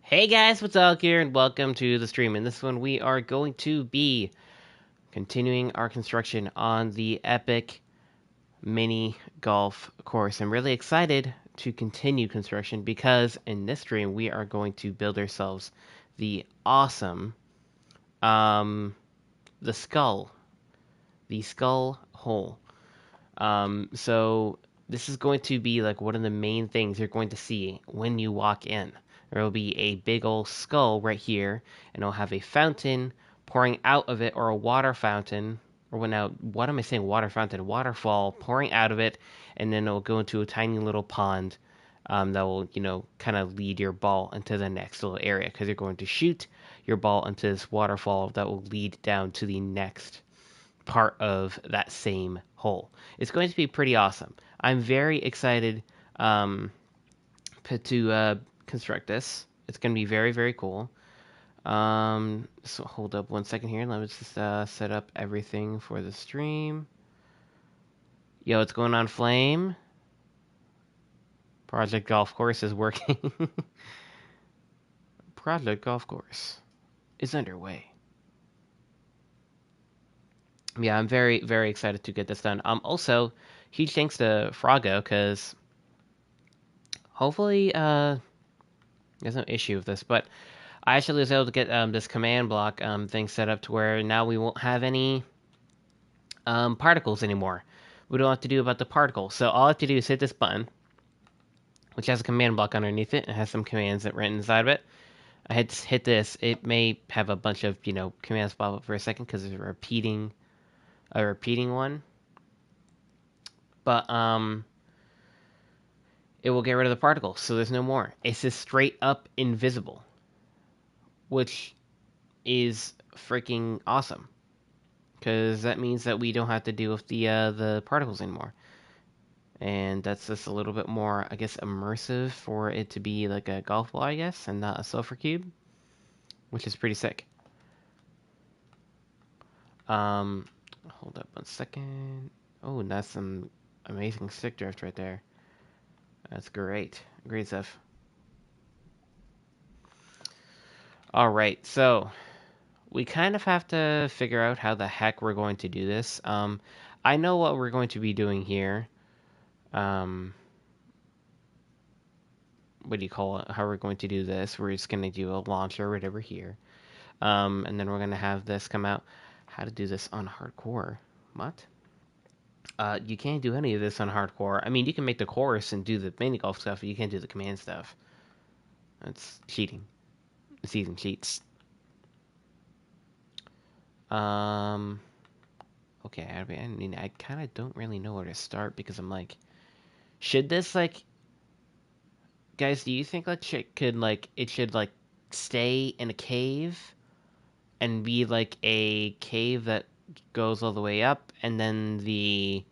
Hey guys, what's up here, and welcome to the stream. In this one, we are going to be continuing our construction on the epic mini golf course. I'm really excited to continue construction because in this stream, we are going to build ourselves the awesome, um, the skull, the skull hole. So this is going to be like one of the main things you're going to see when you walk in. There will be a big old skull right here, and it'll have a fountain pouring out of it, or a water fountain, or what am I saying? Water fountain, waterfall pouring out of it, and then it'll go into a tiny little pond that will, kind of lead your ball into the next little area because you're going to shoot your ball into this waterfall that will lead down to the next part of that same hole. It's going to be pretty awesome. I'm very excited um, to construct this. It's going to be very, very cool. So hold up one second here. Let me just set up everything for the stream. Yo, what's going on, Flame? Project Golf Course is working. Project Golf Course is underway. Yeah, I'm very, very excited to get this done. Also, huge thanks to Frago, because hopefully, there's no issue with this, but I actually was able to get this command block thing set up to where now we won't have any particles anymore. We don't have to do about the particles. So all I have to do is hit this button, which has a command block underneath it. It has some commands that written inside of it. I hit this. It may have a bunch of commands pop up for a second because it's a repeating one, but it will get rid of the particles, so there's no more. It's just straight up invisible, which is freaking awesome, because that means that we don't have to deal with the particles anymore, and that's just a little bit more, I guess, immersive for it to be like a golf ball, I guess, and not a sulfur cube, which is pretty sick. Um, Hold up one second. Oh, that's some amazing stick drift right there. That's great, great stuff. All right, so we kind of have to figure out how the heck we're going to do this. I know what we're going to be doing here. Um, what do you call it? How we're going to do this? We're just going to do a launcher right over here. And then we're going to have this come out. How to do this on hardcore? What? You can't do any of this on hardcore. I mean, you can make the course and do the mini golf stuff, but you can't do the command stuff. That's cheating. It's using cheats. Um, okay, I mean, I kind of don't really know where to start because I'm like, should this like, guys? Do you think like it should like stay in a cave and be like a cave that goes all the way up, and then the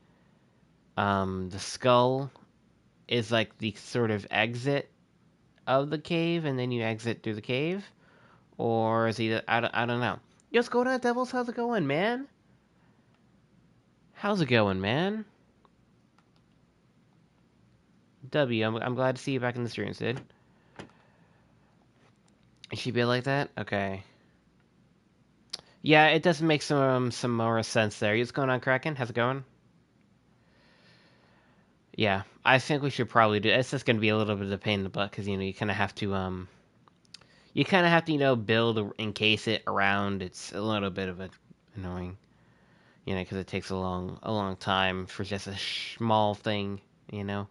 skull is like the sort of exit of the cave, and then you exit through the cave, or is he? I don't know. Yo, what's going on, Devils? How's it going, man? How's it going, man? I'm glad to see you back in the stream, Sid. It should be like that? Okay. Yeah, it does make some more sense there. What's going on, Kraken? How's it going? Yeah, I think we should probably do. It's just gonna be a little bit of a pain in the butt because you kind of have to build encase it around. It's a little bit of a annoying, because it takes a long time for just a small thing, you know.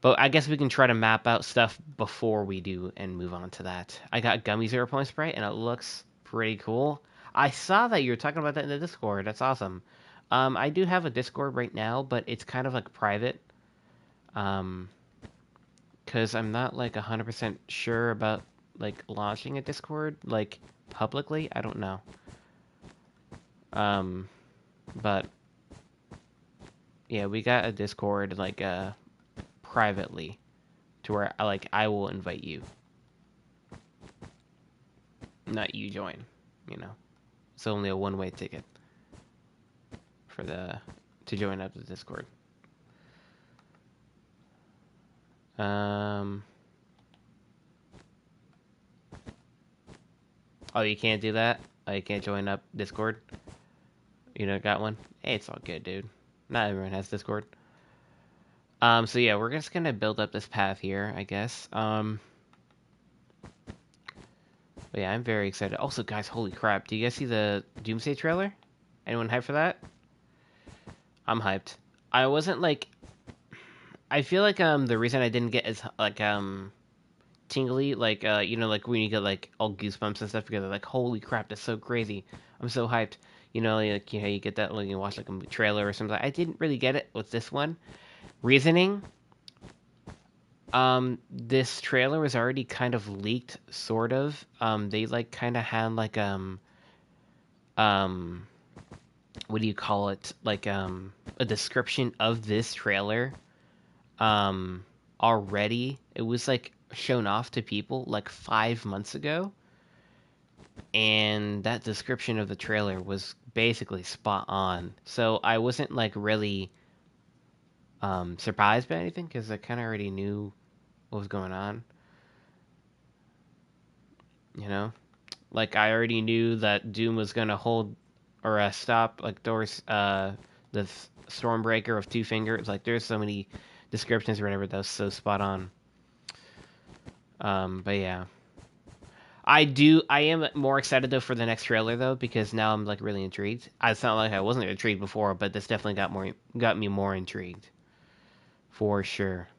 But I guess we can try to map out stuff before we do and move on to that. I got Gummy 0 Point Spray, and it looks pretty cool. I saw that you were talking about that in the Discord. That's awesome. I do have a Discord right now, but it's kind of like private. Um, because I'm not like 100% sure about like launching a Discord like publicly. I don't know. Um, but yeah, we got a Discord like privately to where I will invite you, not you join. You know, it's only a one-way ticket for the to join up the Discord. Um, Oh, you can't do that? Oh, you can't join up Discord? You know, got one? Hey, it's all good, dude. Not everyone has Discord. So yeah, we're just gonna build up this path here, I guess. But yeah, I'm very excited. Also, guys, holy crap. Do you guys see the Doomsday trailer? Anyone hyped for that? I'm hyped. I wasn't like... I feel like, the reason I didn't get as, like, tingly, like, you know, like, when you get, like, all goosebumps and stuff because like, holy crap, that's so crazy. I'm so hyped. You know, like, you know, you get that, like, you watch, like, a trailer or something. I didn't really get it with this one. Reasoning, this trailer was already kind of leaked, sort of. They, like, kind of had, like, um, what do you call it? Like, a description of this trailer, um, already. It was, like, shown off to people, like, 5 months ago. And that description of the trailer was basically spot on. So I wasn't, like, really, surprised by anything, because I kind of already knew what was going on, you know? Like, I already knew that Doom was gonna hold or stop like Thor's the Stormbreaker of Two Fingers. Like, there's so many descriptions or whatever that was so spot on. But yeah, I am more excited though for the next trailer though, because now I'm like really intrigued. It's not like I wasn't intrigued before, but this definitely got me more intrigued for sure.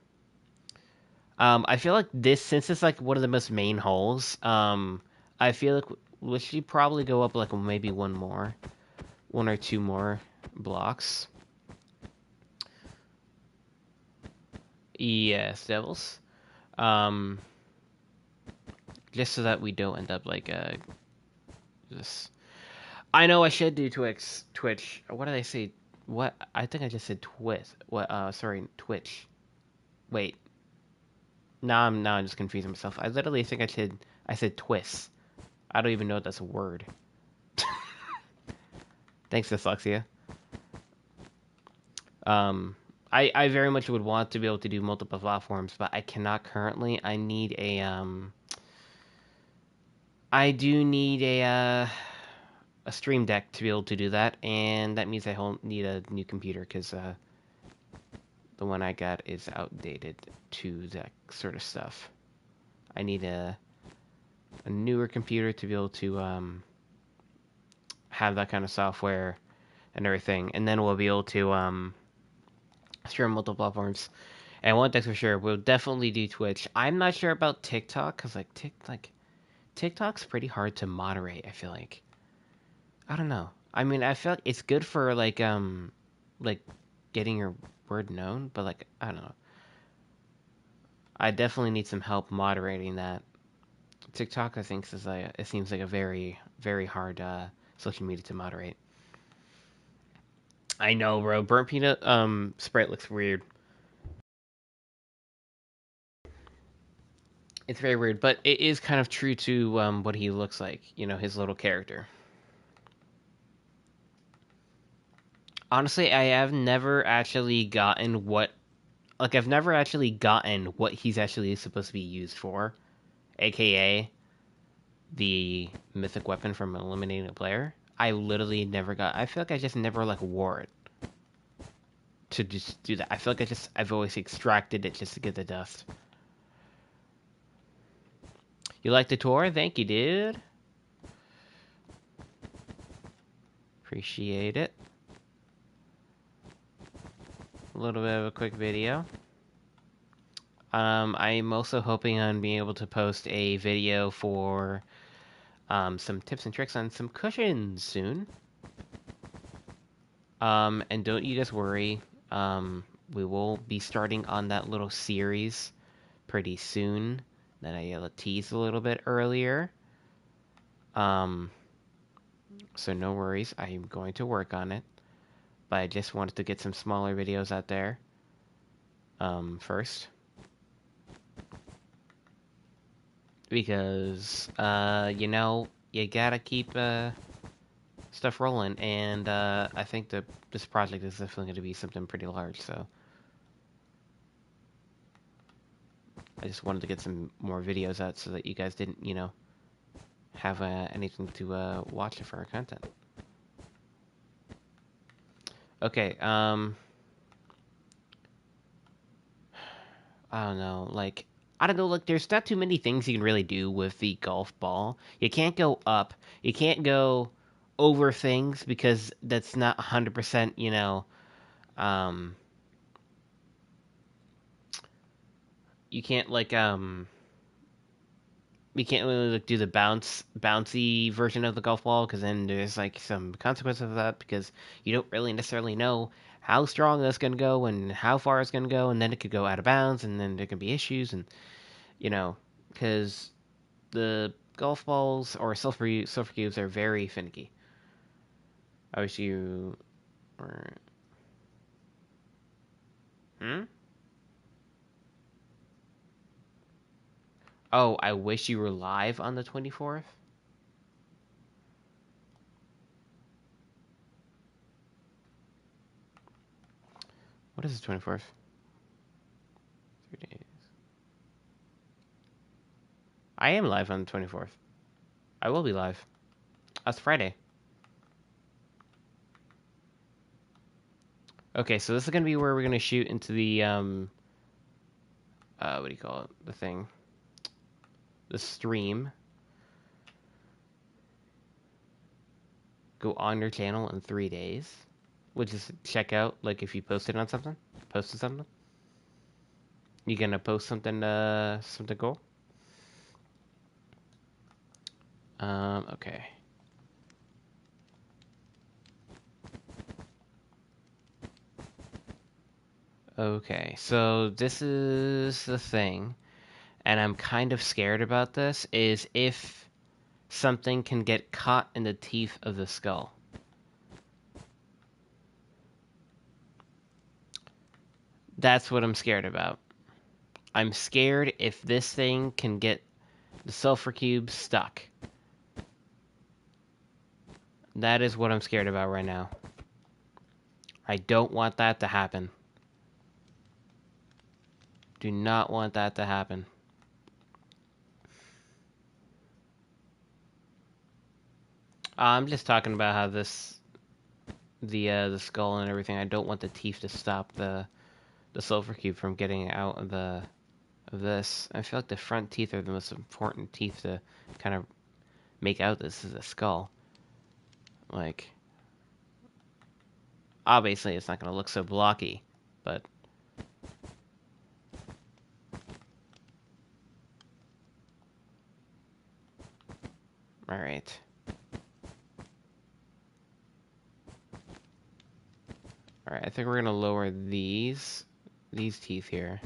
I feel like this, since it's like one of the most main holes, I feel like we should probably go up like maybe one or two more blocks. Yes, devils. Um, just so that we don't end up like this. I know I should do Twitch. Twitch. What did I say? What? I think I just said Twitch. What? Sorry, Twitch. Wait. Now I'm just confusing myself. I literally think I said twist. I don't even know if that's a word. Thanks, dyslexia. Um, I very much would want to be able to do multiple platforms, but I cannot currently. I do need a Stream Deck to be able to do that, and that means I need a new computer because the one I got is outdated to that sort of stuff. I need a newer computer to be able to have that kind of software and everything, and then we'll be able to stream multiple platforms. And one thing's for sure, we'll definitely do Twitch. I'm not sure about TikTok because TikTok's pretty hard to moderate. I feel like, I don't know. I mean, I feel like it's good for like getting your word known, but like, I don't know. I definitely need some help moderating that. TikTok, I think, is like, it seems like a very very hard social media to moderate. I know, bro. Burnt peanut Sprite looks weird. It's very weird, but it is kind of true to what he looks like. You know, his little character. Honestly, I have never actually gotten I've never actually gotten what he's actually supposed to be used for, aka the mythic weapon from eliminating a player. I literally never got. I feel like I just never like wore it to just do that. I feel like I've always extracted it just to get the dust. You like the tour? Thank you, dude. Appreciate it. A little bit of a quick video. I'm also hoping on being able to post a video for some tips and tricks on some cushions soon. And don't you guys worry. We will be starting on that little series pretty soon that I teased a little bit earlier. Um, so no worries. I'm going to work on it. But I just wanted to get some smaller videos out there first. Because, you know, you gotta keep stuff rolling. And I think that this project is definitely going to be something pretty large. So I just wanted to get some more videos out so that you guys didn't, you know, have anything to watch for our content. Okay, I don't know, like, I don't know, like, there's not too many things you can really do with the golf ball. You can't go up, you can't go over things because that's not 100%, um, you can't, like, you can't really like, do the bouncy version of the golf ball because then there's like some consequences of that because you don't really necessarily know how strong that's going to go and how far it's going to go, and then it could go out of bounds, and then there can be issues, and because the golf balls or silver cubes are very finicky. I wish you were. Hmm? Oh, I wish you were live on the 24th. What is the 24th? 3 days. I am live on the 24th. I will be live. That's Friday. Okay, so this is gonna be where we're gonna shoot into the what do you call it? The thing. The stream. Go on your channel in 3 days. Which is check out like if you posted on something. Posted something. You gonna post something something cool? Okay. Okay, so this is the thing, and I'm kind of scared about this, is if something can get caught in the teeth of the skull. That's what I'm scared about. I'm scared if this thing can get the sulfur cube stuck. That is what I'm scared about right now. I don't want that to happen. Do not want that to happen. I'm just talking about how the skull and everything. I don't want the teeth to stop the sulfur cube from getting out of this. I feel like the front teeth are the most important teeth to kind of make out this is a skull. Like, obviously it's not going to look so blocky, but all right. All right, I think we're going to lower these teeth here.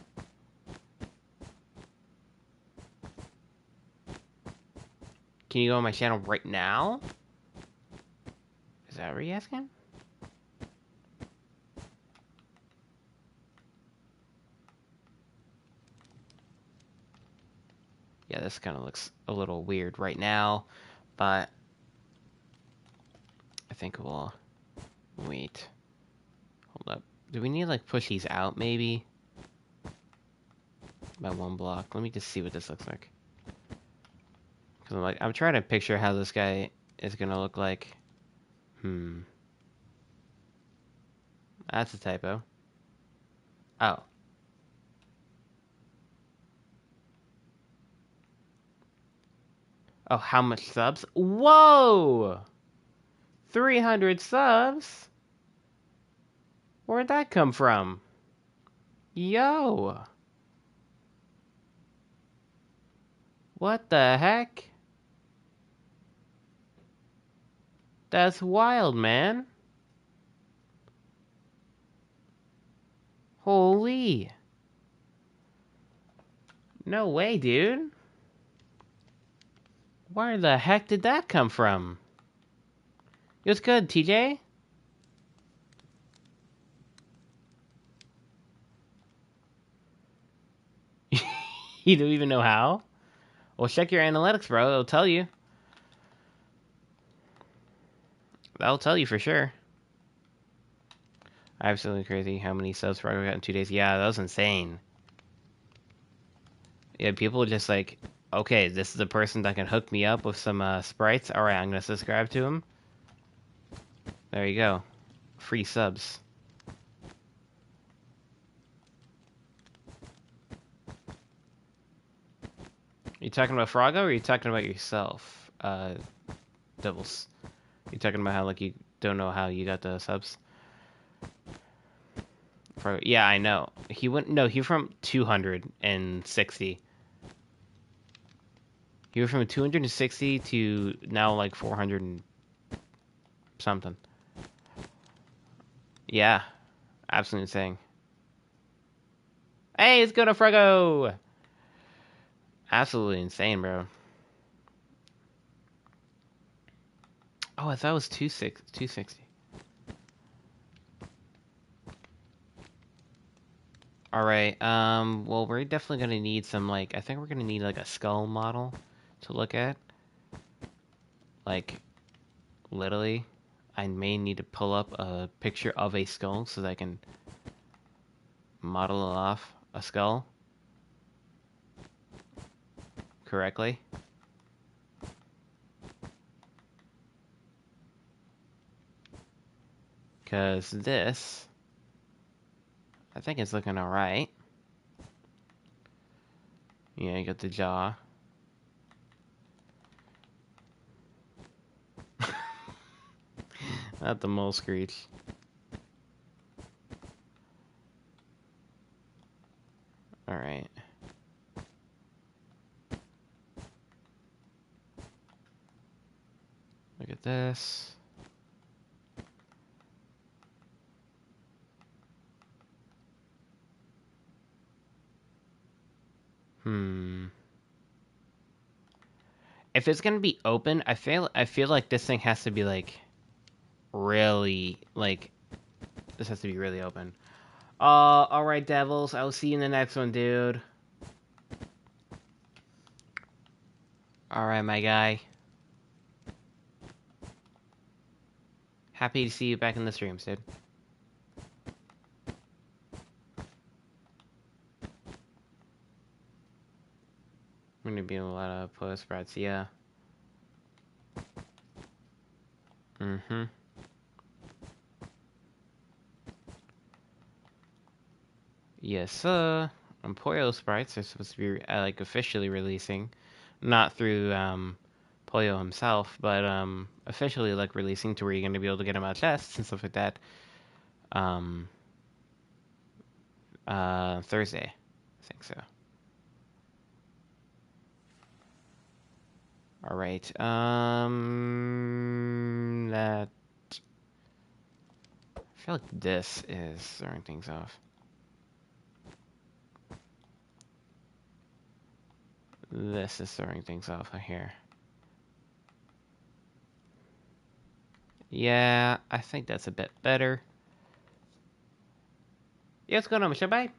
Can you go on my channel right now? Is that what you're asking? Yeah, this kind of looks a little weird right now, but I think we'll wait. Hold up. Do we need to like push these out maybe? By one block. Let me just see what this looks like. Cause I'm trying to picture how this guy is gonna look like. That's a typo. Oh. Oh, how much subs? Whoa! 300 subs? Where'd that come from? Yo! What the heck? That's wild, man. Holy. No way, dude. Where the heck did that come from? It was good, TJ. You don't even know how? Well, check your analytics, bro. It'll tell you. That'll tell you for sure. Absolutely crazy how many subs Frogger got in 2 days. Yeah, that was insane. Yeah, people just like, Okay, this is the person that can hook me up with some sprites. Alright, I'm gonna subscribe to him. There you go. Free subs. You talking about Froggo, or are you talking about yourself, Devils? You talking about how, like, you don't know how you got the subs? Froggo. Yeah, I know. He went, no, he went from 260. He went from 260 to now, like, 400 and something. Yeah, absolutely insane. Hey, it's good to Froggo! Absolutely insane, bro. Oh, I thought it was 260. Alright, well, we're definitely gonna need some, like, I think we're gonna need, like, a skull model to look at. Like, literally, I may need to pull up a picture of a skull so that I can model off a skull correctly. Because this, I think it's looking alright. Yeah, you got the jaw. Not the mole screech. Alright. Look at this. If it's gonna be open, I feel like this thing has to be like really like this has to be really open. Alright, Devils. I'll see you in the next one, dude. Alright, my guy. Happy to see you back in the streams, dude. I'm gonna be a lot of post spreads, yeah. Mm-hmm. Yes, sir. Pollo sprites are supposed to be like officially releasing, not through Pollo himself, but officially like releasing to where you're gonna be able to get them out tests and stuff like that. Um, Thursday, I think so. All right. That I feel like this is throwing things off. This is throwing things off here. Yeah, I think that's a bit better. Yeah, what's going on, Michelle? Bye.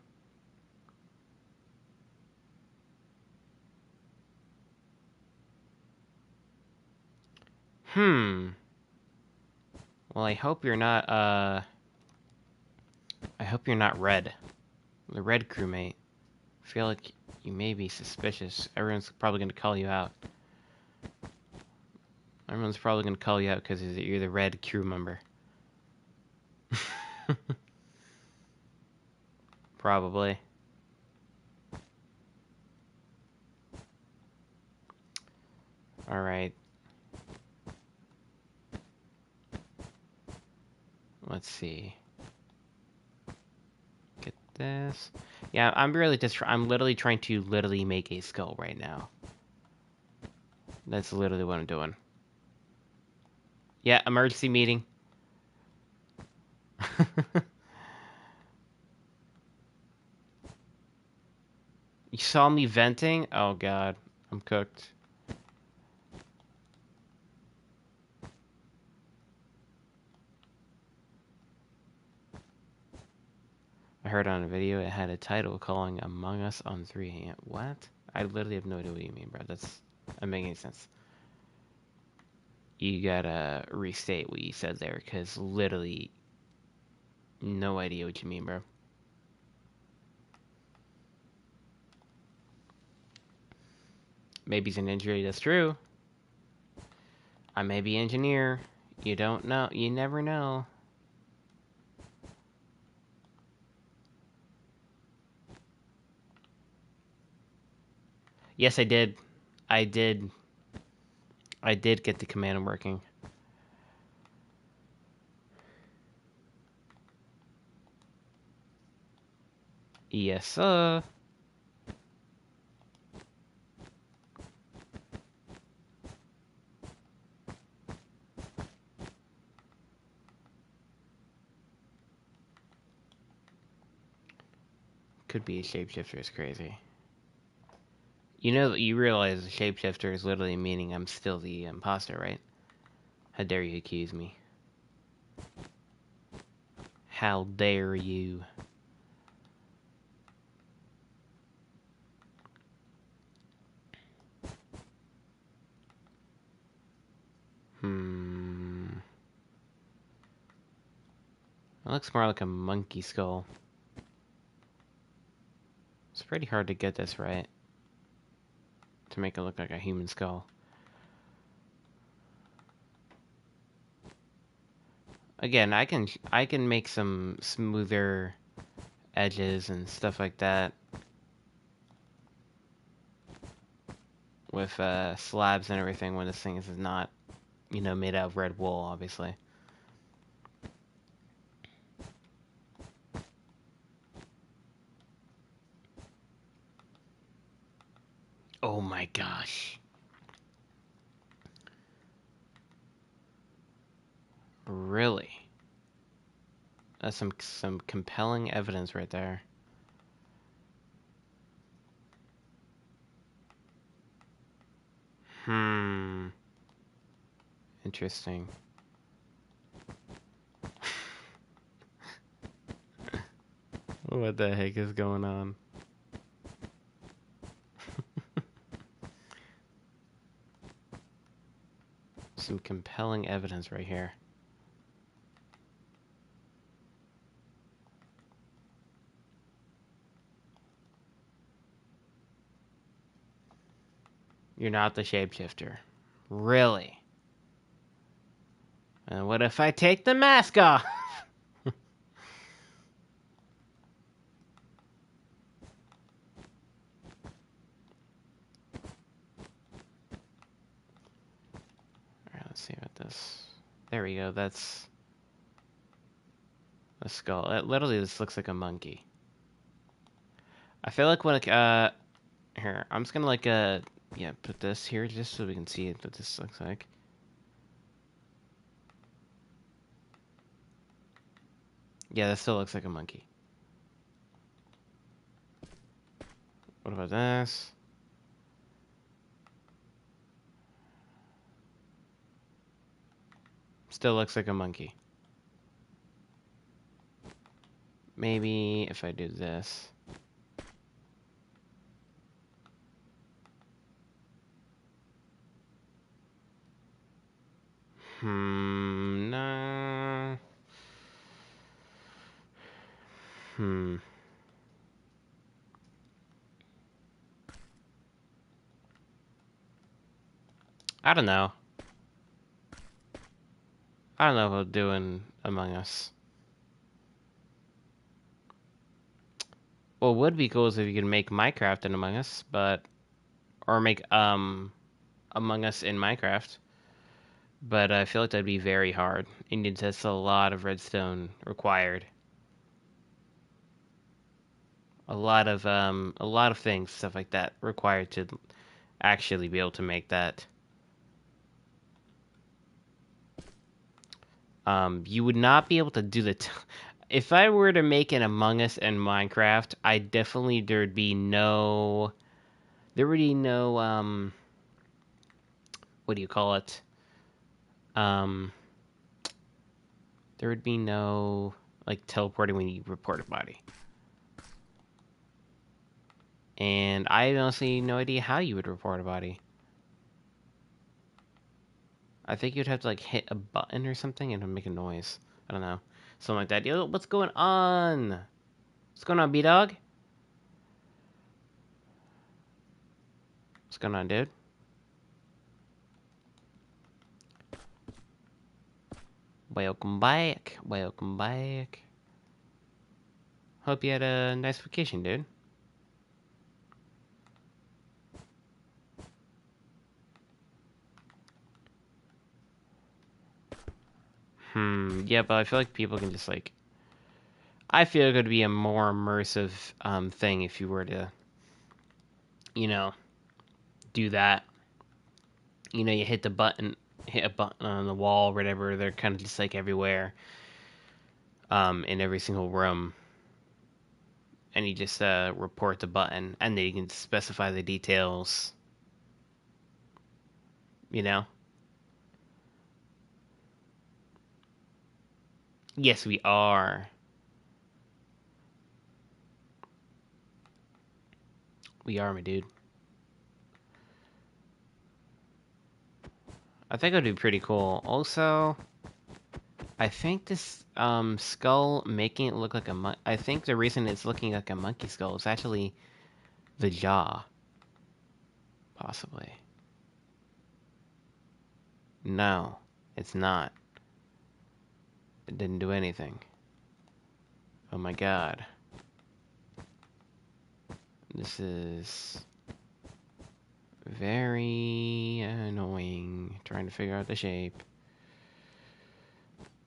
Well, I hope you're not, I hope you're not red. The red crewmate. I feel like you may be suspicious. Everyone's probably gonna call you out. Everyone's probably gonna call you out because you're the red crew member. Probably. Alright. Let's see. Get this. Yeah, I'm literally trying to literally make a skull right now. That's literally what I'm doing. Yeah, emergency meeting. You saw me venting? Oh god, I'm cooked. I heard on a video it had a title calling Among Us on 3 AM. What? I literally have no idea what you mean, bro. That doesn't make any sense. You gotta restate what you said there, because literally no idea what you mean, bro. Maybe it's an injury, that's true. I may be engineer. You don't know. You never know. Yes, I did. I did. I did get the command working. Yes, sir. Could be a shapeshifter is crazy. You know, you realize the shapeshifter is literally meaning I'm still the imposter, right? How dare you accuse me? How dare you? It looks more like a monkey skull. It's pretty hard to get this right. To make it look like a human skull. Again, I can make some smoother edges and stuff like that with slabs and everything when this thing is not, you know, made out of red wool, obviously. Oh my gosh. Really? That's some compelling evidence right there. Interesting. What the heck is going on? Some compelling evidence right here. You're not the shapeshifter. Really? And what if I take the mask off? Alright, let's see what this... There we go, that's... a skull. Literally, this looks like a monkey. I feel like when, here, I'm just gonna, yeah, put this here just so we can see what this looks like. Yeah, that still looks like a monkey. What about this? Still looks like a monkey. Maybe if I do this. Nah. I don't know. I don't know what we'll do in Among Us. What would be cool is if you could make Minecraft in Among Us, but... Or make, Among Us in Minecraft. But I feel like that'd be very hard. And it's a lot of redstone required. A lot of things, stuff like that, required to actually be able to make that. You would not be able to do if I were to make an Among Us in Minecraft, there would be no, what do you call it? There would be no, like, teleporting when you report a body. And I honestly no idea how you would report a body. I think you'd have to, like, hit a button or something and it'd make a noise. I don't know. Something like that. Yo, what's going on? What's going on, B-Dog? What's going on, dude? Welcome back. Welcome back. Hope you had a nice vacation, dude. Yeah, but I feel like people can just, like... I feel it would be a more immersive thing if you were to, you know, do that. You know, you hit a button on the wall or whatever. They're kind of just, like, everywhere. In every single room. And you just report the button, and then you can specify the details. You know? Yes, we are. We are, my dude. I think it would be pretty cool. Also, I think this skull making it look like a I think the reason it's looking like a monkey skull is actually the jaw. Possibly. No, it's not. It didn't do anything. Oh my god. This is very annoying. Trying to figure out the shape.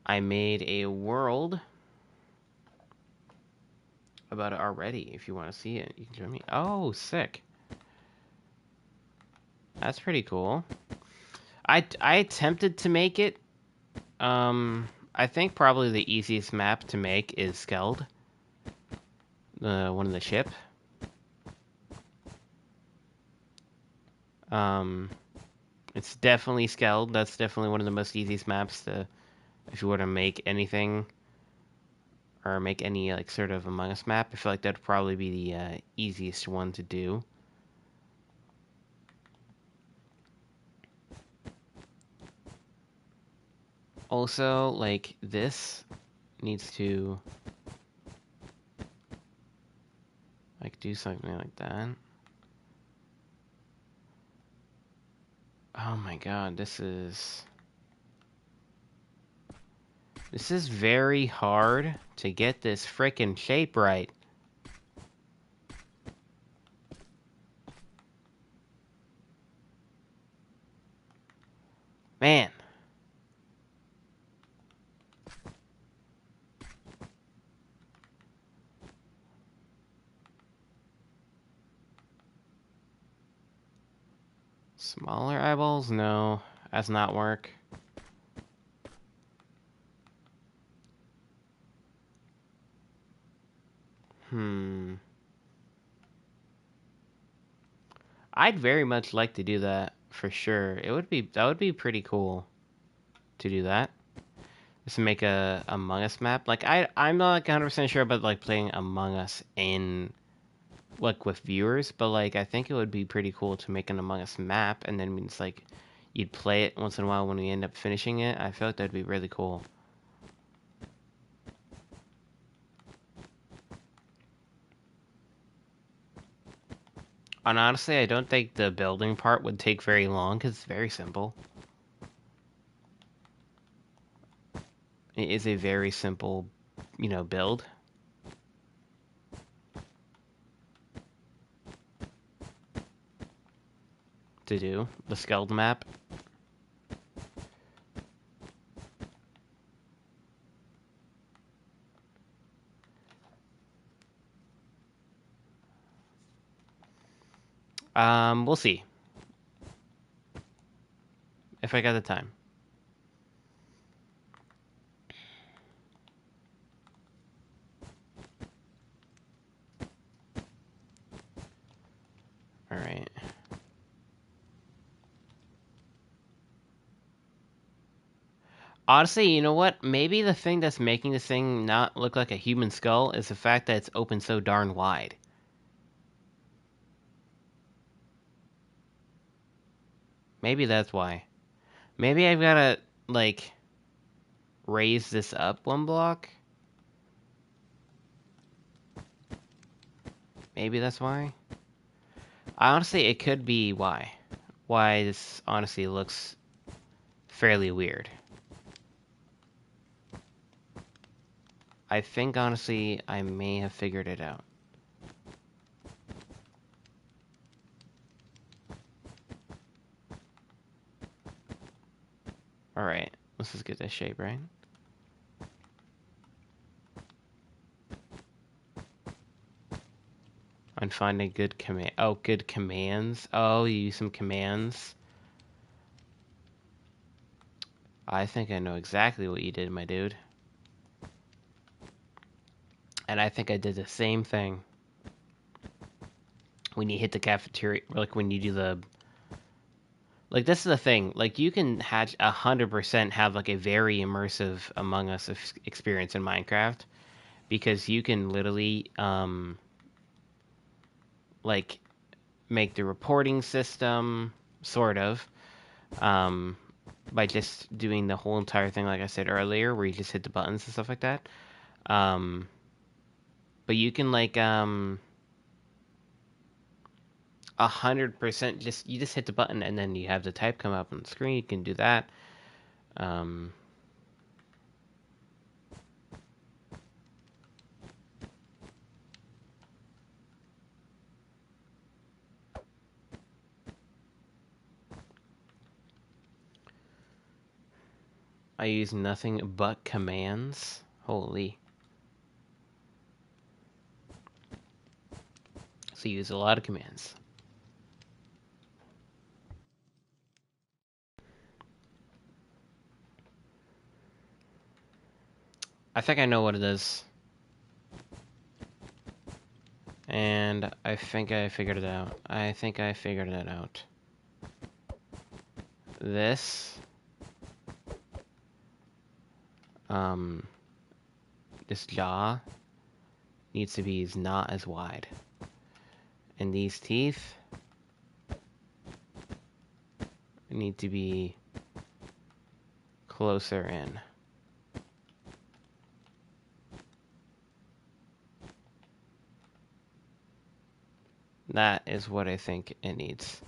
I made a world about it already. If you want to see it, you can join me. Oh, sick. That's pretty cool. I attempted to make it. I think probably the easiest map to make is Skeld. The one in the ship. It's definitely Skeld. That's definitely one of the most easiest maps to, if you were to make anything, or make any like sort of Among Us map. I feel like that'd probably be the easiest one to do. Also, like this needs to like do something like that. Oh my god, this is very hard to get this frickin' shape right. Man. Smaller eyeballs? No, that's not work. I'd very much like to do that for sure. That would be pretty cool to do that. Just to make a Among Us map. Like I'm not like 100% sure about like playing Among Us in like with viewers, but like I think it would be pretty cool to make an Among Us map, and then it's like you'd play it once in a while when we end up finishing it. I feel like that'd be really cool. And honestly, I don't think the building part would take very long because it's very simple. It is a very simple, build. To do the Skeld map. We'll see if I got the time. All right. Honestly, you know what? Maybe the thing that's making this thing not look like a human skull is the fact that it's open so darn wide. Maybe that's why. Maybe I've gotta, like, raise this up one block. Maybe that's why. Honestly, it could be why this honestly looks fairly weird. I think honestly I may have figured it out. Alright, let's just get this shape right. And find a good command. Oh, good commands. Oh, you use some commands. I think I know exactly what you did, my dude. And I think I did the same thing. When you hit the cafeteria, like when you do the... Like, this is the thing. Like, you can 100% have, like, a very immersive Among Us experience in Minecraft. Because you can literally, like, make the reporting system, sort of, by just doing the whole entire thing, like I said earlier, where you just hit the buttons and stuff like that. But you can, like, 100% you just hit the button and then you have the type come up on the screen. You can do that. I use nothing but commands. Holy. So you use a lot of commands. I think I know what it is. And I think I figured it out. I think I figured it out. This, this jaw needs to be not as wide. And these teeth need to be closer in. That is what I think it needs.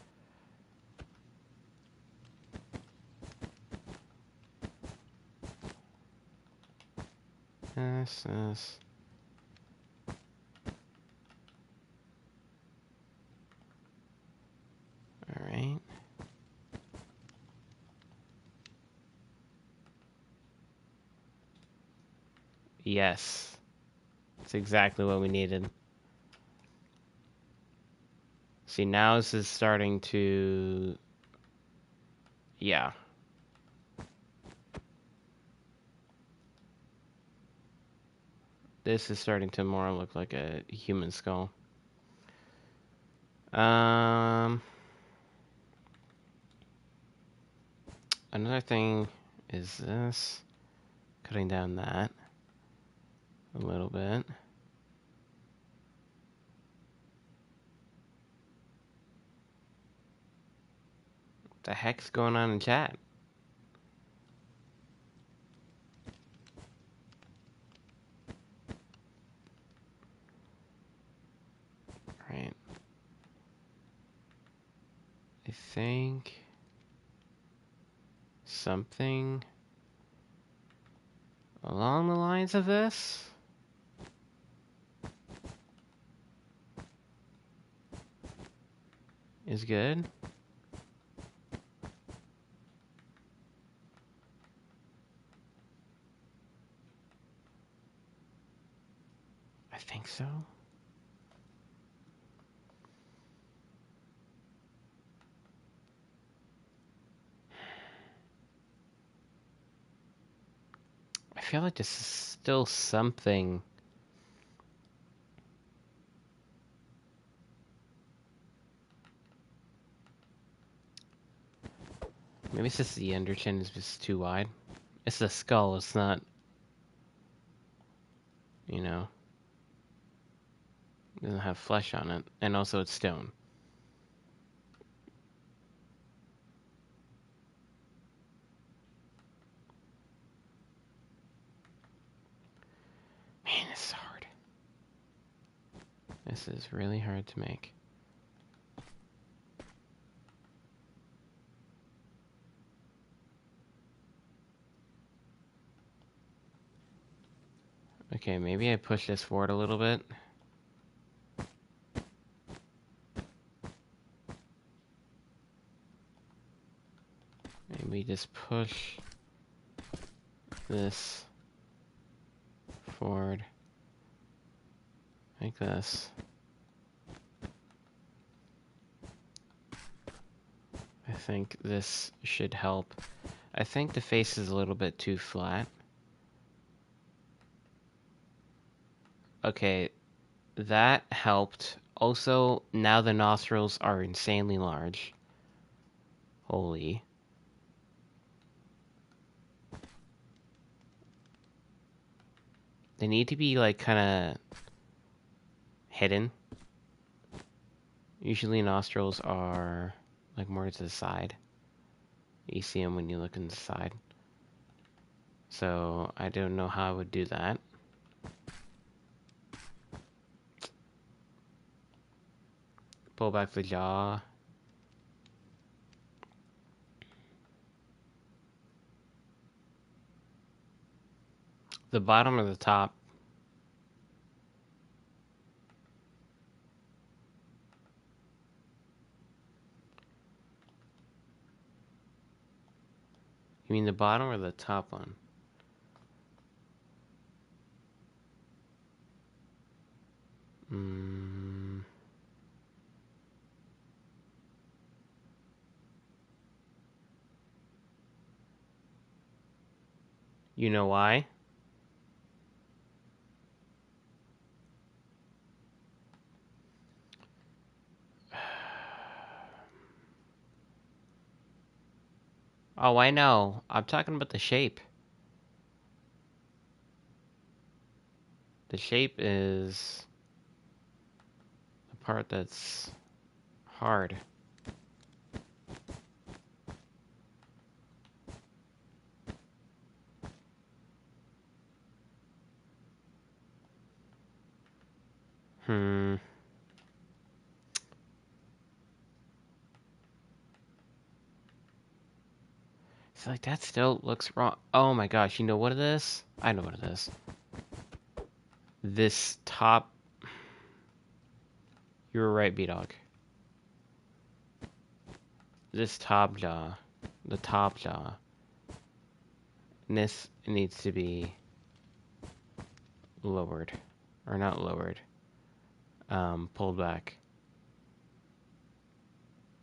This. Alright. Yes. That's exactly what we needed. See, now this is starting to... Yeah. This is starting to more look like a human skull. Another thing is this. Cutting down that a little bit. What the heck's going on in chat? Right. I think something along the lines of this is good. I think so. I feel like this is still something. Maybe it's just the under chin is just too wide. It's the skull, it's not, you know, it doesn't have flesh on it. And also it's stone. Man, this is hard. This is really hard to make. Okay, maybe I push this forward a little bit. Maybe just push this forward like this. I think this should help. I think the face is a little bit too flat. Okay, that helped. Also, now the nostrils are insanely large. Holy. They need to be like kind of hidden. Usually nostrils are like more to the side. You see them when you look inside. So I don't know how I would do that. Pull back the jaw. The bottom or the top? You mean the bottom or the top one? You know why? Oh, I know. I'm talking about the shape. The shape is the part that's hard. It's like that still looks wrong. Oh my gosh, you know what it is? I know what it is. This top. You were right, B-Dog. This top jaw. The top jaw. And this needs to be lowered. Or not lowered. Pulled back.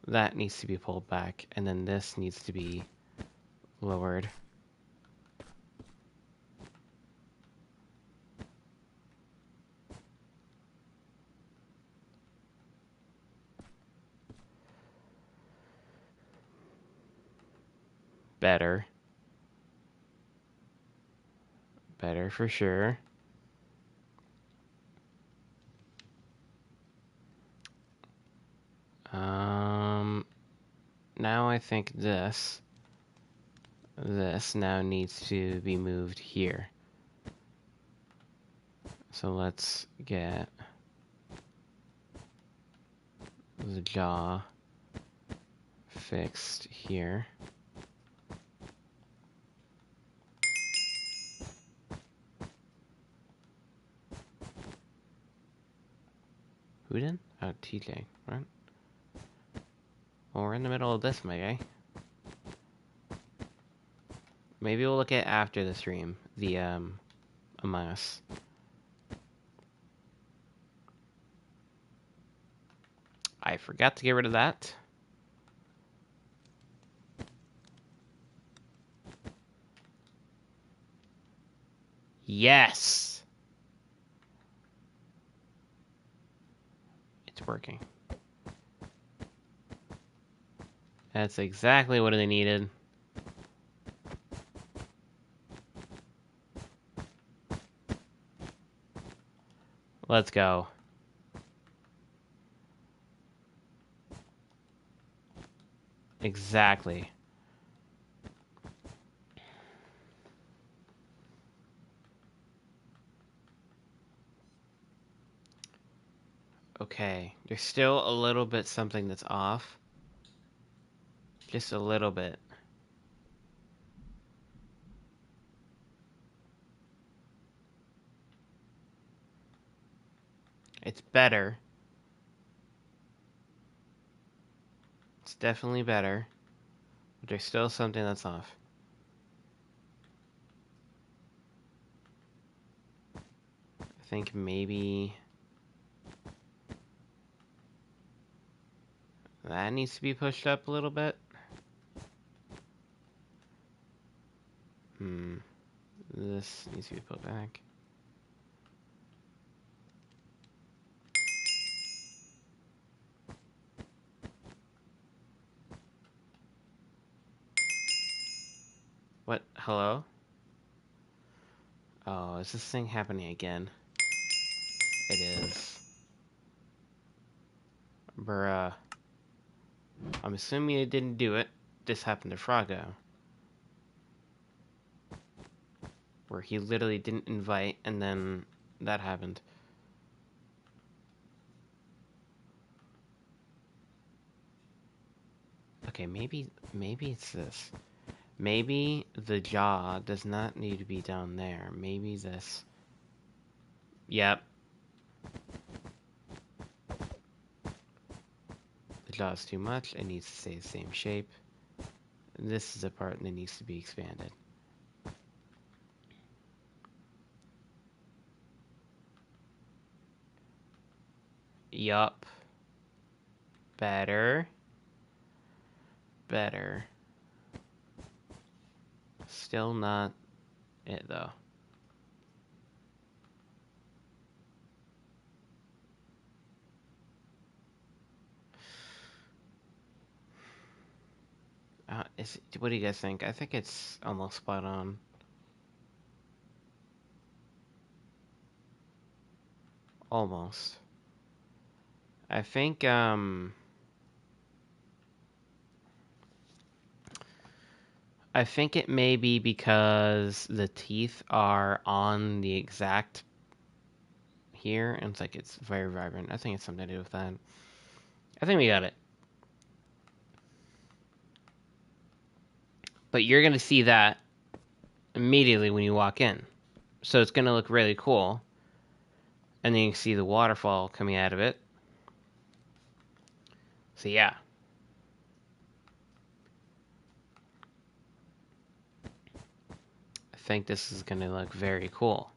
That needs to be pulled back. And then this needs to be lowered. Better. Better for sure. Now I think this now needs to be moved here. So let's get the jaw fixed here. Who did? Oh, TJ, right? Well, we're in the middle of this, my guy. Maybe we'll look at after the stream, the Among Us. I forgot to get rid of that. Yes! It's working. That's exactly what they needed. Let's go. Exactly. Okay, there's still a little bit something that's off. Just a little bit. It's better. It's definitely better. But there's still something that's off. I think maybe that needs to be pushed up a little bit. This needs to be put back. What? Hello? Oh, is this thing happening again? It is. Bruh. I'm assuming it didn't do it. This happened to Froggo. Where he literally didn't invite, and then that happened. Okay, maybe it's this. Maybe the jaw does not need to be down there. Maybe this. Yep. The jaw is too much. It needs to stay the same shape. This is a part that needs to be expanded. Yup. Better. Better. Still not it, though. What do you guys think? I think it's almost spot on. Almost. I think, I think it may be because the teeth are on the exact here, and it's like it's very vibrant. I think it's something to do with that. I think we got it. But you're going to see that immediately when you walk in. So it's going to look really cool. And then you can see the waterfall coming out of it. So yeah. I think this is going to look very cool.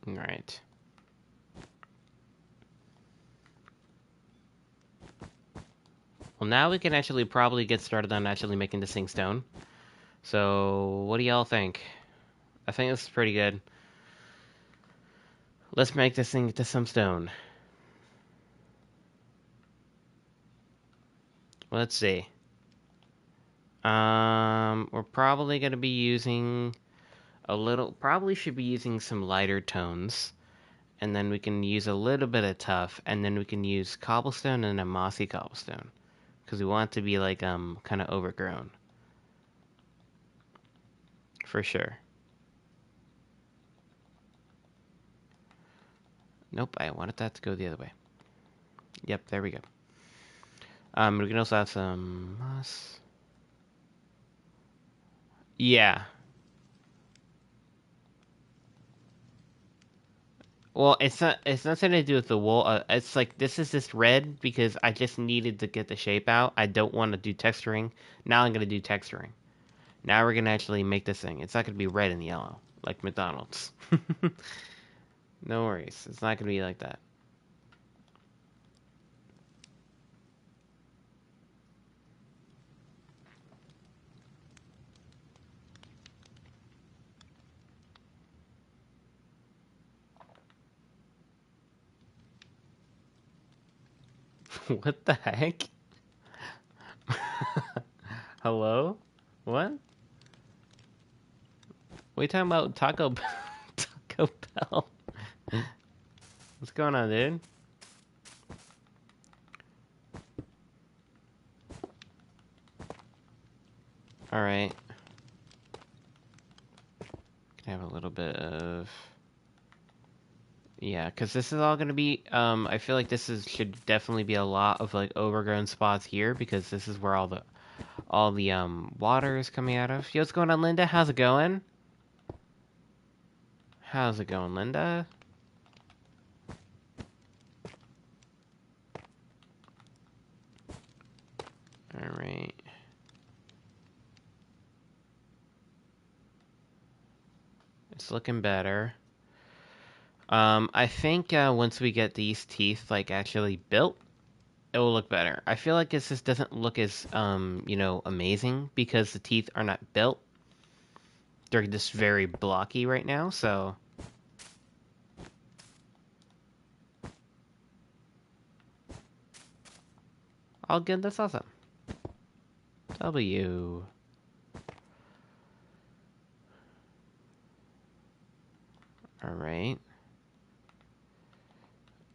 Alright. Well, now we can actually probably get started on actually making this thing stone. So, what do y'all think? I think this is pretty good. Let's make this thing into some stone. Let's see. We're probably going to be using probably should be using some lighter tones. And then we can use a little bit of tough, and then we can use cobblestone and a mossy cobblestone. Because we want it to be like, kind of overgrown. For sure. Nope, I wanted that to go the other way. Yep, there we go. We can also have some moss. Yeah. Well, it's nothing to do with the wool. It's like, this is just red because I just needed to get the shape out. I don't want to do texturing. Now I'm going to do texturing. Now we're going to actually make this thing. It's not going to be red and yellow, like McDonald's. No worries. It's not going to be like that. What the heck? Hello? What? What are you talking about? Taco Bell? Taco Bell? What's going on, dude? Alright. Can I have a little bit of... Yeah, because this is all going to be... I feel like should definitely be a lot of, like, overgrown spots here, because this is where all the water is coming out of. Yo, what's going on, Linda? How's it going? How's it going, Linda? Alright. It's looking better. I think once we get these teeth like actually built, it will look better. I feel like this just doesn't look as amazing because the teeth are not built. They're just very blocky right now, so all good. That's awesome. W. All right.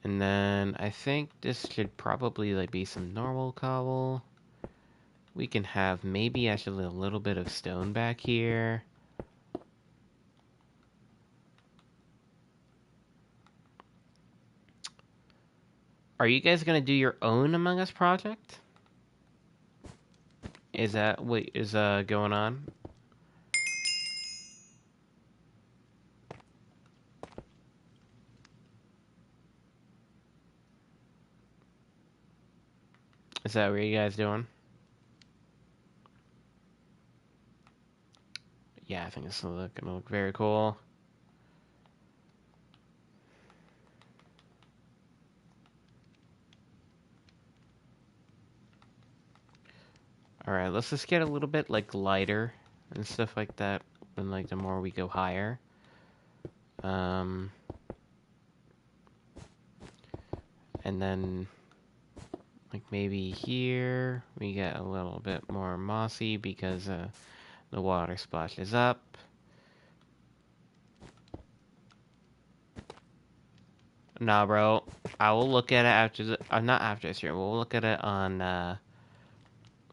And then I think this should probably like be some normal cobble. We can have maybe actually a little bit of stone back here. Are you guys gonna do your own Among Us project? Is that what is going on? Is that what you guys doing? Yeah, I think this is gonna look very cool. Alright, let's just get a little bit like lighter and stuff like that when like the more we go higher. And then like maybe here we get a little bit more mossy because the water splashes up. Nah, bro. I will look at it after the not after the stream. We'll look at it on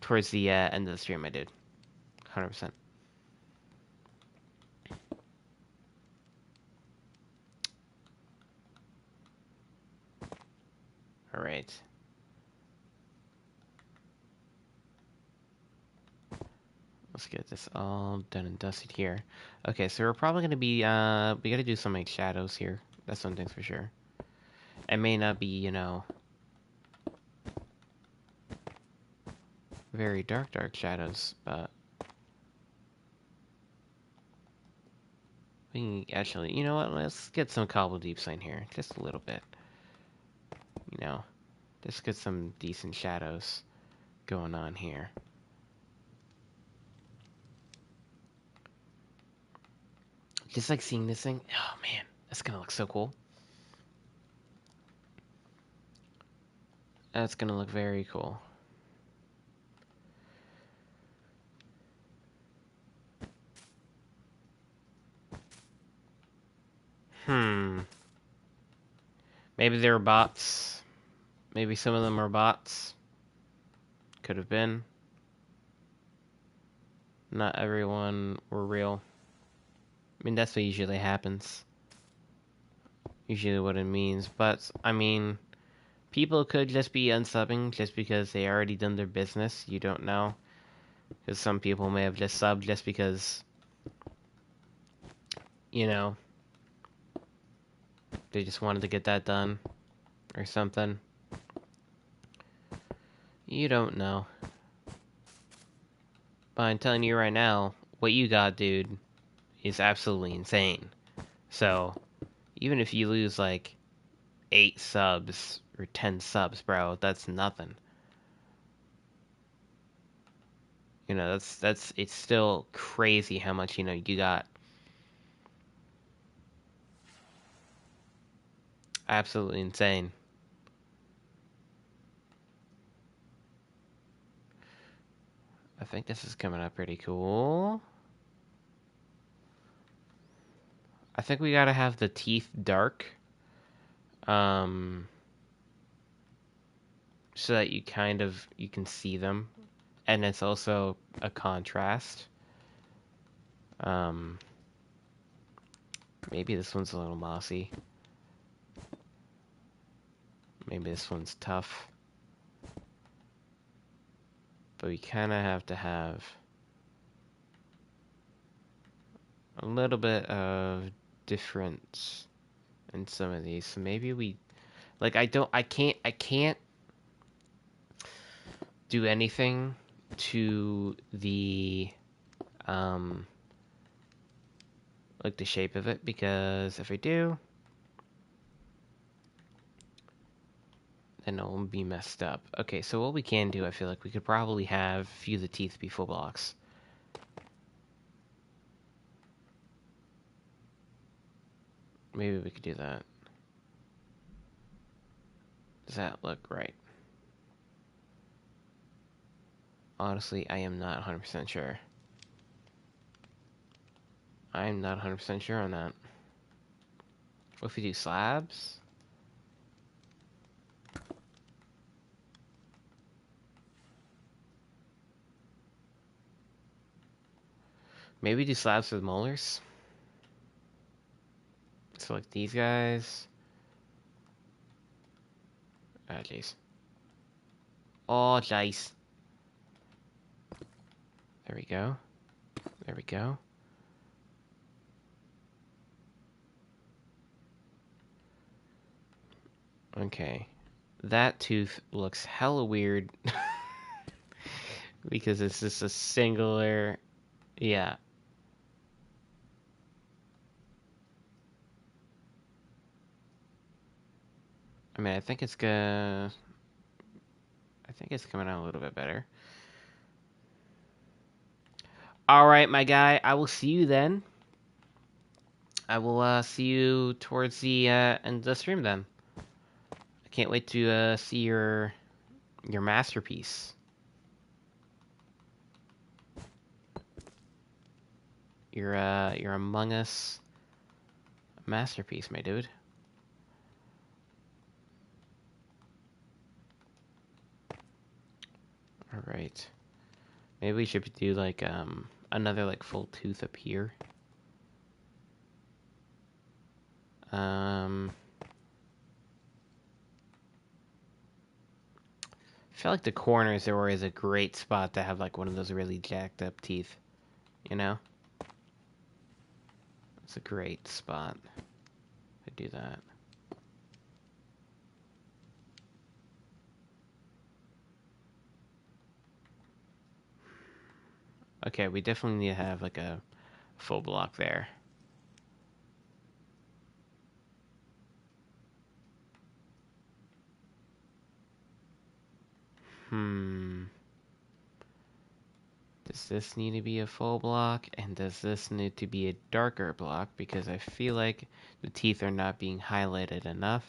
towards the end of the stream, my dude. 100%. All right. Let's get this all done and dusted here. Okay, so we're probably gonna be we gotta do some like shadows here. That's one thing for sure. It may not be, very dark shadows, but we can actually, you know what? Let's get some cobble deep sign here, just a little bit. Just get some decent shadows going on here. Just like seeing this thing. Oh man, that's gonna look so cool. That's gonna look very cool. Maybe they were bots. Maybe some of them are bots. Could have been. Not everyone were real. I mean, that's what usually happens. Usually what it means. But, I mean, people could just be unsubbing just because they already done their business. You don't know. Because some people may have just subbed just because, they just wanted to get that done. Or something. You don't know. But I'm telling you right now, what you got, dude, is absolutely insane. So, even if you lose, like, 8 subs or 10 subs, bro, that's nothing. It's still crazy how much, you got. Absolutely insane. I think this is coming up pretty cool. I think we gotta have the teeth dark. So that you can see them. And it's also a contrast. Maybe this one's a little mossy. Maybe this one's tough. But we kind of have to have a little bit of difference in some of these. So maybe we, like, I can't do anything to the, like the shape of it, because if I do, then it will be messed up. Okay, so what we can do, I feel like we could probably have a few of the teeth be full blocks. Maybe we could do that. Does that look right? Honestly, I am not 100% sure. I'm not 100% sure on that. What if we do slabs? Maybe do slabs with molars? So like these guys. Oh, jeez. Oh, jeez. There we go. There we go. Okay. That tooth looks hella weird. Because it's just a singular... Yeah. I mean, I think it's gonna... I think it's coming out a little bit better. Alright, my guy. I will see you then. I will see you towards the end of the stream then. I can't wait to see your masterpiece. Your Among Us masterpiece, my dude. Alright. Maybe we should do like another like full tooth up here. I feel like the corners are always a great spot to have like one of those really jacked up teeth, you know? It's a great spot to do that. Okay, we definitely need to have like a full block there. Does this need to be a full block? And does this need to be a darker block? Because I feel like the teeth are not being highlighted enough.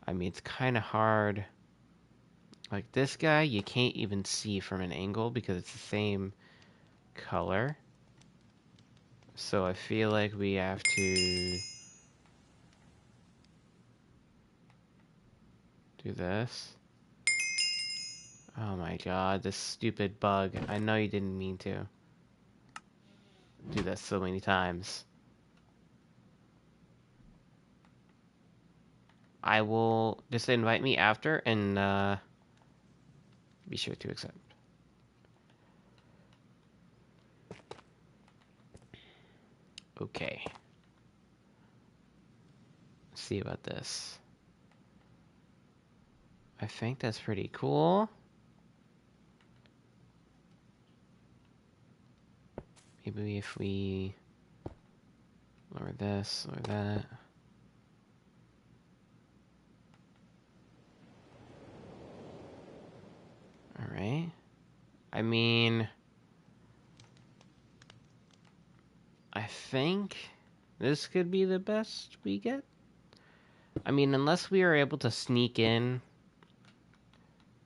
I mean, it's kind of hard. Like this guy, you can't even see from an angle because it's the same color. So I feel like we have to do this. Oh my god, this stupid bug. I know you didn't mean to do that so many times. I will just invite me after and be sure to accept. Okay. Let's see about this. I think that's pretty cool. Maybe if we lower this, lower that. Alright. I mean, I think this could be the best we get. I mean, unless we are able to sneak in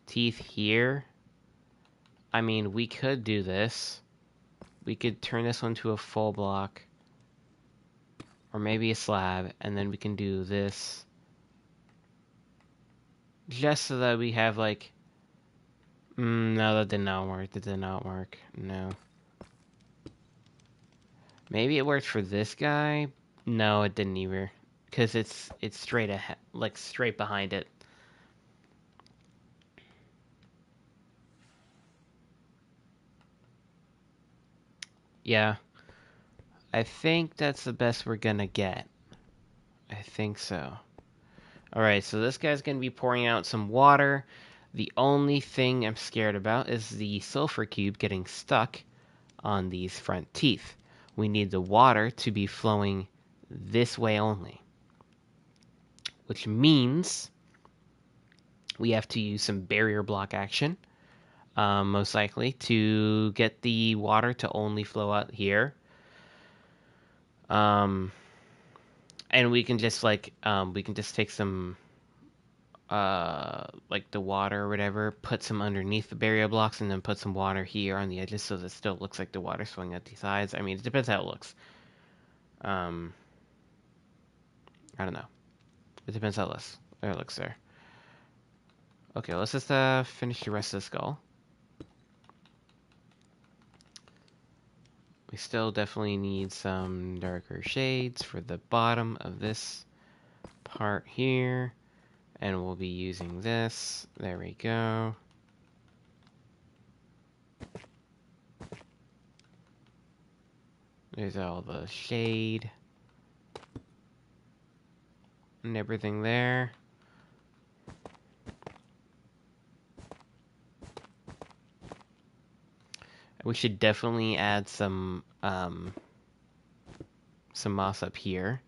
teeth here. I mean, we could do this. We could turn this one to a full block. Or maybe a slab. And then we can do this. Just so that we have like... no, that did not work. That did not work. No. Maybe it worked for this guy. No, it didn't either. Because it's straight ahead. Like, straight behind it. Yeah. I think that's the best we're gonna get. I think so. Alright, so this guy's gonna be pouring out some water. The only thing I'm scared about is the sulfur cube getting stuck on these front teeth. We need the water to be flowing this way only, which means we have to use some barrier block action, most likely, to get the water to only flow out here. And we can just take some like the water or whatever, put some underneath the barrier blocks, and then put some water here on the edges so that it still looks like the water's flowing out the sides. I mean, it depends how it looks. I don't know. It depends how it looks there. Okay, let's just finish the rest of the skull. We still definitely need some darker shades for the bottom of this part here. And we'll be using this. There we go. There's all the shade and everything there. We should definitely add some moss up here,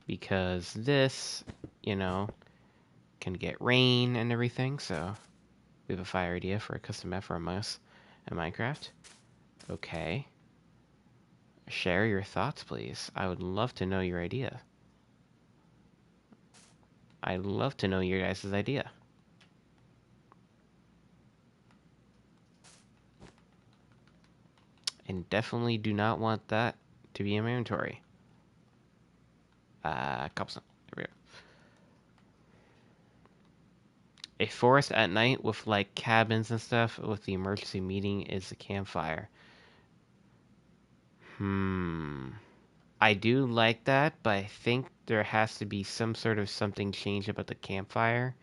because this, you know, can get rain and everything. So we have a fire idea for a custom map for a mouse in Minecraft. Okay. Share your thoughts, please. I would love to know your idea. I'd love to know your guys' idea. And definitely do not want that to be in my inventory. Cobblestone. There we go. A forest at night with like cabins and stuff with the emergency meeting is a campfire. I do like that, but I think there has to be some sort of something changed about the campfire.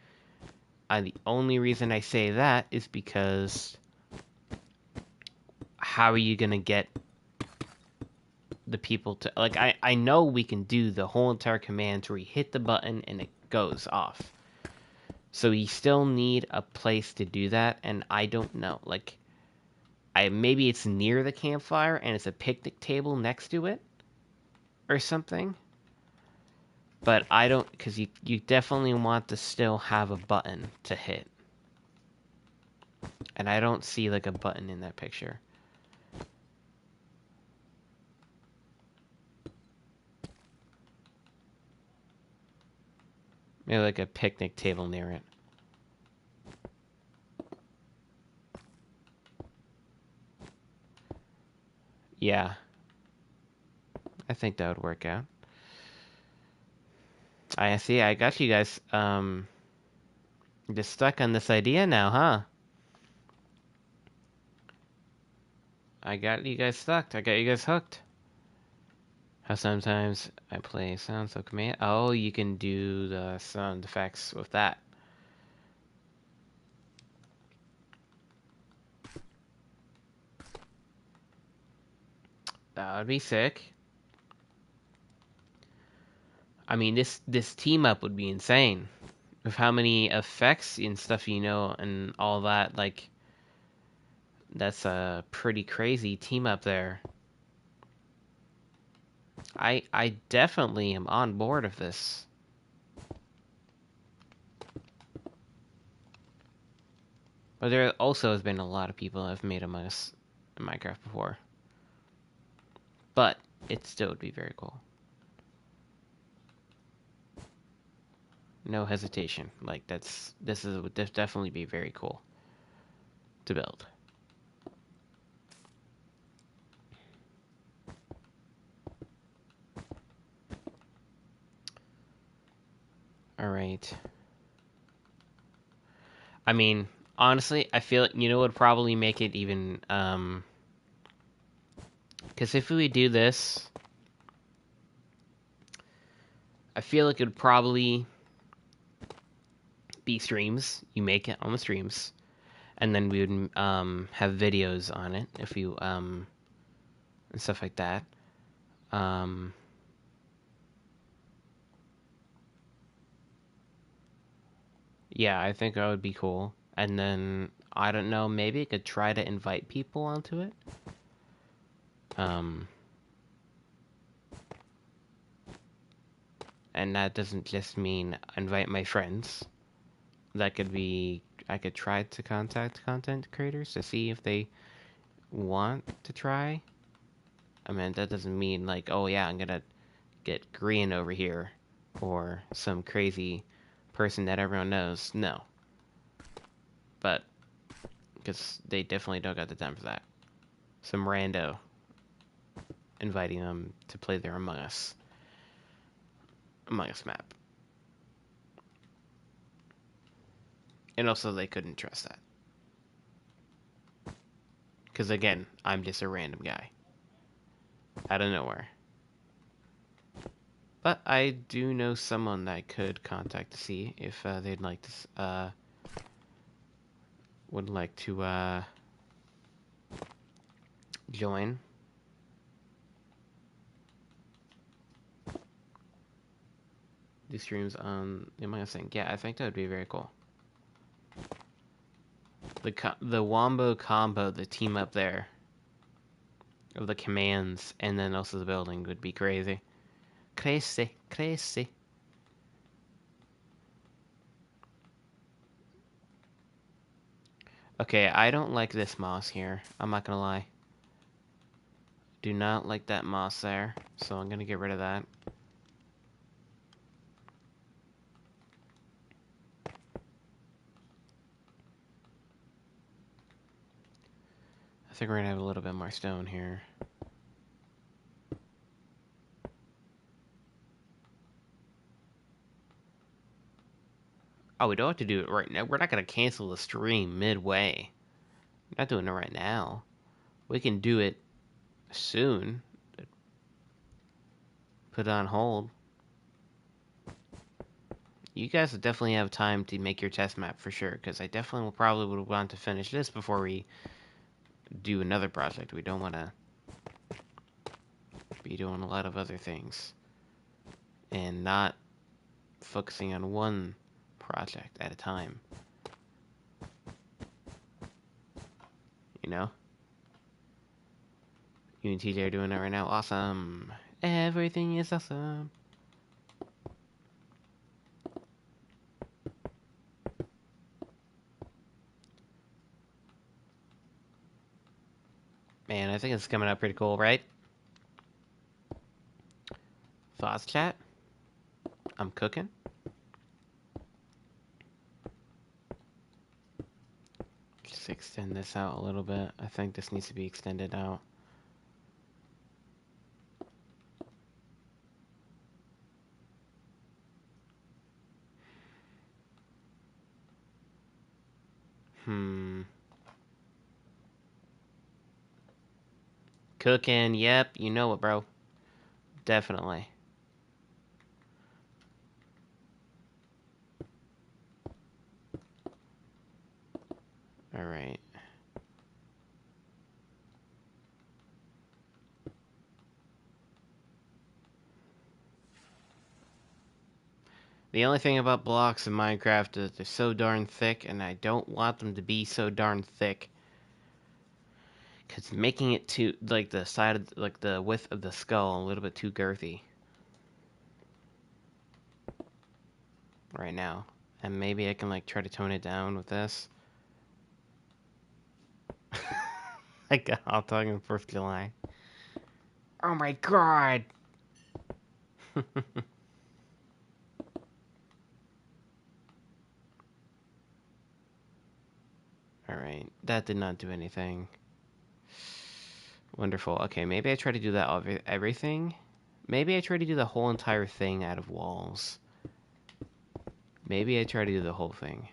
The only reason I say that is because how are you gonna get the people to, like, I know we can do the whole entire command where you hit the button and it goes off. So you still need a place to do that, and I don't know. Like, maybe it's near the campfire and it's a picnic table next to it or something. But I don't, because you definitely want to still have a button to hit. And I don't see like a button in that picture. Maybe like a picnic table near it. Yeah. I think that would work out. I see, I got you guys, just stuck on this idea now, huh? I got you guys stuck. I got you guys hooked. How sometimes I play sound so command. Oh, you can do the sound effects with that. That would be sick. I mean, this team up would be insane. With how many effects and stuff you know and all that, like, that's a pretty crazy team up there. I definitely am on board of this. But there also has been a lot of people that have made Among Us in Minecraft before. But it still would be very cool. No hesitation. Like, this would definitely be very cool to build. All right. I mean, honestly, I feel, you know, would probably make it even, because if we do this, I feel like it would probably be streams. You make it on the streams, and then we would have videos on it if you and stuff like that. Um, yeah, I think that would be cool. And then, I don't know, maybe I could try to invite people onto it. Um, and that doesn't just mean invite my friends. That could be, I could try to contact content creators to see if they want to try. I mean, that doesn't mean like, oh yeah, I'm gonna get Green over here or some crazy person that everyone knows. No. But, because they definitely don't got the time for that. Some rando inviting them to play their Among Us map. And also, they couldn't trust that. Because again, I'm just a random guy. Out of nowhere. But I do know someone that I could contact to see if they'd like to, would like to, join. Do streams on the Among Us thing. Yeah, I think that would be very cool. The Wombo combo, the team up there of the commands and then also the building would be crazy. Crazy, crazy. Okay, I don't like this moss here. I'm not gonna lie. Do not like that moss there, so I'm gonna get rid of that. I think we're gonna have a little bit more stone here. Oh, we don't have to do it right now. We're not gonna cancel the stream midway. We're not doing it right now. We can do it soon. Put it on hold. You guys will definitely have time to make your test map for sure, because I definitely will probably would want to finish this before we do another project. We don't want to be doing a lot of other things and not focusing on one project at a time. You know? You and TJ are doing it right now. Awesome. Everything is awesome. Man, I think it's coming out pretty cool, right? Thoughts, chat? I'm cooking. Just extend this out a little bit. I think this needs to be extended out. Cooking, yep, you know it, bro. Definitely. Alright. The only thing about blocks in Minecraft is they're so darn thick, and I don't want them to be so darn thick. Because making it too, like, the side of, like, the width of the skull a little bit too girthy. Right now. And maybe I can, like, try to tone it down with this. Like, I'll talk on 4th of July. Oh my god! Alright, that did not do anything. Wonderful. Okay, maybe I try to do that of everything. Maybe I try to do the whole entire thing out of walls. Maybe I try to do the whole thing.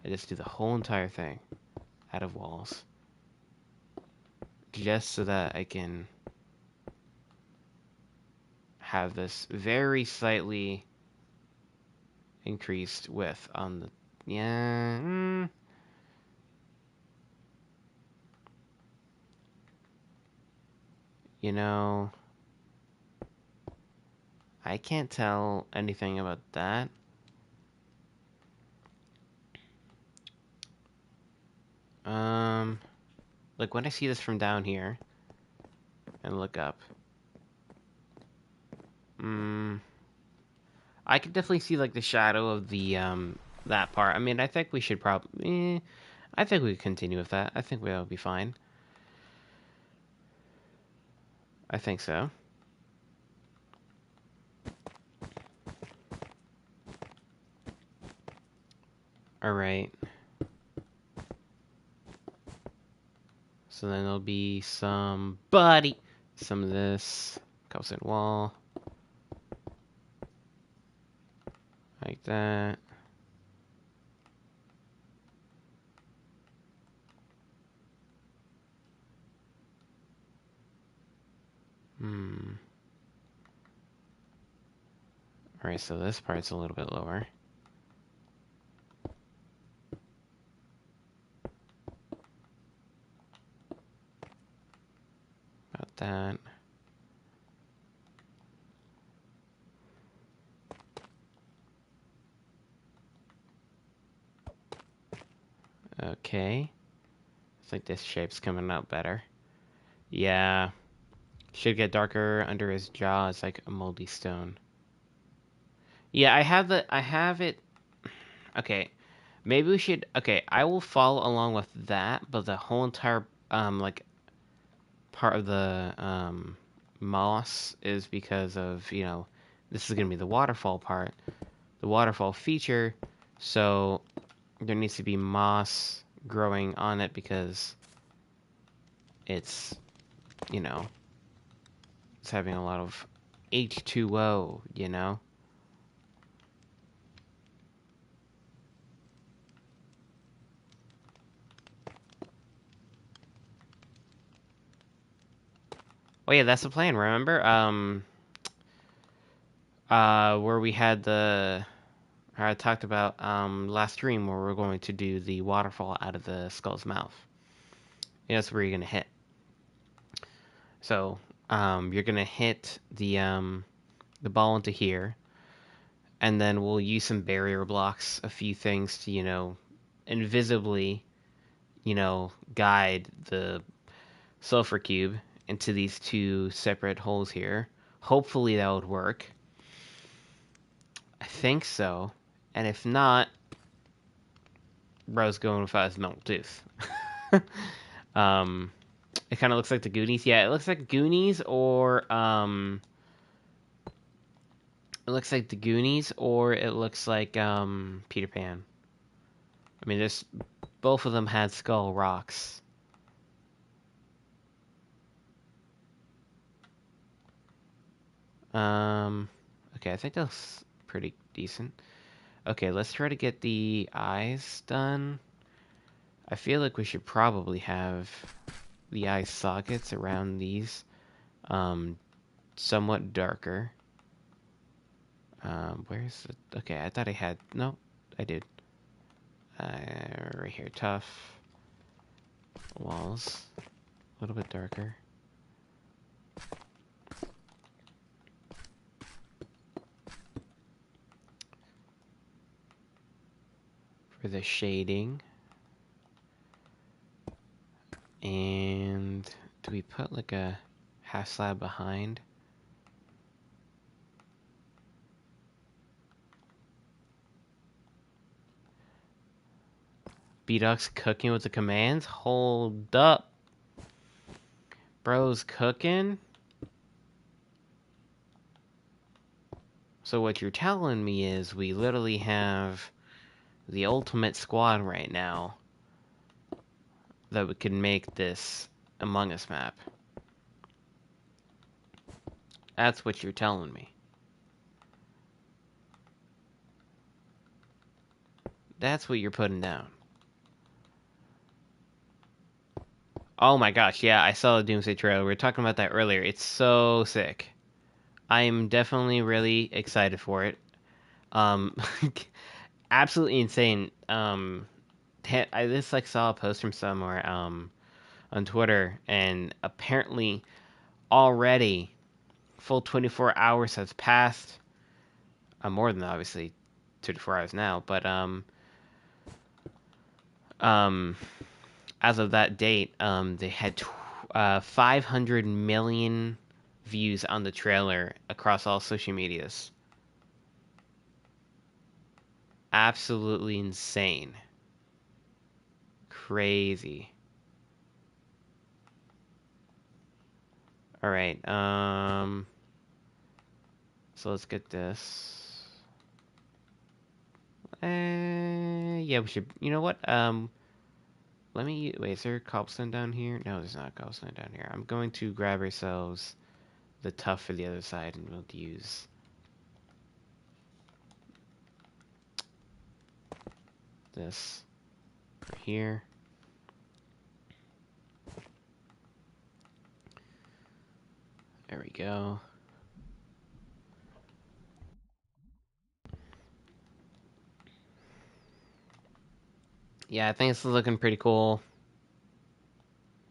I just do the whole entire thing out of walls. Just so that I can have this very slightly increased width on the... Yeah... You know... I can't tell anything about that. Like when I see this from down here and look up, I could definitely see like the shadow of the that part. I mean, I think we should probably. I think we could continue with that. I think we'll be fine. I think so. All right. So then there'll be some of this calcite wall, like that. All right, so this part's a little bit lower. About that. Okay. It's like this shape's coming out better. Yeah. Should get darker under his jaw. It's like a moldy stone. Yeah, I have it. Okay. Maybe we should, okay, I will follow along with that, but the whole entire, like, part of the, moss is because of, this is going to be the waterfall part, the waterfall feature, so there needs to be moss growing on it because it's, you know, it's having a lot of H2O, you know? Oh yeah, that's the plan, remember? Where we had I talked about last stream where we're going to do the waterfall out of the skull's mouth. Yeah, that's where you're gonna hit. So you're gonna hit the ball into here, and then we'll use some barrier blocks, a few things to invisibly guide the sulfur cube into these two separate holes here. Hopefully that would work. I think so. And if not, bro's going without his metal tooth. um, it kind of looks like the Goonies. Yeah, it looks like Goonies it looks like the Goonies or it looks like Peter Pan. I mean, just both of them had skull rocks. Okay, I think that's pretty decent. Okay, let's try to get the eyes done. I feel like we should probably have the eye sockets around these somewhat darker. Where's the... Okay, I thought I had... No, I did. Right here, tough. Walls. A little bit darker. For the shading. And do we put like a half slab behind? B-Dog's cooking with the commands? Hold up. Bro's cooking? So what you're telling me is we literally have the ultimate squad right now that we could make this Among Us map. That's what you're telling me. That's what you're putting down. Oh my gosh, yeah, I saw the Doomsday trailer. We were talking about that earlier. It's so sick. I am definitely really excited for it. Um, absolutely insane. I just like saw a post from somewhere on Twitter, and apparently already full 24 hours has passed. More than obviously 24 hours now, but as of that date, they had 500 million views on the trailer across all social medias. Absolutely insane. Crazy. All right. So let's get this. Yeah, we should. You know what? Let me wait. Is there cobblestone down here? No, there's not cobblestone down here. I'm going to grab ourselves the tuff for the other side, and we'll use this for here. There we go. Yeah, I think it's looking pretty cool.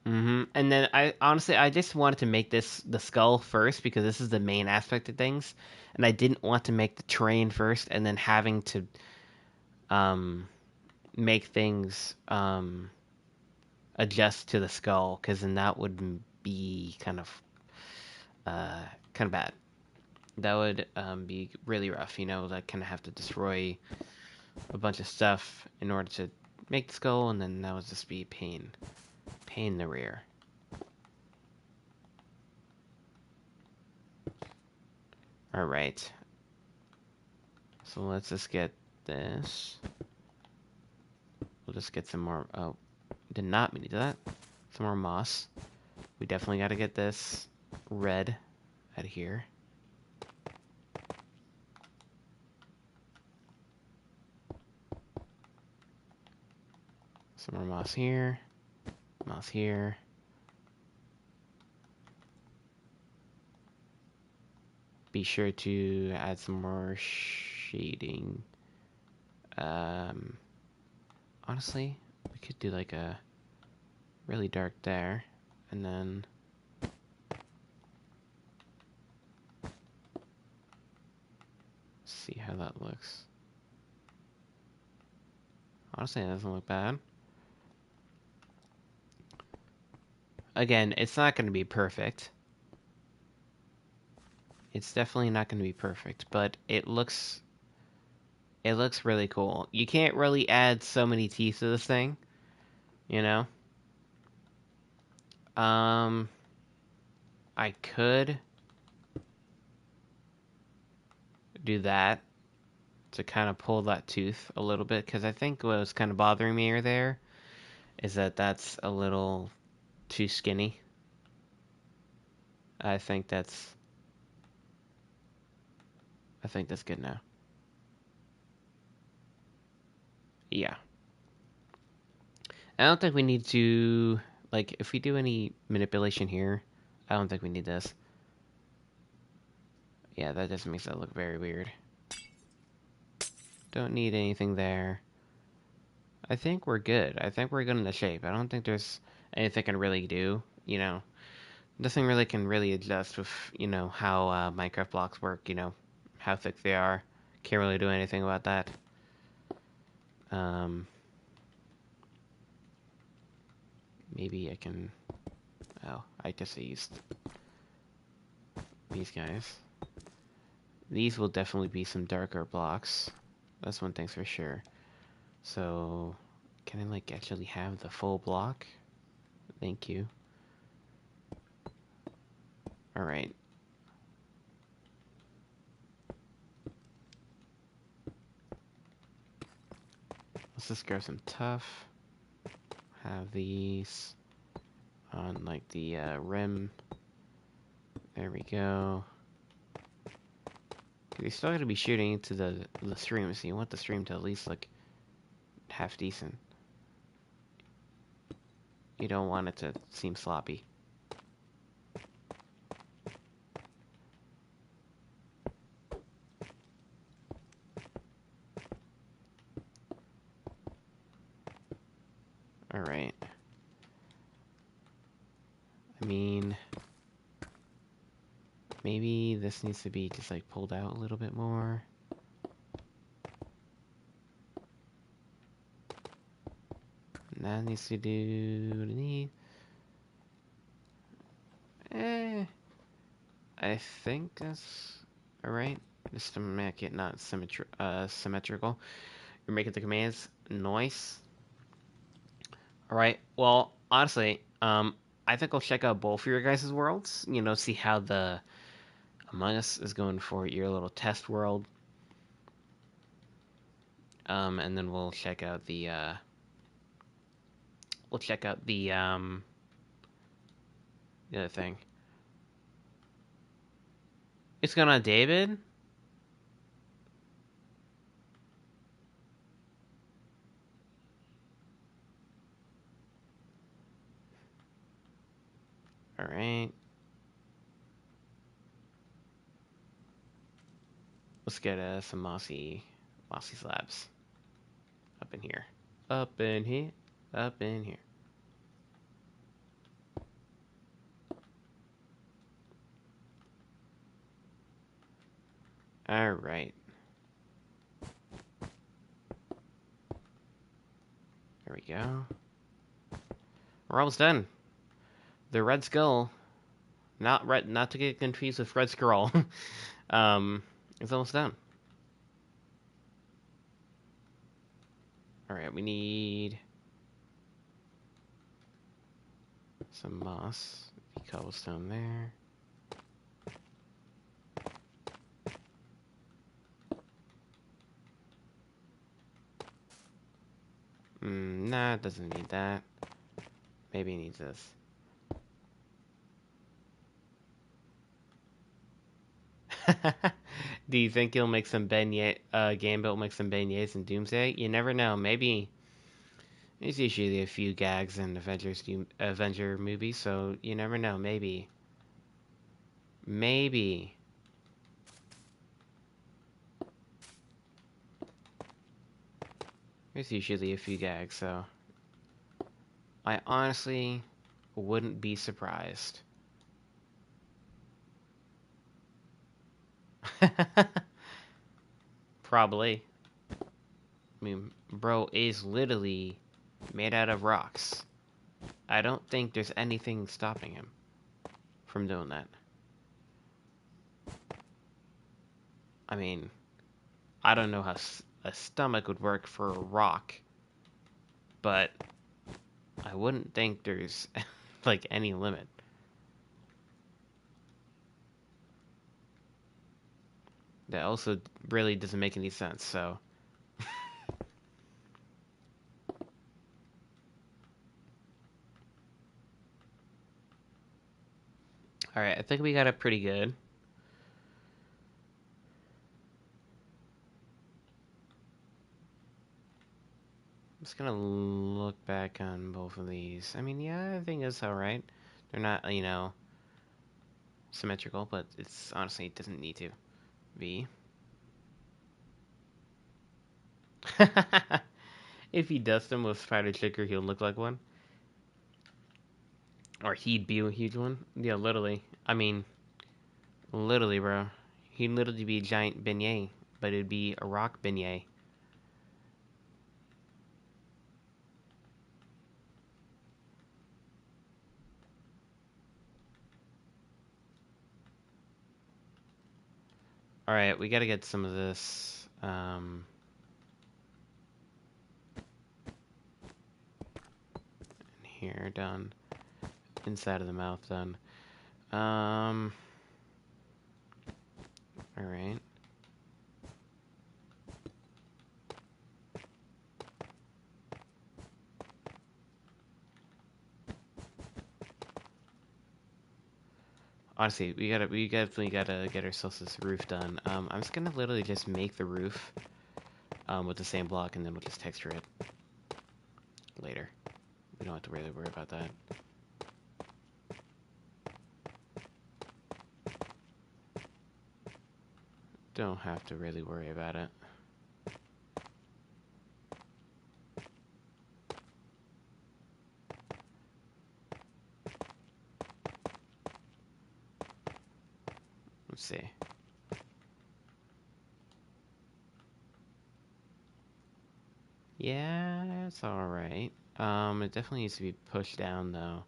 And then I just wanted to make this the skull first because this is the main aspect of things, and I didn't want to make the terrain first and then having to um make things adjust to the skull because then that would be kind of bad. That would be really rough, you know, like kind of have to destroy a bunch of stuff in order to make the skull, and then that would just be pain in the rear. All right. So let's just get this. We'll just get some more. Oh, did not mean to do that. Some more moss. We definitely got to get this red out of here. Some more moss here. Moss here. Be sure to add some more shading. Honestly, we could do like a really dark there, and then see how that looks. Honestly, it doesn't look bad. Again, it's not going to be perfect. It's definitely not going to be perfect, but it looks really cool. You can't really add so many teeth to this thing, you know? I could do that to kind of pull that tooth a little bit, because I think what was kind of bothering me there is that that's a little too skinny. I think that's good now. Yeah. I don't think we need to, like, if we do any manipulation here, I don't think we need this. Yeah, that just makes that look very weird. Don't need anything there. I think we're good. I think we're good in the shape. I don't think there's anything I can really do, you know. Nothing really can really adjust with, you know, how Minecraft blocks work, you know, how thick they are. Can't really do anything about that. Maybe I can... Oh, I guess I used these guys. These will definitely be some darker blocks. That's one thing's for sure. So, can I, like, actually have the full block? Thank you. Alright. Let's just grab some tuff. Have these on, like, the rim. There we go. You still gotta be shooting into the stream, so you want the stream to at least look half decent. You don't want it to seem sloppy. Alright. I mean... Maybe this needs to be just like pulled out a little bit more. And that needs to do what it needs. I think that's alright. Just to make it not symmetrical. You're making the commands nice. Alright, well, honestly, I think I'll check out both of your guys' worlds. You know, see how the Among Us is going for your little test world. And then we'll check out the, the other thing. It's going on David? Alright. Let's get some mossy slabs. Up in here. Up in here. Up in here. Alright. There we go. We're almost done. The Red Skull, not to get confused with Red Scroll, it's almost done. Alright, we need some moss, cobblestone there. Nah, it doesn't need that. Maybe it needs this. Do you think you'll make some Gambit will make some beignets in Doomsday? You never know. Maybe. There's usually a few gags in Avenger movies, so you never know. Maybe. Maybe. There's usually a few gags, so I honestly wouldn't be surprised. Probably. I mean, bro is literally made out of rocks. I don't think there's anything stopping him from doing that. I mean, I don't know how a stomach would work for a rock, but I wouldn't think there's like any limit. That also really doesn't make any sense, so. Alright, I think we got it pretty good. I'm just gonna look back on both of these. I mean, yeah, I think it's alright. They're not, you know, symmetrical, but it's honestly, it doesn't need to be. If he does them with Spider Chicker, he'll look like one. Or he'd be a huge one. Yeah, literally. I mean, literally, bro. He'd literally be a giant beignet, but it'd be a rock beignet. Alright, we gotta get some of this, in here done. Inside of the mouth done. Alright. Honestly, we definitely gotta get ourselves this roof done. I'm just gonna literally just make the roof, with the same block, and then we'll just texture it later. We don't have to really worry about that. Don't have to really worry about it. see. Yeah, it's alright. It definitely needs to be pushed down, though.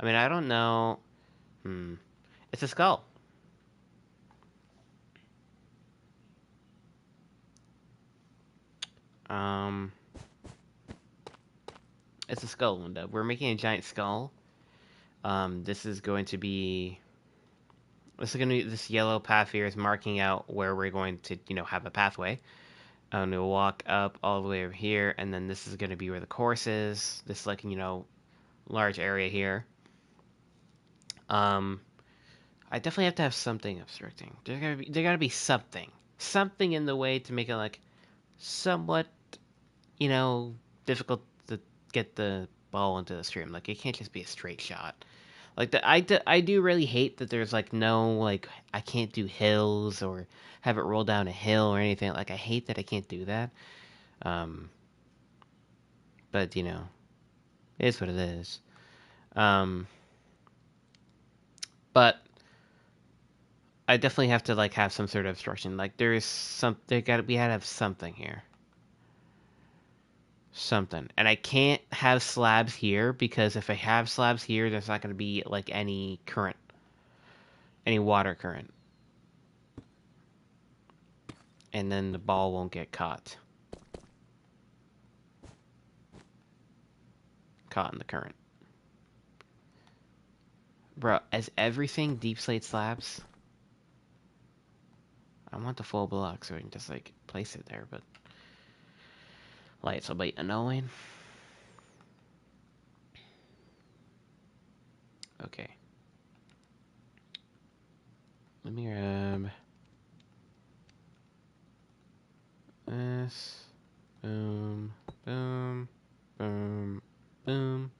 I mean, I don't know. It's a skull. Um, it's a skull window. We're making a giant skull. This is going to be... This is going to be... This yellow path here is marking out where we're going to, have a pathway. We'll walk up all the way over here, and then this is going to be where the course is. This, like, large area here. I definitely have to have something obstructing. There gotta be something in the way to make it like somewhat, difficult to get the ball into the stream. Like it can't just be a straight shot. Like I do really hate that there's like no like I can't do hills or have it roll down a hill or anything. Like I hate that I can't do that. Um, but it is what it is. Um, but I definitely have to like have some sort of obstruction. Like we gotta have something here. Something. And I can't have slabs here because if I have slabs here, there's not gonna be like any current. Any water current. And then the ball won't get caught. Caught in the current. Bro, is everything deep slate slabs? I want the full block so I can just like place it there, but lights will be annoying. Okay. Let me grab this. Boom, boom, boom, boom.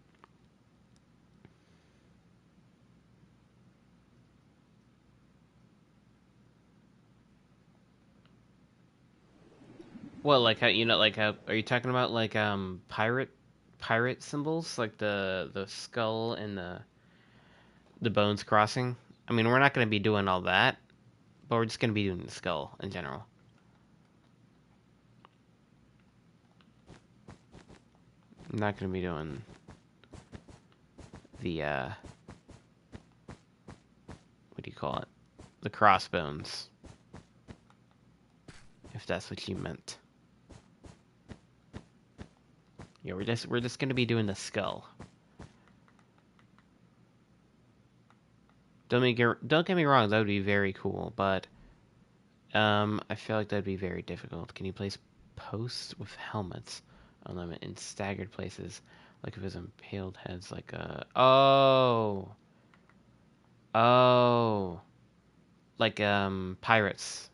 Well, like how like how are you talking about like pirate symbols like the skull and the bones crossing? I mean, we're not going to be doing all that, but we're just going to be doing the skull in general. I'm not going to be doing the what do you call it? The crossbones. If that's what you meant. Yeah, we're just going to be doing the skull. Don't get me wrong, that would be very cool, but I feel like that'd be very difficult. Can you place posts with helmets on them in staggered places, like if it's impaled heads, like oh, like pirates,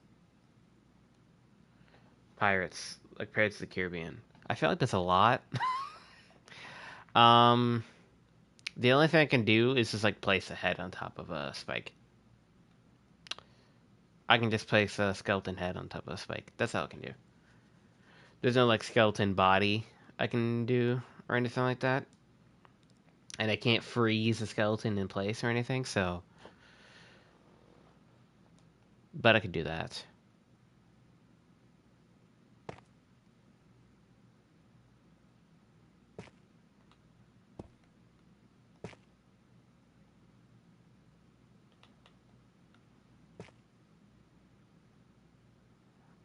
like Pirates of the Caribbean. I feel like that's a lot. um, the only thing I can do is just like place a head on top of a spike. I can just place a skeleton head on top of a spike. That's all I can do. There's no like skeleton body I can do or anything like that. And I can't freeze the skeleton in place or anything, so... But I could do that.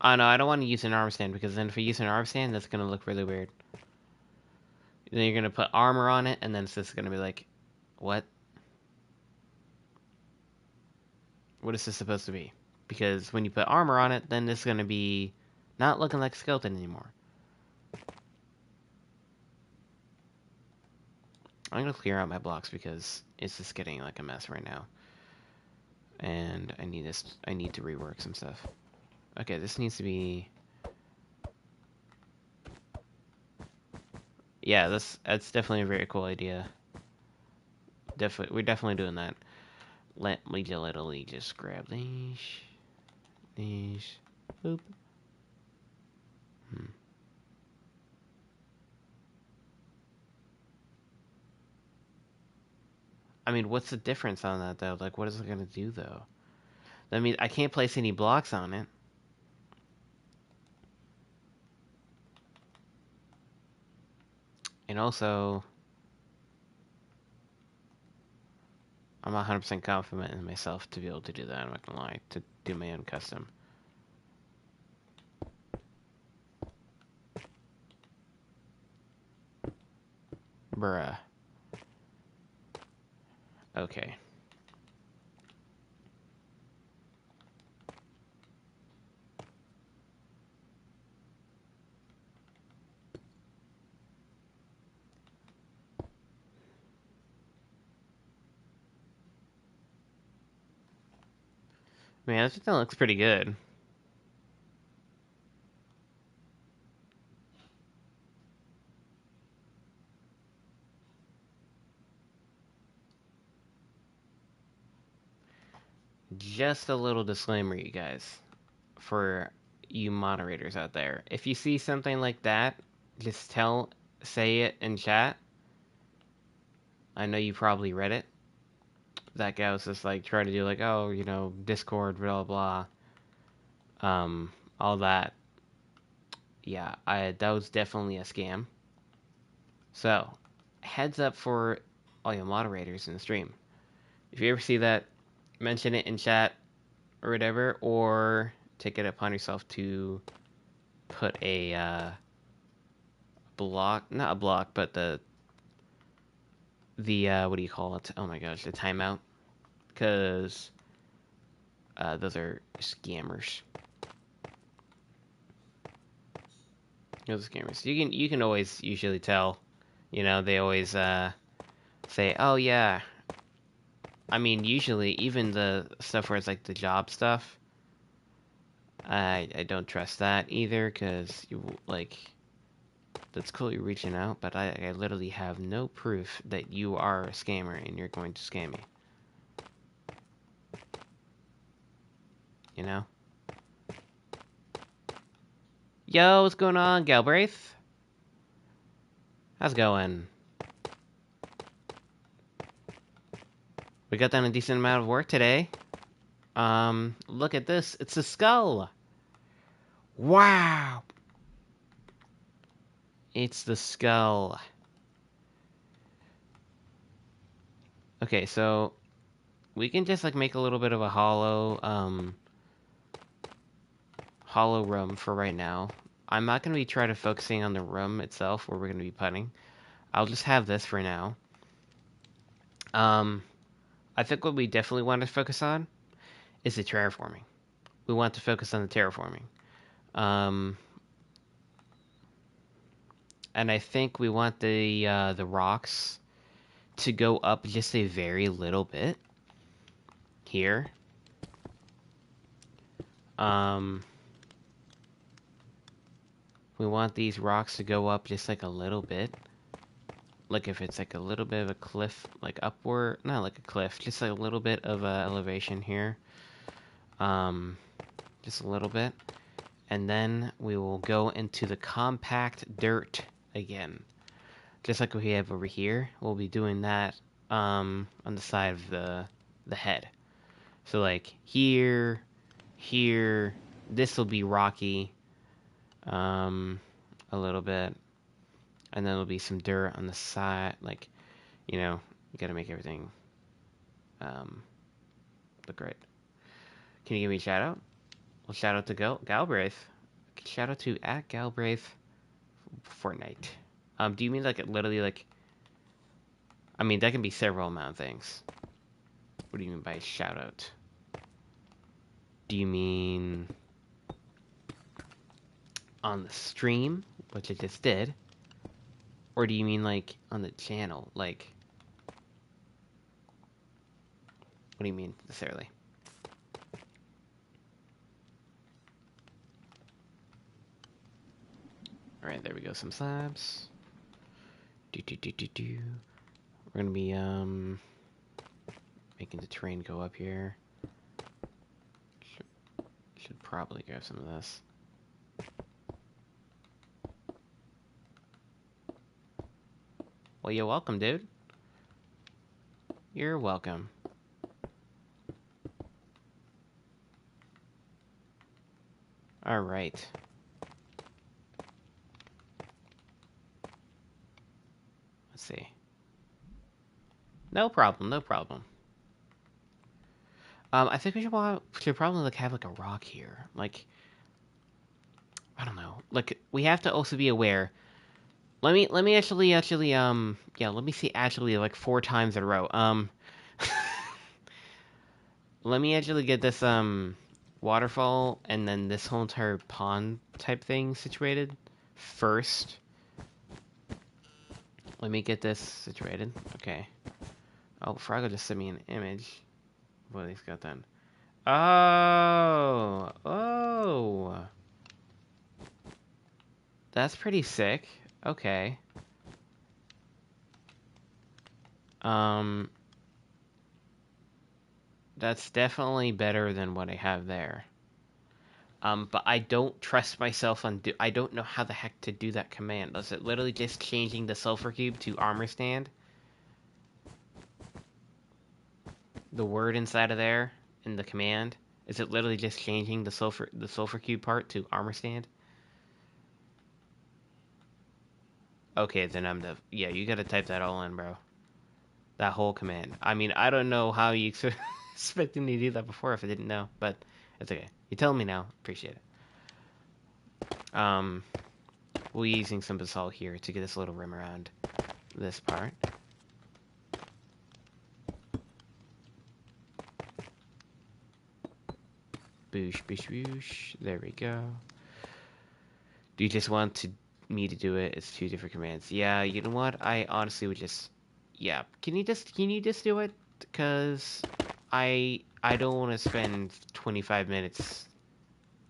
Oh no, I don't want to use an arm stand, because then if I use an arm stand, that's going to look really weird. Then you're going to put armor on it, and then it's just going to be like... What? What is this supposed to be? Because when you put armor on it, then it's going to be not looking like a skeleton anymore. I'm going to clear out my blocks because it's just getting like a mess right now. And I need to rework some stuff. Okay, this needs to be... Yeah, that's definitely a very cool idea. We're definitely doing that. Let me literally just grab these. Boop. I mean, what's the difference on that though? Like, what is it gonna do though? That means I can't place any blocks on it. And also, I'm 100% confident in myself to be able to do that. I'm not gonna lie, to do my own custom. Bruh. Okay. Man, I think that looks pretty good. Just a little disclaimer, you guys, for you moderators out there. If you see something like that, just say it in chat. I know you probably read it. That guy was just like trying to do like, oh, you know, Discord, blah blah, all that. Yeah, that was definitely a scam. So, heads up for all your moderators in the stream. If you ever see that, mention it in chat or whatever, or take it upon yourself to put a block, not a block, but the what do you call it? Oh my gosh, the timeout, because those are scammers. Those are scammers. You can always usually tell. You know, they always say, "Oh yeah." I mean, usually even the stuff where it's like the job stuff, I don't trust that either, because you like that's cool you're reaching out, but I literally have no proof that you are a scammer and you're going to scam me. You know? Yo, what's going on, Galbraith? How's it going? We got done a decent amount of work today. Look at this. It's a skull. Wow. It's the skull. Okay, so we can just like make a little bit of a hollow room for right now. I'm not going to be trying to focusing on the room itself where we're going to be putting. I'll just have this for now. I think what we definitely want to focus on is the terraforming. We want to focus on the terraforming. And I think we want the rocks to go up just a very little bit here. We want these rocks to go up just like a little bit. Like if it's like a little bit of a cliff, like upward, not like a cliff, just like a little bit of elevation here. Just a little bit. And then we will go into the compact dirt again. Just like we have over here, we'll be doing that on the side of the head. So like here, this will be rocky, a little bit, and then there'll be some dirt on the side. Like, you know, you gotta make everything look right. Can you give me a shout out? Well, shout out to Galbraith. Shout out to @Galbraith Fortnite. Do you mean like it literally like? I mean that can be several amount of things. What do you mean by shout out? Do you mean on the stream, which I just did? Or do you mean like on the channel? Like, what do you mean necessarily? Alright, there we go, some slabs. We're gonna be making the terrain go up here. Should probably grab some of this. Well, you're welcome, dude. You're welcome. All right. Let's see. No problem, no problem. I think we should probably like have like a rock here. Like, I don't know. Like, we have to also be aware. Let me actually yeah, let me see actually like 4 times in a row. Let me actually get this waterfall and then this whole entire pond type thing situated first. Let me get this situated. Okay. Oh, Froggo just sent me an image. What he's got done. Oh, oh, that's pretty sick. Okay. Um, that's definitely better than what I have there. But I don't trust myself on. I don't know how the heck to do that command. Is it literally just changing the sulfur cube to armor stand? The word inside of there in the command, is it literally just changing the sulfur cube part to armor stand? Okay, then I'm the yeah. You gotta type that all in, bro. That whole command. I mean, I don't know how you expected me to do that before if I didn't know, but it's okay. You're telling me now. Appreciate it. We'll be using some basalt here to get this little rim around this part. Boosh, boosh, boosh. There we go. Do you just want me to do it? It's 2 different commands. Yeah, you know what? I honestly would just... Yeah. Can you just do it? Because I don't want to spend 25 minutes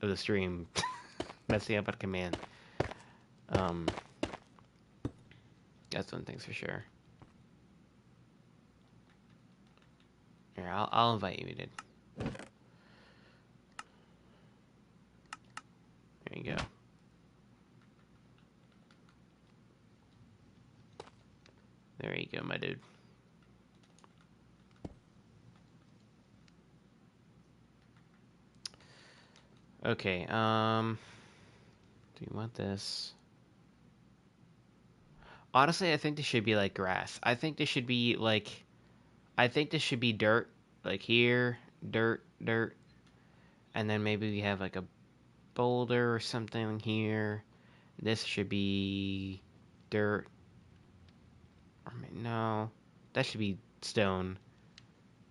of the stream messing up a command. That's one thing's for sure. Here, I'll invite you, dude. There you go. There you go, my dude. Okay, do you want this? Honestly, I think this should be like grass. I think this should be like, I think this should be dirt, like here, dirt, dirt, and then maybe we have like a boulder or something here. This should be dirt, or no, that should be stone.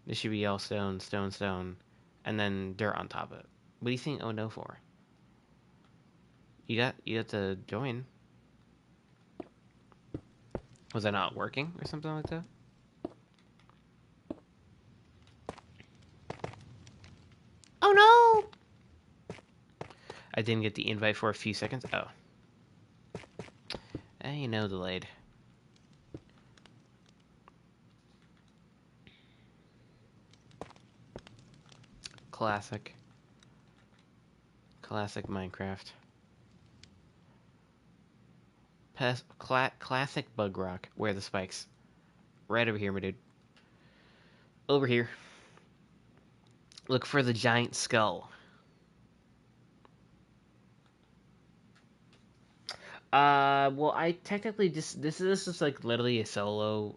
This should be all stone, stone, stone, and then dirt on top of it. What do you think? Oh no, for? You got to join. Was that not working or something like that? Oh no! I didn't get the invite for a few seconds. Oh. Delayed. Classic. Classic Minecraft. Classic bug rock. Where are the spikes? Right over here, my dude. Over here. Look for the giant skull. Well, I technically this is just like literally a solo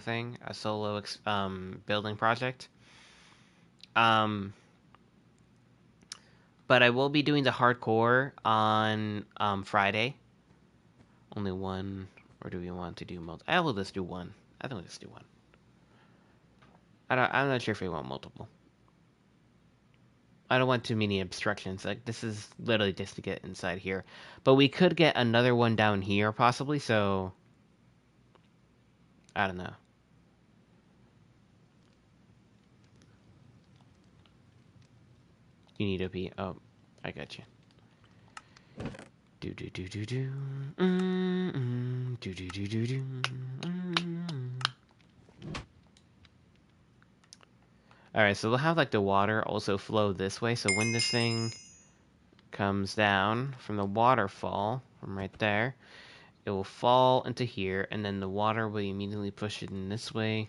thing, a solo building project. But I will be doing the hardcore on Friday. Only one, or do we want to do multiple? I will just do one. I think we'll just do one. I'm not sure if we want multiple. I don't want too many obstructions. Like, this is literally just to get inside here. But we could get another one down here, possibly, so... I don't know. You need OP. Oh, I got you. Do do do do do. Do do do do do. Alright, so we'll have, like, the water also flow this way, so when this thing comes down from the waterfall, from right there, it will fall into here, and then the water will immediately push it in this way.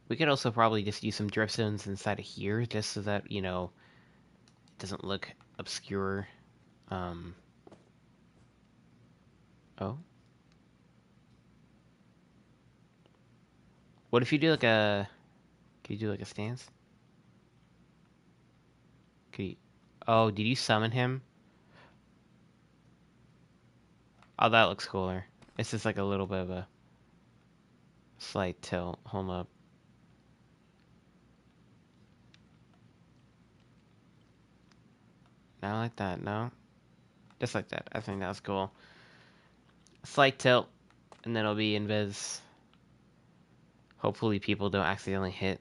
We could also probably just use some dripstones inside of here, just so that, you know, it doesn't look obscure. Um, oh. What if you do like a... Can you do like a stance? Could you... Oh, did you summon him? Oh, that looks cooler. It's just like a little bit of a slight tilt. Hold up. Not like that, no. Just like that. I think that's cool. Slight tilt, and then it'll be invis. Hopefully people don't accidentally hit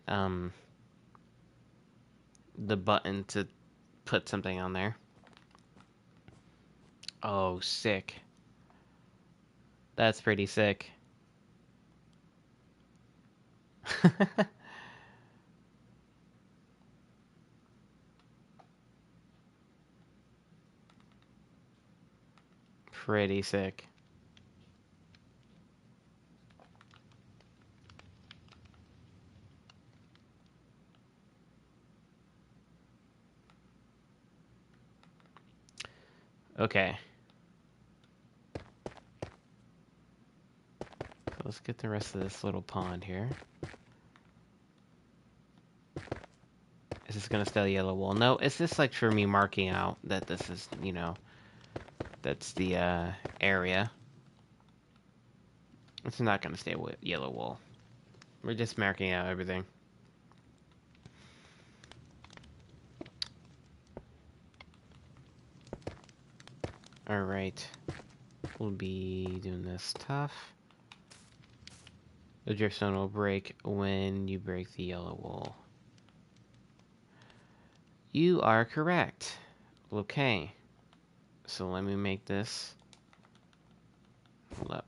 the button to put something on there. Oh, sick. That's pretty sick. Pretty sick. Okay. So let's get the rest of this little pond here. Is this gonna stay yellow wool? No, it's just like for me marking out that this is, you know, that's the area. It's not gonna stay with yellow wool. We're just marking out everything. Alright. We'll be doing this tough. The dripstone will break when you break the yellow wool. You are correct. Okay. So let me make this. Hold up.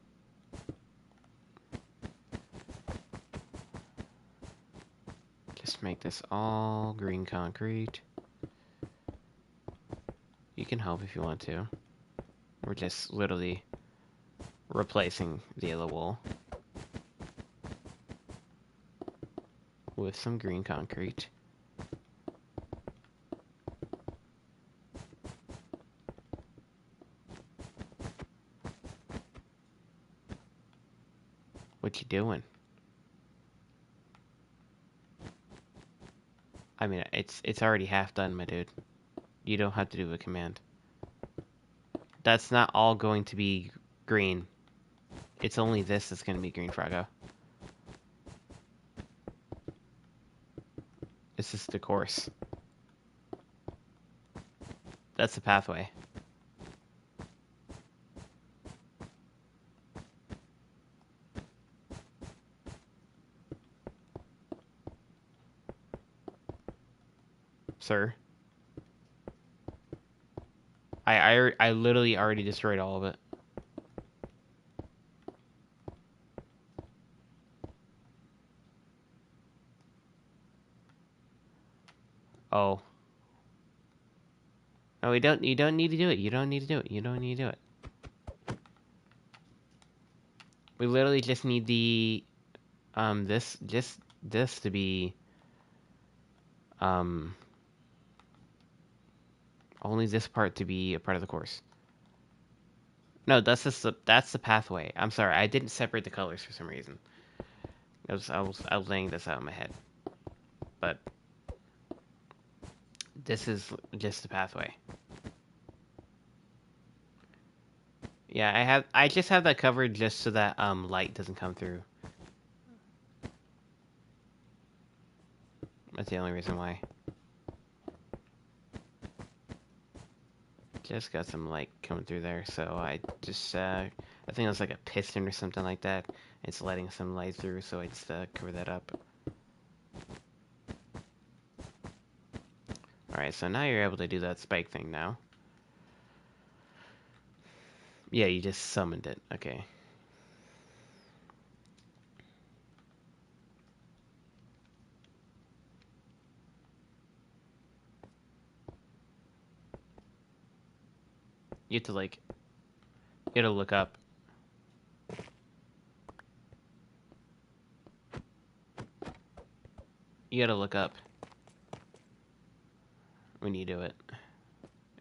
Just make this all green concrete. You can help if you want to. We're just literally replacing the yellow wool with some green concrete. What you doing? I mean, it's already half done, my dude. You don't have to do a command. That's not all going to be green. It's only this that's going to be green, Froggo. This is the course. That's the pathway. Sir. I literally already destroyed all of it. Oh. No, you don't need to do it. You don't need to do it. You don't need to do it. We literally just need the this to be only this part to be a part of the course. No, that's the pathway. I'm sorry, I didn't separate the colors for some reason. I was laying this out in my head. But this is just the pathway. Yeah, I just have that covered just so that light doesn't come through. That's the only reason why. Just got some light coming through there, so I just I think it was like a piston or something like that. It's letting some light through, so I just cover that up. Alright, so now you're able to do that spike thing now. Yeah, you just summoned it. Okay. You have to like, you gotta look up. You gotta look up when you do it.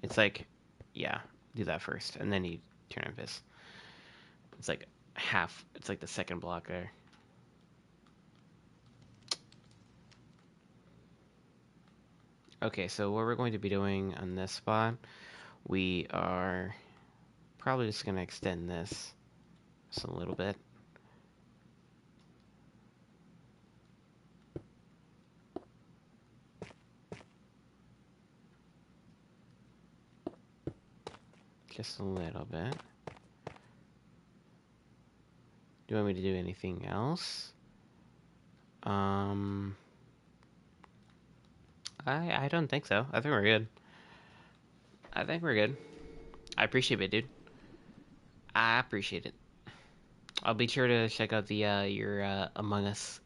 It's like, yeah, do that first, and then you turn on this. It's like half, it's like the second block there. Okay, so what we're going to be doing on this spot, we are probably just going to extend this just a little bit. Just a little bit. Do you want me to do anything else? I don't think so. I think we're good. I think we're good. I appreciate it, dude. I appreciate it. I'll be sure to check out the your Among Us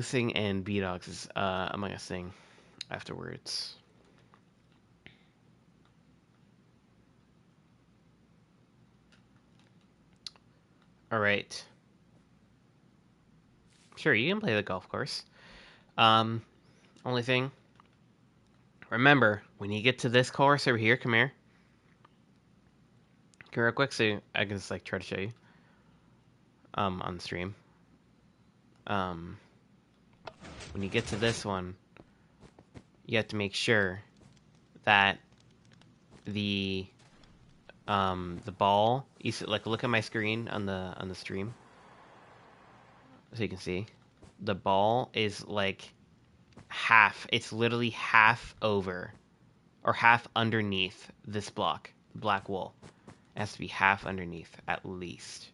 thing and B-Dogs' Among Us thing afterwards. All right. Sure, you can play the golf course. Only thing, remember, when you get to this course over here, come here. Come real quick so I can just like try to show you. On the stream. When you get to this one, you have to make sure that the ball, you see, like look at my screen on the stream. So you can see. The ball is like half, it's literally half over or half underneath this block, black wool. It has to be half underneath at least.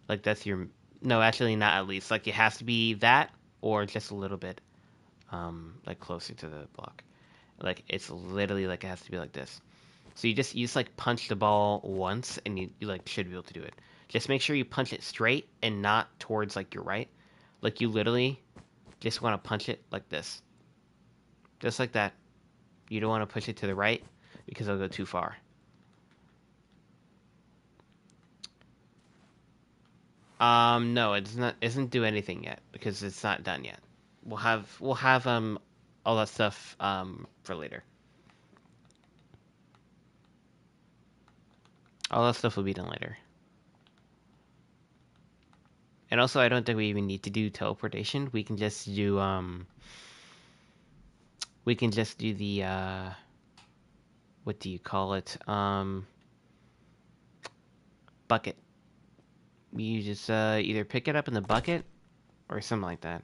Like that's your, no, actually not at least. Like it has to be that or just a little bit like closer to the block. Like it's literally like it has to be like this. So you just like punch the ball once and you like should be able to do it. Just make sure you punch it straight and not towards like your right. Like you literally just want to punch it like this. Just like that. You don't want to push it to the right because it'll go too far. No, it's not. Isn't do anything yet because it's not done yet. We'll have all that stuff for later. All that stuff will be done later. And also, I don't think we even need to do teleportation. We can just do the what do you call it? Bucket. You just either pick it up in the bucket or something like that.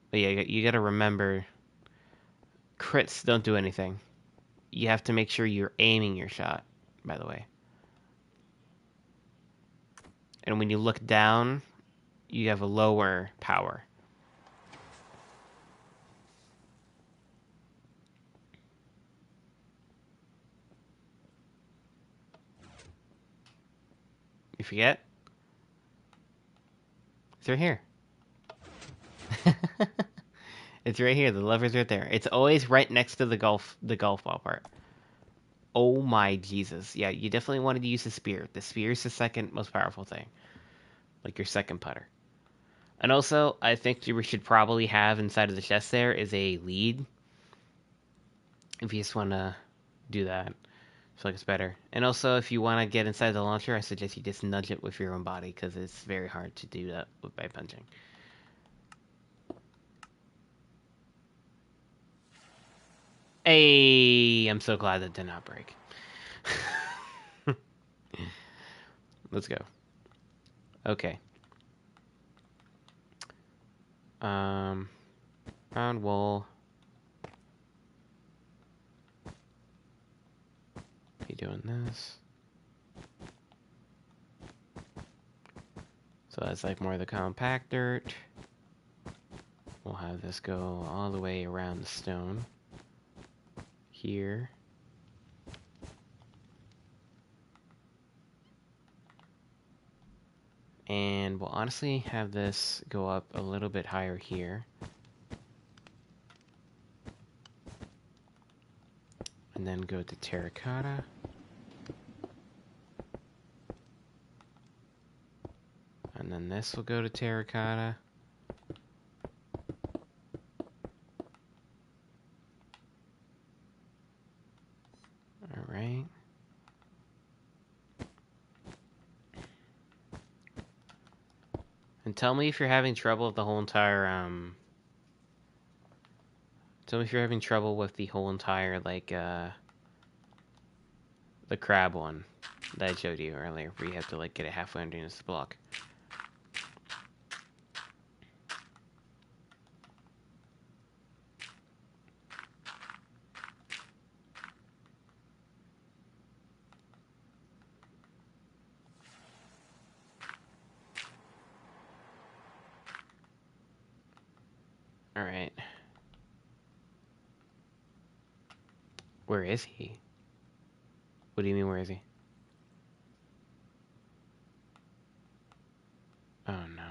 But yeah, you gotta remember, crits don't do anything. You have to make sure you're aiming your shot, by the way. And when you look down, you have a lower power. You forget? It's right here. It's right here. The lever's right there. It's always right next to the golf ball part. Oh my Jesus. Yeah, you definitely wanted to use the spear. The spear is the second most powerful thing. Like your second putter. And also, I think we should probably have inside of the chest there is a lead. If you just want to do that. I feel like it's better. And also, if you want to get inside the launcher, I suggest you just nudge it with your own body because it's very hard to do that by punching. Hey, I'm so glad that did not break. Let's go. Okay. Round wool. Be doing this. So that's like more of the compact dirt. We'll have this go all the way around the stone. Here. And we'll honestly have this go up a little bit higher here. And then go to terracotta. And then this will go to terracotta. Alright. And tell me if you're having trouble with the whole entire, tell me if you're having trouble with the whole entire, like, the crab one that I showed you earlier, where you have to, like, get it halfway underneath the block. Alright. Where is he? What do you mean, where is he? Oh no.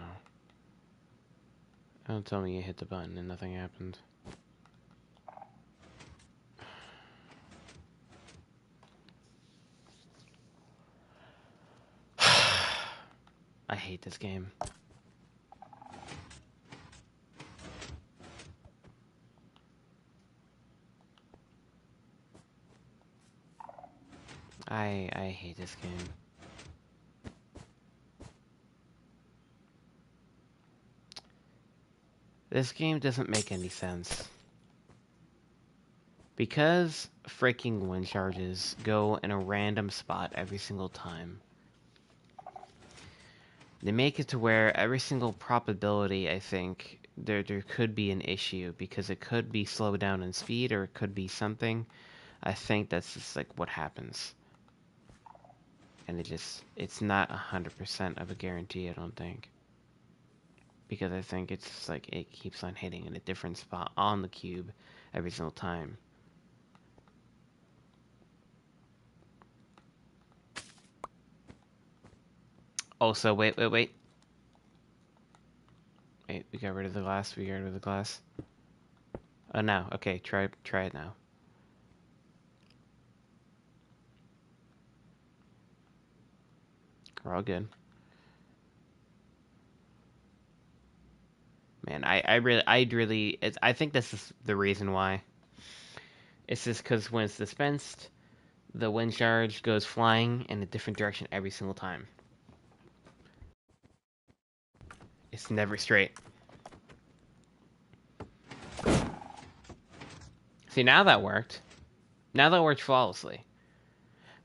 Don't tell me you hit the button and nothing happened. I hate this game. I hate this game. This game doesn't make any sense. Because freaking wind charges go in a random spot every single time, they make it to where every single probability, I think, there could be an issue, because it could be slowed down in speed, or it could be something. I think that's just like what happens. And it's not 100% of a guarantee, I don't think. Because I think it's just like it keeps on hitting in a different spot on the cube every single time. Also, wait. Wait, we got rid of the glass. Oh, no. Okay, try it now. We're all good. Man, I think this is the reason why. It's just because when it's dispensed, the wind charge goes flying in a different direction every single time. It's never straight. See, now that worked. Now that worked flawlessly.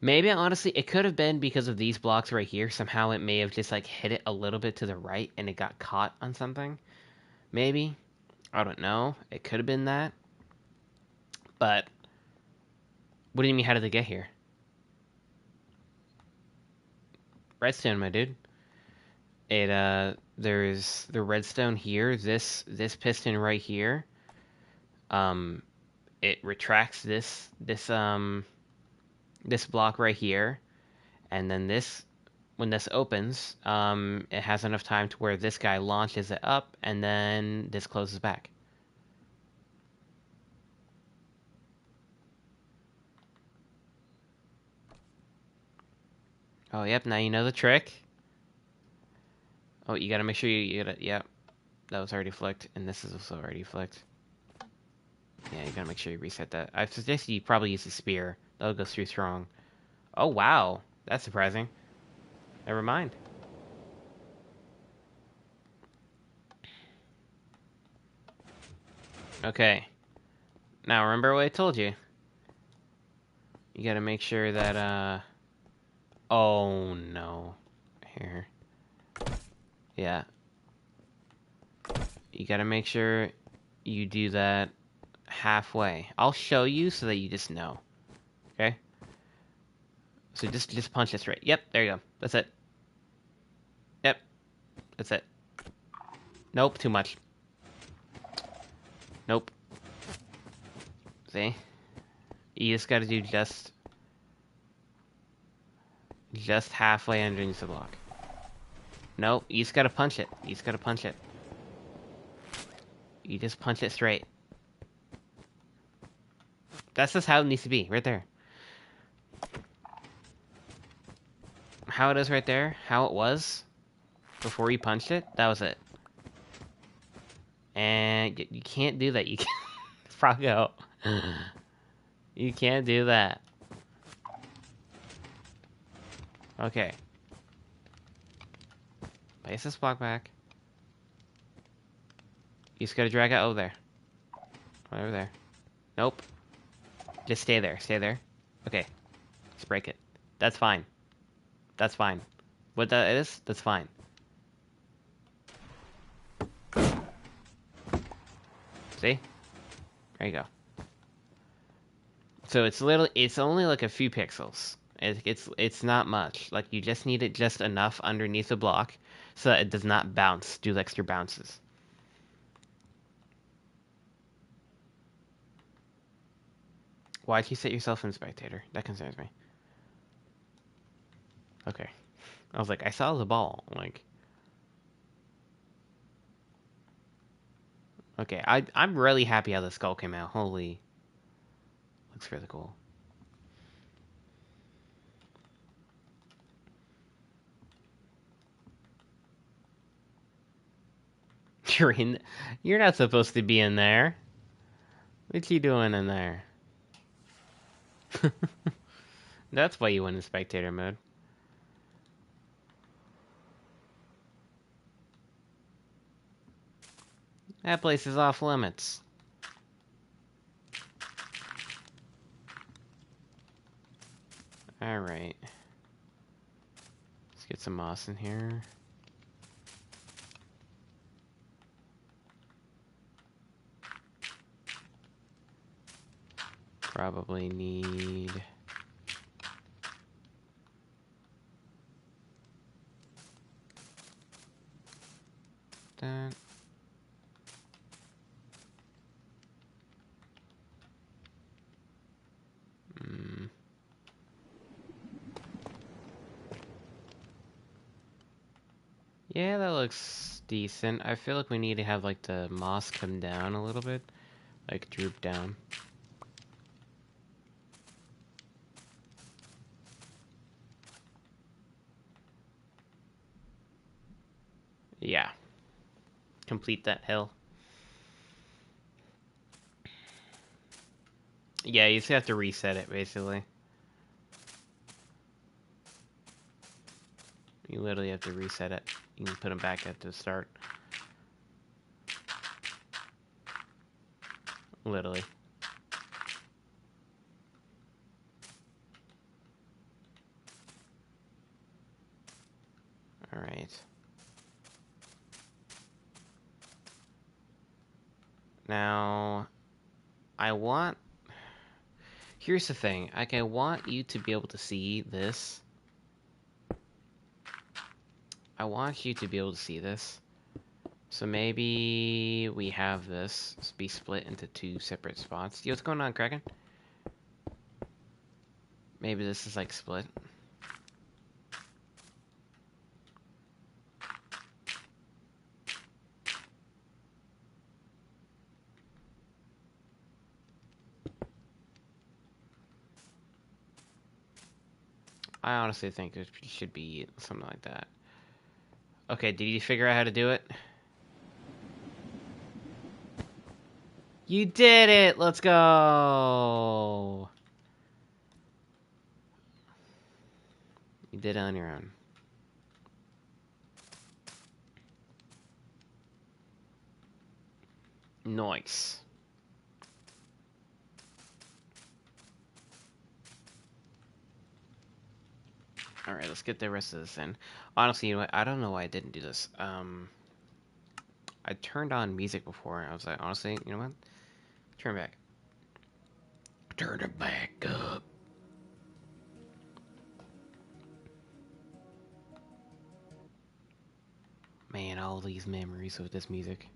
Maybe, honestly, it could have been because of these blocks right here. Somehow it may have just, like, hit it a little bit to the right and it got caught on something. Maybe. I don't know. It could have been that. But, what do you mean, how did they get here? Redstone, my dude. There's the redstone here. This piston right here. It retracts this block right here, and then when this opens, it has enough time to where this guy launches it up, and then this closes back. Oh, yep, now you know the trick. Oh, you gotta make sure yep. That was already flicked, and this is also already flicked. Yeah, you gotta make sure you reset that. I suggest you probably use the spear. That'll go through strong. Oh, wow. That's surprising. Never mind. Okay. Now, remember what I told you. You gotta make sure that, oh, no. Here. Yeah. You gotta make sure you do that halfway. I'll show you so that you just know. Okay? So just punch this right. Yep, there you go. That's it. Yep. That's it. Nope, too much. Nope. See? You just gotta do just halfway underneath the block. Nope, you just gotta punch it. You just gotta punch it. You just punch it straight. That's just how it needs to be, right there. How it is right there, how it was, before you punched it, that was it. And you can't do that. You can't. Froggo. You can't do that. Okay. Place this block back. You just gotta drag it over there. Over there. Nope. Just stay there. Stay there. Okay. Let's break it. That's fine. That's fine. What that is, that's fine. See? There you go. So it's only like a few pixels. It's not much. Like, you just need it just enough underneath the block so that it does not bounce, do extra bounces. Why'd you set yourself in spectator? That concerns me. Okay. I was like, I saw the ball. Like, okay, I'm really happy how the skull came out. Holy, looks really cool. You're not supposed to be in there. What you doing in there? That's why you went in spectator mode. That place is off limits. Alright. Let's get some moss in here. Probably need... that. Yeah, that looks decent. I feel like we need to have, like, the moss come down a little bit. Like, droop down. Yeah. Complete that hill. Yeah, you just have to reset it, basically. You literally have to reset it. You can put them back at the start. Literally. Alright. Now, I want... Here's the thing. Like, I want you to be able to see this. I want you to be able to see this. So maybe we have this be split into two separate spots. Yo, what's going on, Kraken? Maybe this is like split. I honestly think it should be something like that. Okay, did you figure out how to do it? You did it! Let's go! You did it on your own. Nice. Alright, let's get the rest of this in. Honestly, you know what? I don't know why I didn't do this. I turned on music before. I was like, honestly, you know what? Turn back. Turn it back up. Man, all these memories of this music.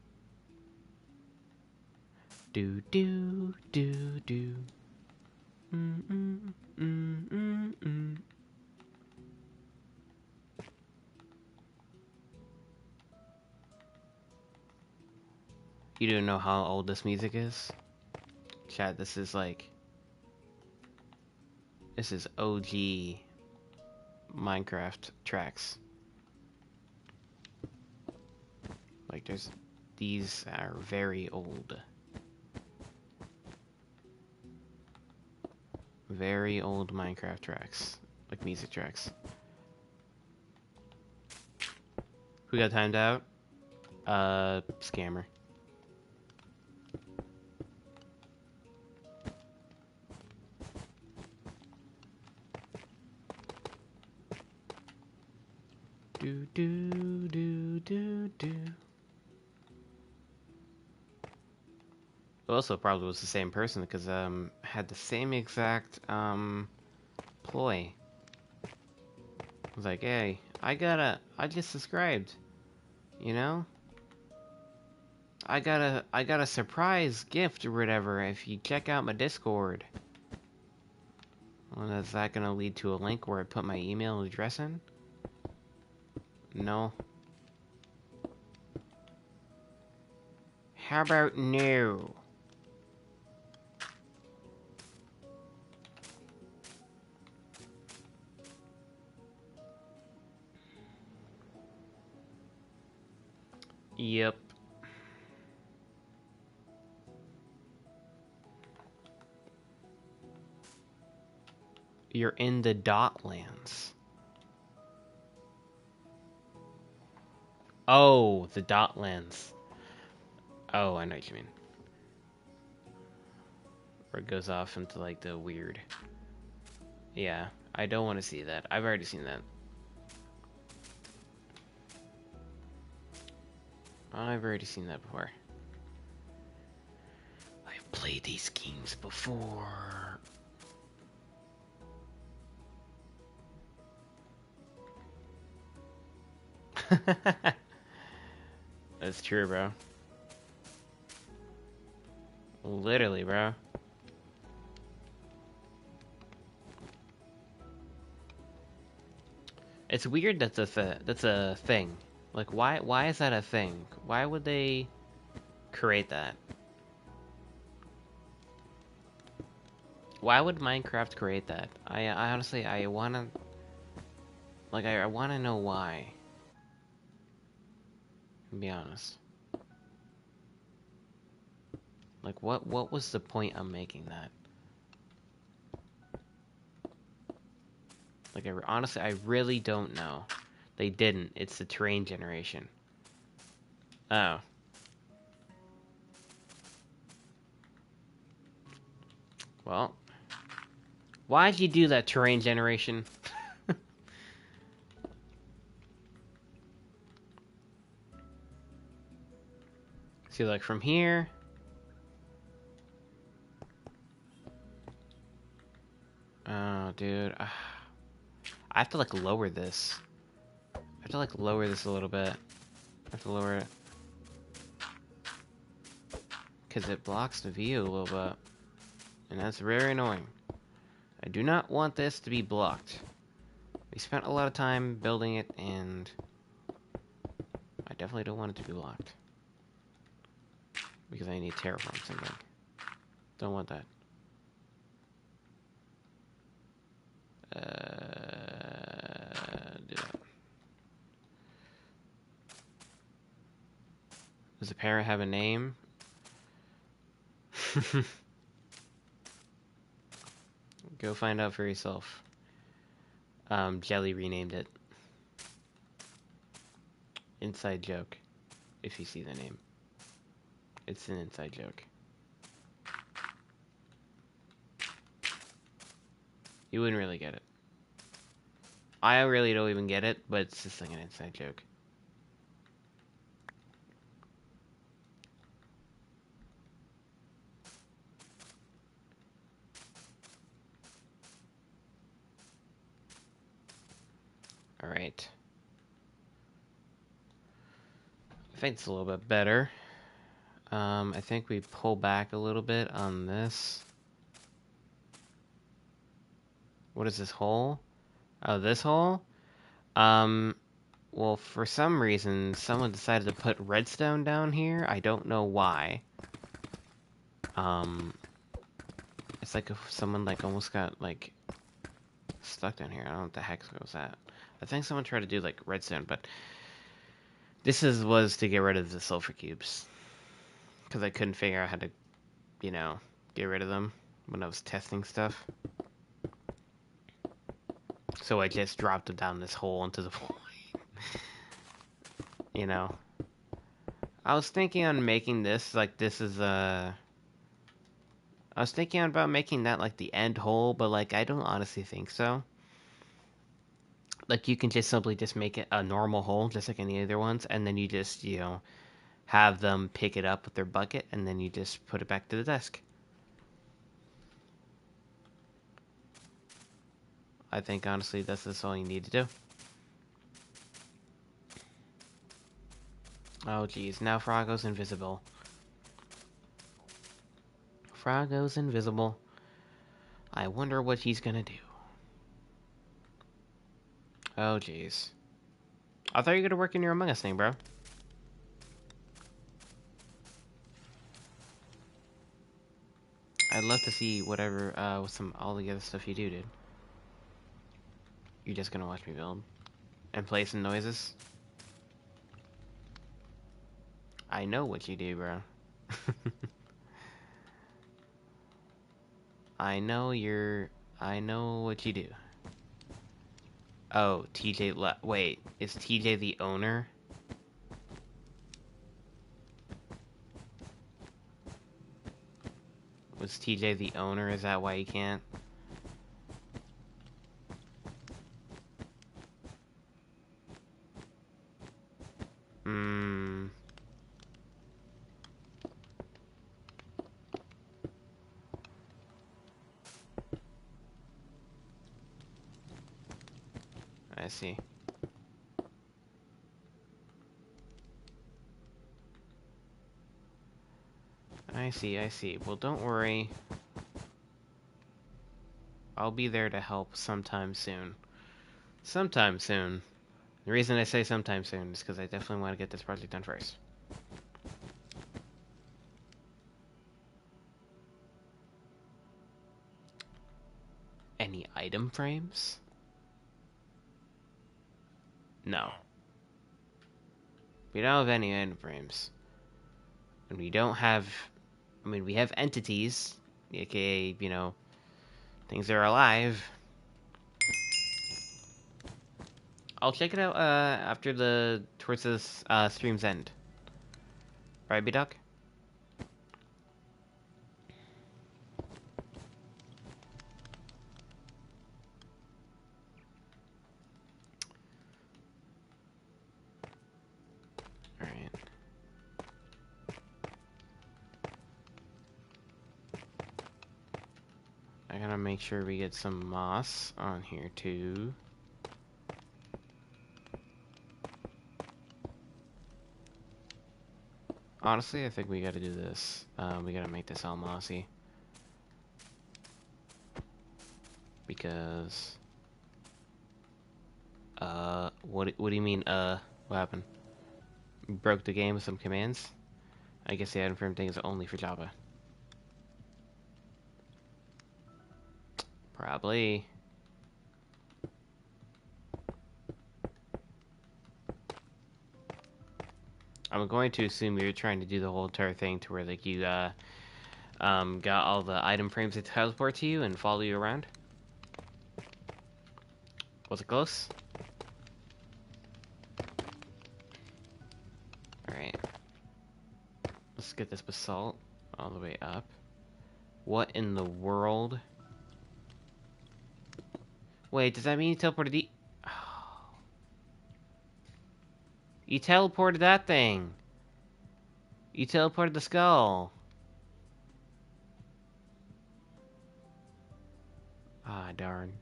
Do do do do. Mm mm mm mm mm. You don't know how old this music is? Chat, this is like... This is OG Minecraft tracks. Like, these are very old. Very old Minecraft tracks. Like music tracks. Who got timed out? Scammer. Do do do do do. Also, probably was the same person because had the same exact ploy. I was like, hey, I just subscribed, you know? I got a surprise gift or whatever if you check out my Discord. Well, is that gonna lead to a link where I put my email address in? No. How about no? Yep. You're in the Dotlands. Oh, the Dotlands. Oh, I know what you mean. Where it goes off into like the weird. Yeah, I don't want to see that. I've already seen that. I've already seen that before. I've played these games before. That's true, bro. Literally, bro. It's weird that's a thing. Like, why is that a thing? Why would they create that? Why would Minecraft create that? I honestly, I wanna... Like, I wanna know why. To be honest. Like, what was the point of making that? Like, honestly, I really don't know. They didn't. It's the terrain generation. Oh. Well. Why'd you do that, terrain generation? See, like, from here... Oh, dude. I have to, like, lower this. I have to, like, lower this a little bit. I have to lower it. Because it blocks the view a little bit. And that's very annoying. I do not want this to be blocked. We spent a lot of time building it, and... I definitely don't want it to be blocked. Because I need to terraform something. Don't want that. Do that. Does the parrot have a name? Go find out for yourself. Jelly renamed it. Inside joke. If you see the name. It's an inside joke. You wouldn't really get it. I really don't even get it, but it's just like an inside joke. Alright. I think it's a little bit better. I think we pull back a little bit on this. What is this hole? Oh, this hole? Well, for some reason, someone decided to put redstone down here. I don't know why. It's like if someone, like, almost got, like, stuck down here. I don't know what the heck was that. I think someone tried to do, like, redstone, but was to get rid of the sulfur cubes. Because I couldn't figure out how to, you know, get rid of them when I was testing stuff. So I just dropped them down this hole into the void. You know. I was thinking on making this, like, this is I was thinking about making that, like, the end hole, but, like, I don't honestly think so. Like, you can just simply just make it a normal hole, just like any other ones, and then you just, you know, have them pick it up with their bucket, and then you just put it back to the desk. I think, honestly, that's just all you need to do. Oh, geez. Now Froggo's invisible. Froggo's invisible. I wonder what he's gonna do. Oh, geez. I thought you were gonna work in your Among Us thing, bro. I'd love to see whatever, all the other stuff you do, dude. You're just gonna watch me build? And play some noises? I know what you do, bro. I know what you do. Oh, TJ wait, is TJ the owner? Was TJ the owner? Is that why you can't? Hmm. I see. I see. Well, don't worry. I'll be there to help sometime soon. Sometime soon. The reason I say sometime soon is because I definitely want to get this project done first. Any item frames? No. We don't have any item frames. And we don't have... I mean, we have entities, aka, you know, things that are alive. I'll check it out after towards this stream's end. Right, B-Duck? Alright. I gotta make sure we get some moss on here too. Honestly, I think we gotta do this. We gotta make this all mossy. Because... what do you mean, what happened? Broke the game with some commands? I guess the item frame thing is only for Java. Probably. I'm going to assume you're trying to do the whole entire thing to where, like, you, got all the item frames that teleport to you and follow you around. Was it close? Alright. Let's get this basalt all the way up. What in the world? Wait, does that mean you teleported the... Oh. You teleported that thing! You teleported the skull! Ah, darn.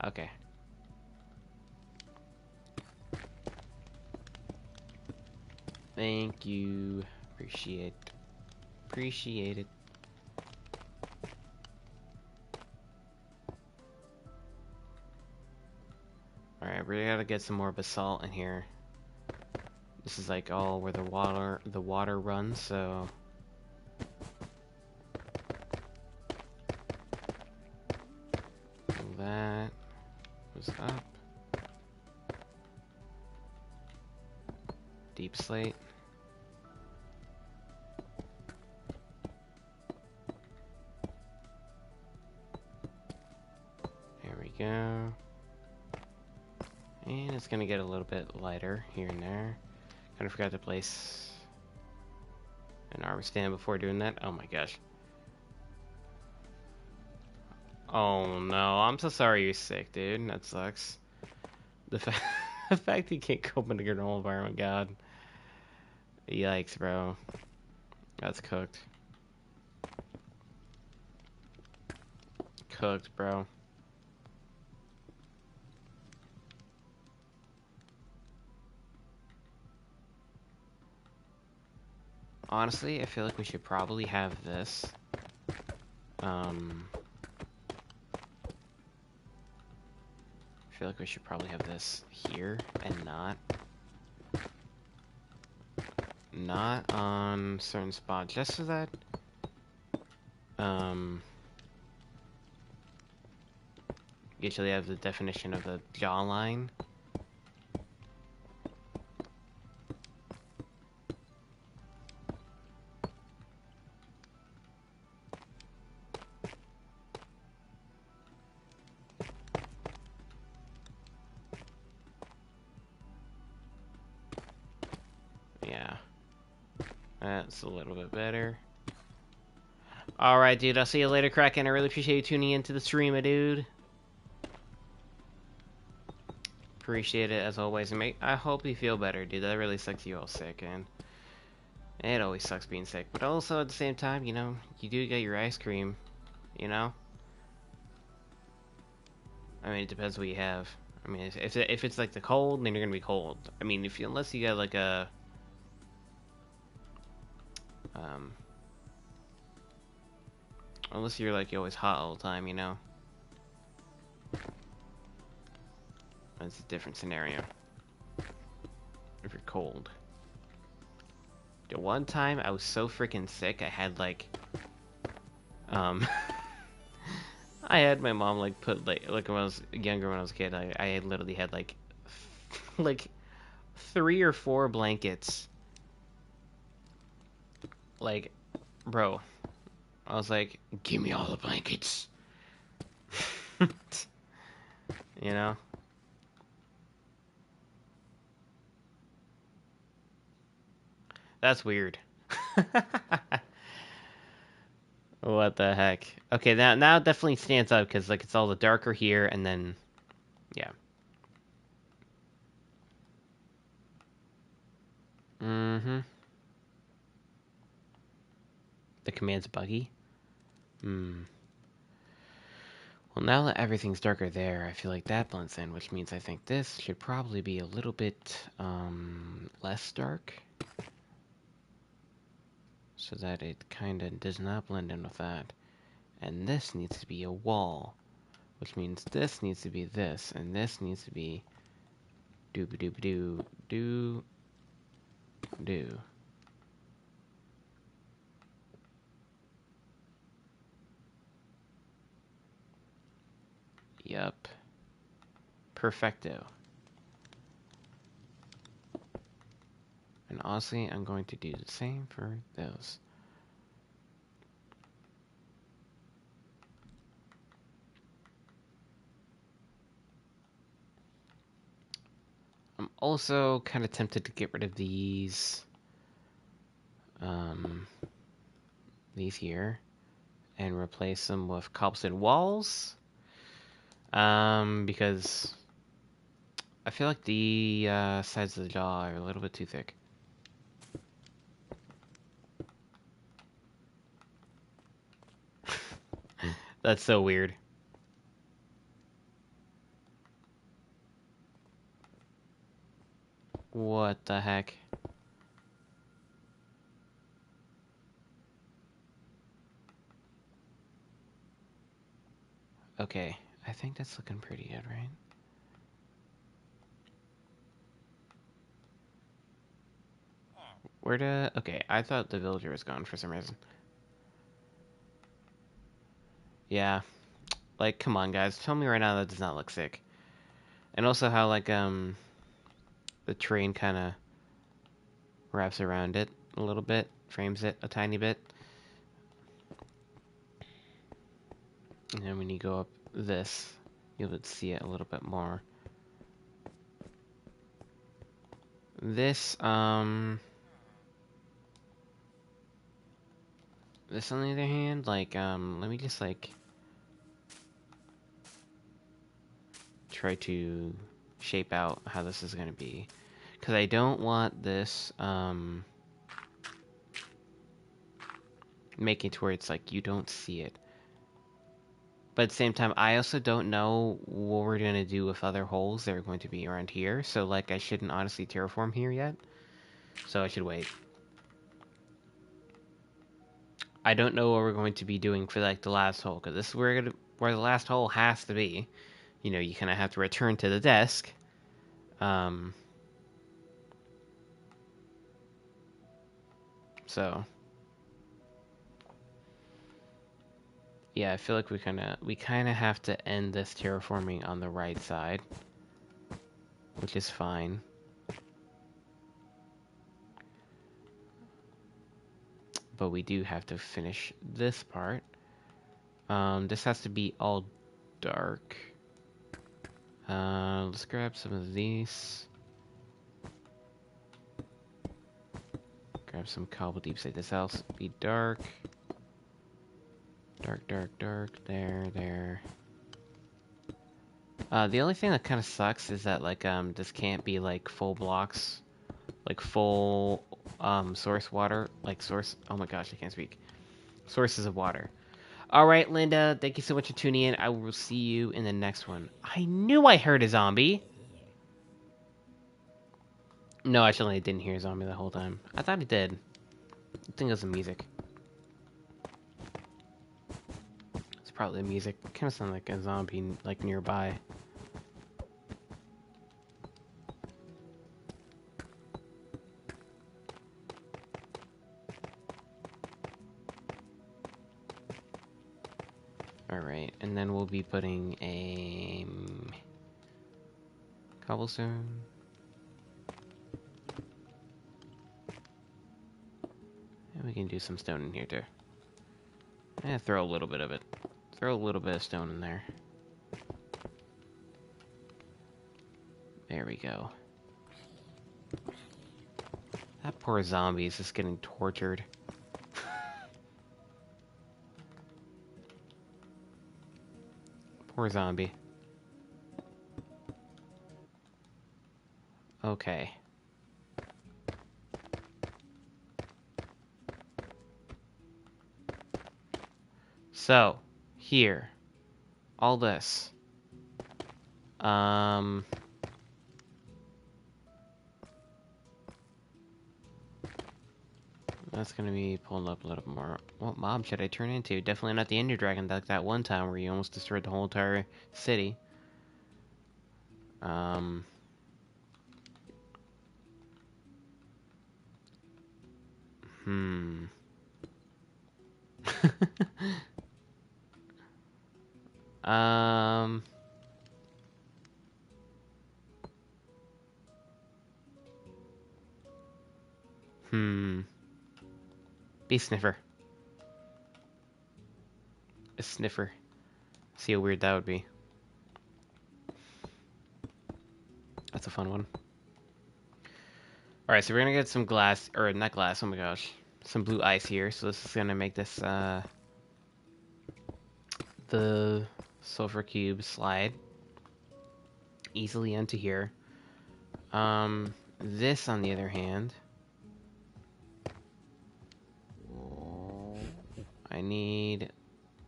Okay. Thank you. Appreciate it. Alright, we gotta get some more basalt in here. This is like all where the water runs, so... that. What's up? Deep slate. There we go. And it's gonna get a little bit lighter here and there. Kind of forgot to place an armor stand before doing that. Oh my gosh. Oh no, I'm so sorry you're sick, dude. That sucks. The fact, the fact you can't cope in a normal environment, God. Yikes, bro. That's cooked. Cooked, bro. Honestly, I feel like we should probably have this. I feel like we should probably have this here and not on certain spots, just so that you actually have the definition of the jawline. Yeah, that's a little bit better. Alright, dude, I'll see you later, Kraken. I really appreciate you tuning into the stream, dude. Appreciate it, as always. And I hope you feel better, dude. That really sucks you all sick, and it always sucks being sick. But also, at the same time, you know, you do get your ice cream, you know? I mean, it depends what you have. I mean, if it's like the cold, then you're gonna be cold. I mean, unless you got like a unless you're like you're always hot all the time, you know. That's a different scenario. If you're cold. The one time I was so freaking sick, I had like I had my mom like put like when I was younger, when I was a kid, I had literally had like like 3 or 4 blankets. Like, bro, I was like, give me all the blankets. You know? That's weird. What the heck? Okay, now it definitely stands out because like it's all the darker here, and then yeah. Mm-hmm. The command's buggy. Hmm. Well, now that everything's darker there, I feel like that blends in, which means I think this should probably be a little bit less dark, so that it kind of does not blend in with that. And this needs to be a wall, which means this needs to be this, and this needs to be doo-ba-doo-ba-doo, do. Yup. Perfecto. And honestly, I'm going to do the same for those. I'm also kind of tempted to get rid of these here and replace them with cobblestone walls, because I feel like the sides of the jaw are a little bit too thick. That's so weird. What the heck? Okay, I think that's looking pretty good, right? Okay, I thought the villager was gone for some reason. Yeah, like, come on, guys. Tell me right now that does not look sick. And also how, like, the train kind of wraps around it a little bit, frames it a tiny bit. And then when you go up this, you'll be able to see it a little bit more. This, this on the other hand, like, let me just, like, try to shape out how this is going to be. Because I don't want this, making to where it's like you don't see it. But at the same time, I also don't know what we're going to do with other holes that are going to be around here. So, like, I shouldn't honestly terraform here yet. So I should wait. I don't know what we're going to be doing for, like, the last hole. Because this is where the last hole has to be. You know, you kind of have to return to the desk. So... yeah, I feel like we kind of have to end this terraforming on the right side, which is fine. But we do have to finish this part. This has to be all dark. Let's grab some of these. Grab some cobble deep slate. This house be dark. Dark, dark, dark. There. The only thing that kind of sucks is that, like, this can't be, like, full blocks. Like, full, source water. Like, source... oh my gosh, I can't speak. Sources of water. Alright, Linda, thank you so much for tuning in. I will see you in the next one. I knew I heard a zombie! No, actually, I didn't hear a zombie the whole time. I thought it did. I think it was the music. It's probably the music. It kind of sounded like a zombie, like, nearby. Alright, and then we'll be putting a... cobblestone. And we can do some stone in here, too. Throw a little bit of it. Throw a little bit of stone in there. There we go. That poor zombie is just getting tortured. Poor zombie. Okay. So, here. All this. That's gonna be pulled up a little more. What mob should I turn into? Definitely not the Ender Dragon like that one time where you almost destroyed the whole entire city. Hmm. um... Hmm. Be sniffer. A sniffer. See how weird that would be. That's a fun one. Alright, so we're gonna get some glass, or not glass, oh my gosh. Some blue ice here, so this is gonna make this, the sulfur cube slide easily into here. This on the other hand, I need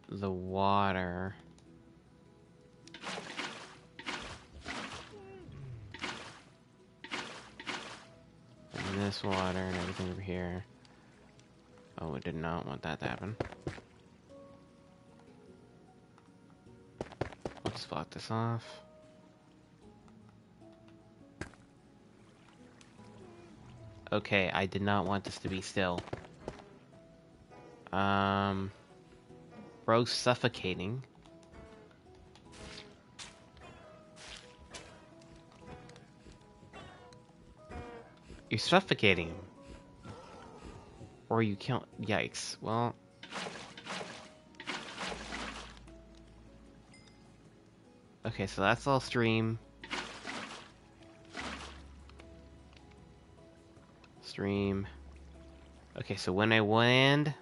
the water. And this water and everything over here. Oh, we did not want that to happen. We'll just block this off. Okay, I did not want this to be still. Bro's suffocating. You're suffocating him. Or you can't. Yikes. Well. Okay, so that's all stream. Stream. Okay, so when I land,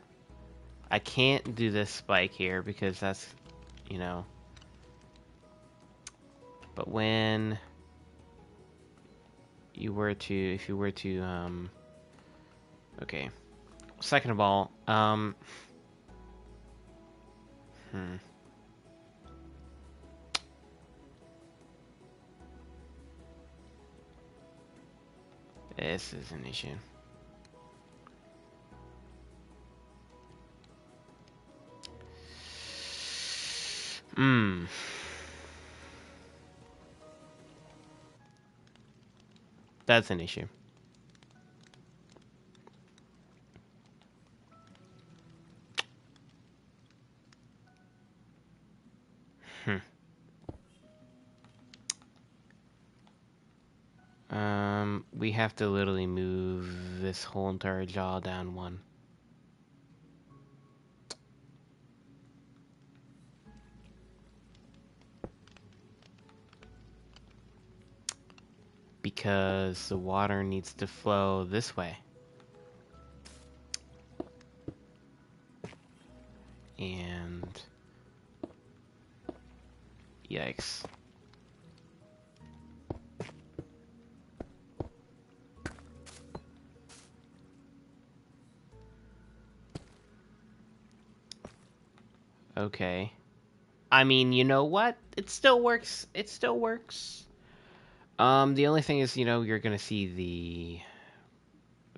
I can't do this spike here because that's, you know. But when you were to, if you were to, okay. Second of all, this is an issue. That's an issue. We have to literally move this whole entire jaw down one. Because the water needs to flow this way. And yikes. Okay. I mean, you know what? It still works. It still works. The only thing is, you know, you're gonna see the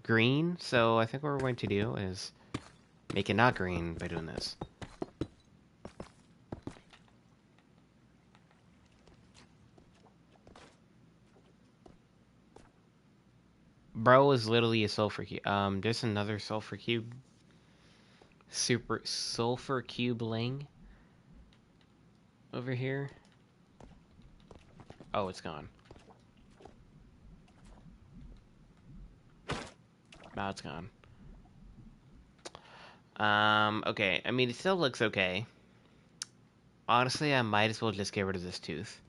green, so I think what we're going to do is make it not green by doing this. Bro is literally a sulfur cube. There's another sulfur cube. Super sulfur cube ling over here. Oh, it's gone. Now it's gone. Okay. I mean, it still looks okay. Honestly, I might as well just get rid of this tooth.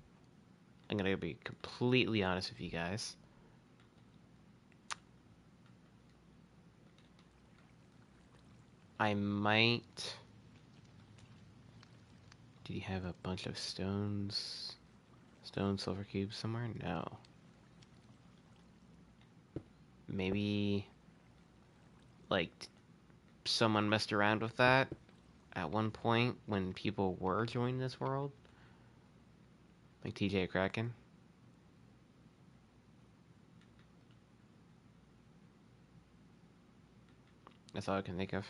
I'm gonna be completely honest with you guys. I might... Did he have a bunch of stones? Stone silver cubes somewhere? No. Maybe... Like, someone messed around with that at one point when people were joining this world? Like TJ Kraken? That's all I can think of.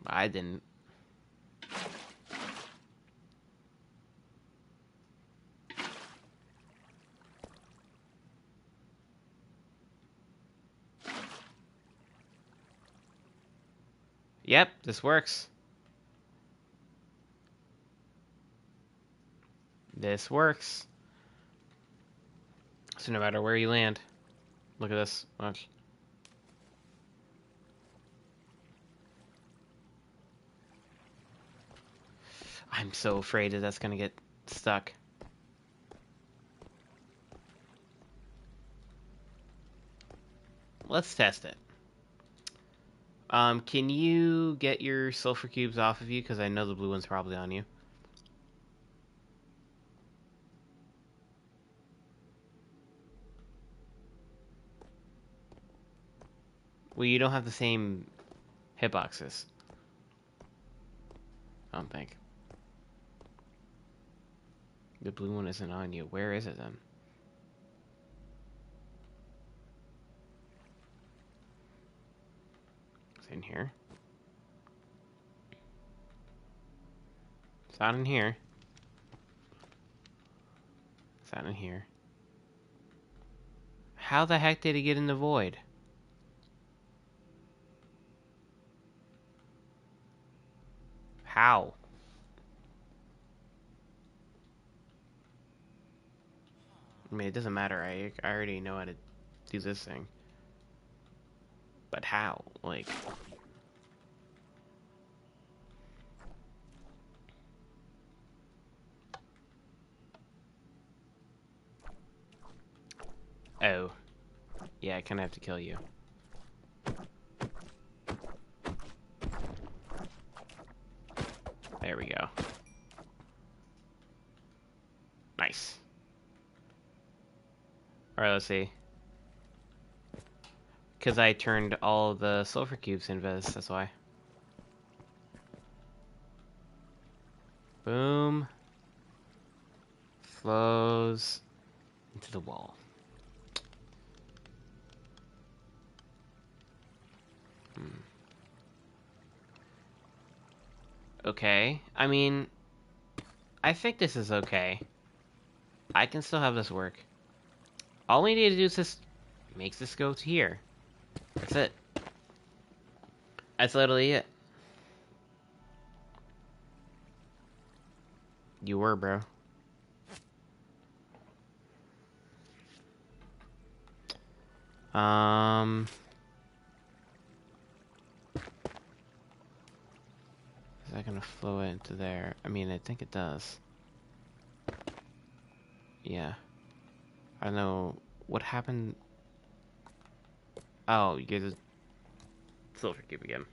I didn't. Yep, this works. This works. So no matter where you land, look at this. Watch. I'm so afraid that that's gonna get stuck. Let's test it. Can you get your sulfur cubes off of you? Because I know the blue one's probably on you. Well, you don't have the same hitboxes. I don't think. The blue one isn't on you. Where is it then? It's in here. It's not in here. It's not in here. How the heck did he get in the void? How? I mean, it doesn't matter. I already know how to do this thing. But how? Like... Oh. Yeah, I kind of have to kill you. There we go. Nice. Alright, let's see. Because I turned all the sulfur cubes invis, that's why. Boom. Flows into the wall. Okay. I mean, I think this is okay. I can still have this work. All we need to do is just make this go to here. That's it. That's literally it. You were, bro. Is that gonna flow into there? I mean, I think it does. Yeah. I don't know what happened. Oh, you get the sulfur cube again.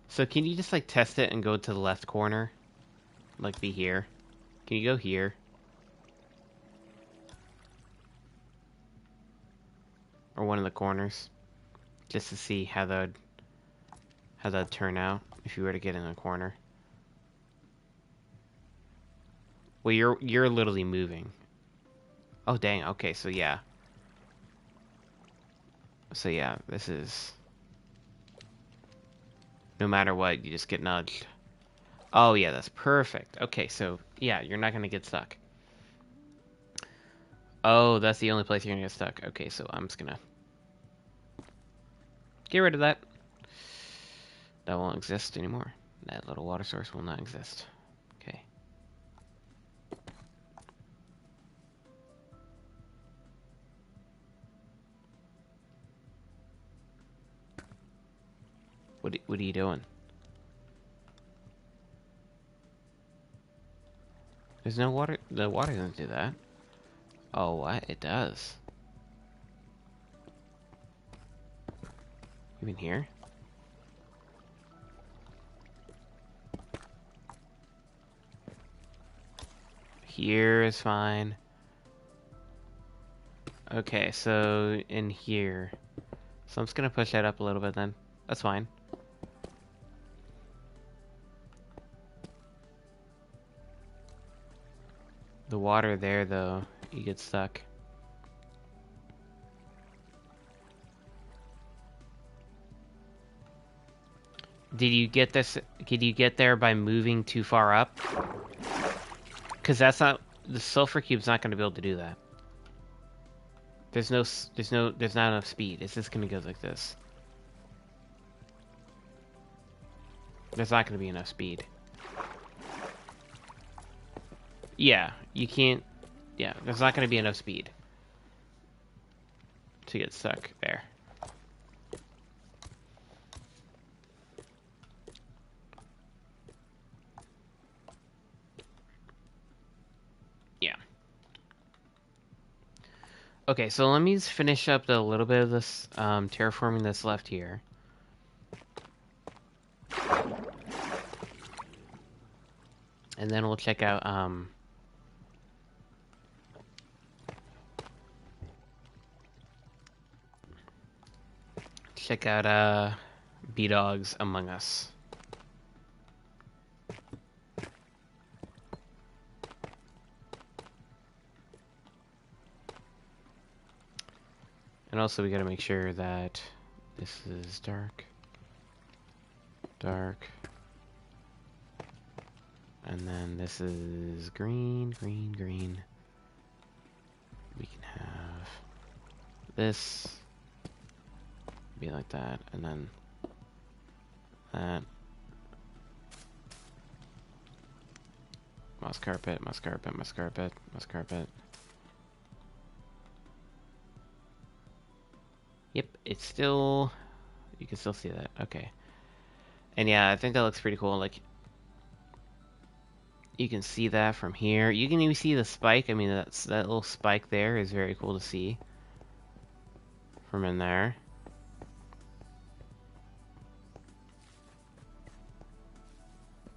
So can you just like test it and go to the left corner? Like be here. Can you go here? Or one of the corners? Just to see how that'd turn out if you were to get in a corner. Well, you're literally moving. Oh dang, okay, so yeah. So yeah, this is... No matter what, you just get nudged. Oh yeah, that's perfect. Okay, so yeah, you're not gonna get stuck. Oh, that's the only place you're gonna get stuck. Okay, so I'm just gonna get rid of that. That won't exist anymore. That little water source will not exist. Okay. What are you doing? There's no water. The water doesn't do that. Oh, what? It does. Even here? Here is fine. Okay, so in here. So I'm just gonna push that up a little bit then. That's fine. The water there, though, you get stuck. Did you get this? Did you get there by moving too far up? Because that's not... The sulfur cube's not going to be able to do that. There's not enough speed. It's just going to go like this. There's not going to be enough speed. Yeah, you can't... Yeah, there's not going to be enough speed to get stuck there. Yeah. Okay, so let me just finish up the little bit of this terraforming that's left here. And then we'll check out B-Dogs Among Us. And also we gotta make sure that this is dark. Dark. And then this is green, green, green. We can have this be like that, and then that. Moss carpet, moss carpet, moss carpet, moss carpet. Yep, it's still... You can still see that. Okay. And yeah, I think that looks pretty cool. Like, you can see that from here. You can even see the spike. I mean, that little spike there is very cool to see from in there.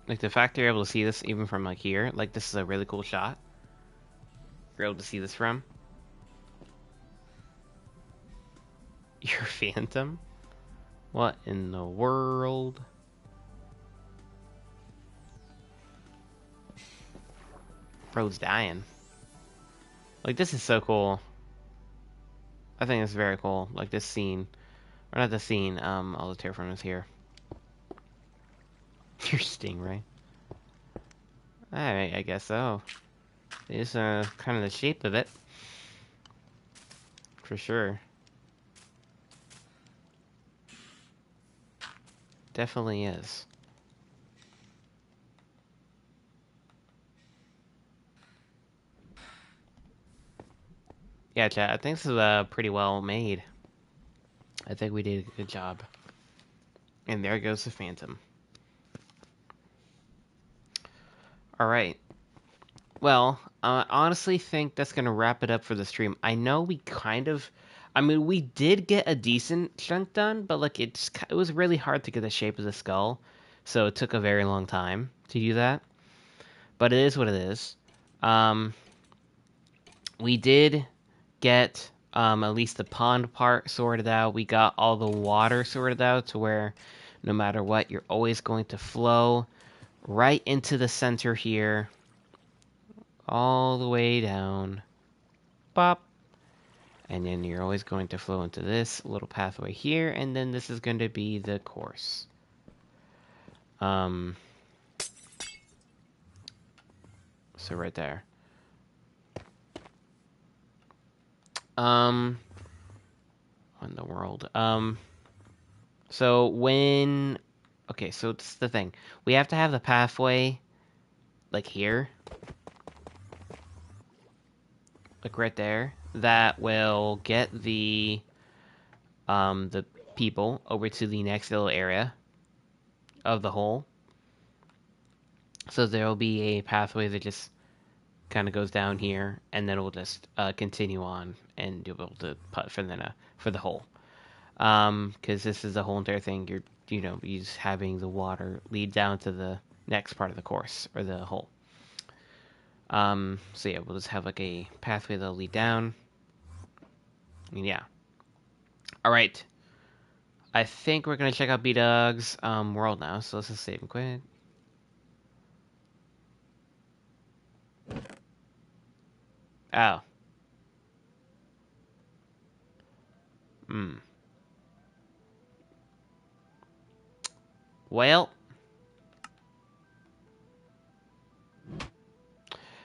Like, the fact you're able to see this even from, like, here, like, this is a really cool shot. You're able to see this from. Your Phantom? What in the world? Bro's dying. Like, this is so cool. I think it's very cool. Like, this scene. Or not the scene, all the terraformers here. Your Stingray. Alright, I guess so. It's kind of the shape of it. For sure. Definitely is. Yeah, chat, I think this is pretty well made. I think we did a good job. And there goes the Phantom. Alright. Well, I honestly think that's going to wrap it up for the stream. I know we kind of... I mean, we did get a decent chunk done, but like it was really hard to get the shape of the skull. So it took a very long time to do that. But it is what it is. We did get at least the pond part sorted out. We got all the water sorted out to where no matter what, you're always going to flow right into the center here. All the way down. Bop. And then you're always going to flow into this little pathway here, and then this is going to be the course. So right there. What in the world? So when... Okay, so it's the thing. We have to have the pathway, like here. Like right there. That will get the people over to the next little area of the hole. So there will be a pathway that just kind of goes down here, and then we'll just continue on, and you'll be able to putt for the hole. Because this is the whole entire thing. You're just having the water lead down to the next part of the course or the hole. So yeah, we'll just have like a pathway that'll lead down. I mean, yeah. All right. I think we're gonna check out B-Dog's world now. So let's just save and quit. Oh. Well.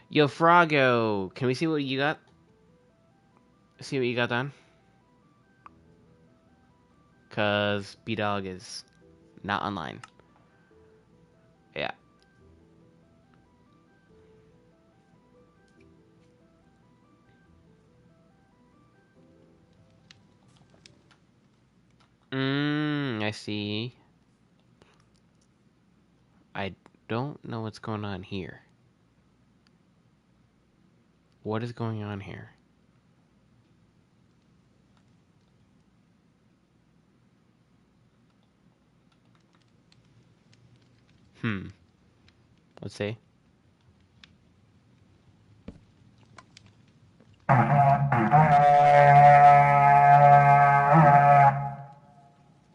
Yo, Froggo, can we see what you got? See what you got done? Cause B-Dog is not online. Yeah. I see. I don't know what's going on here. What is going on here? Let's see.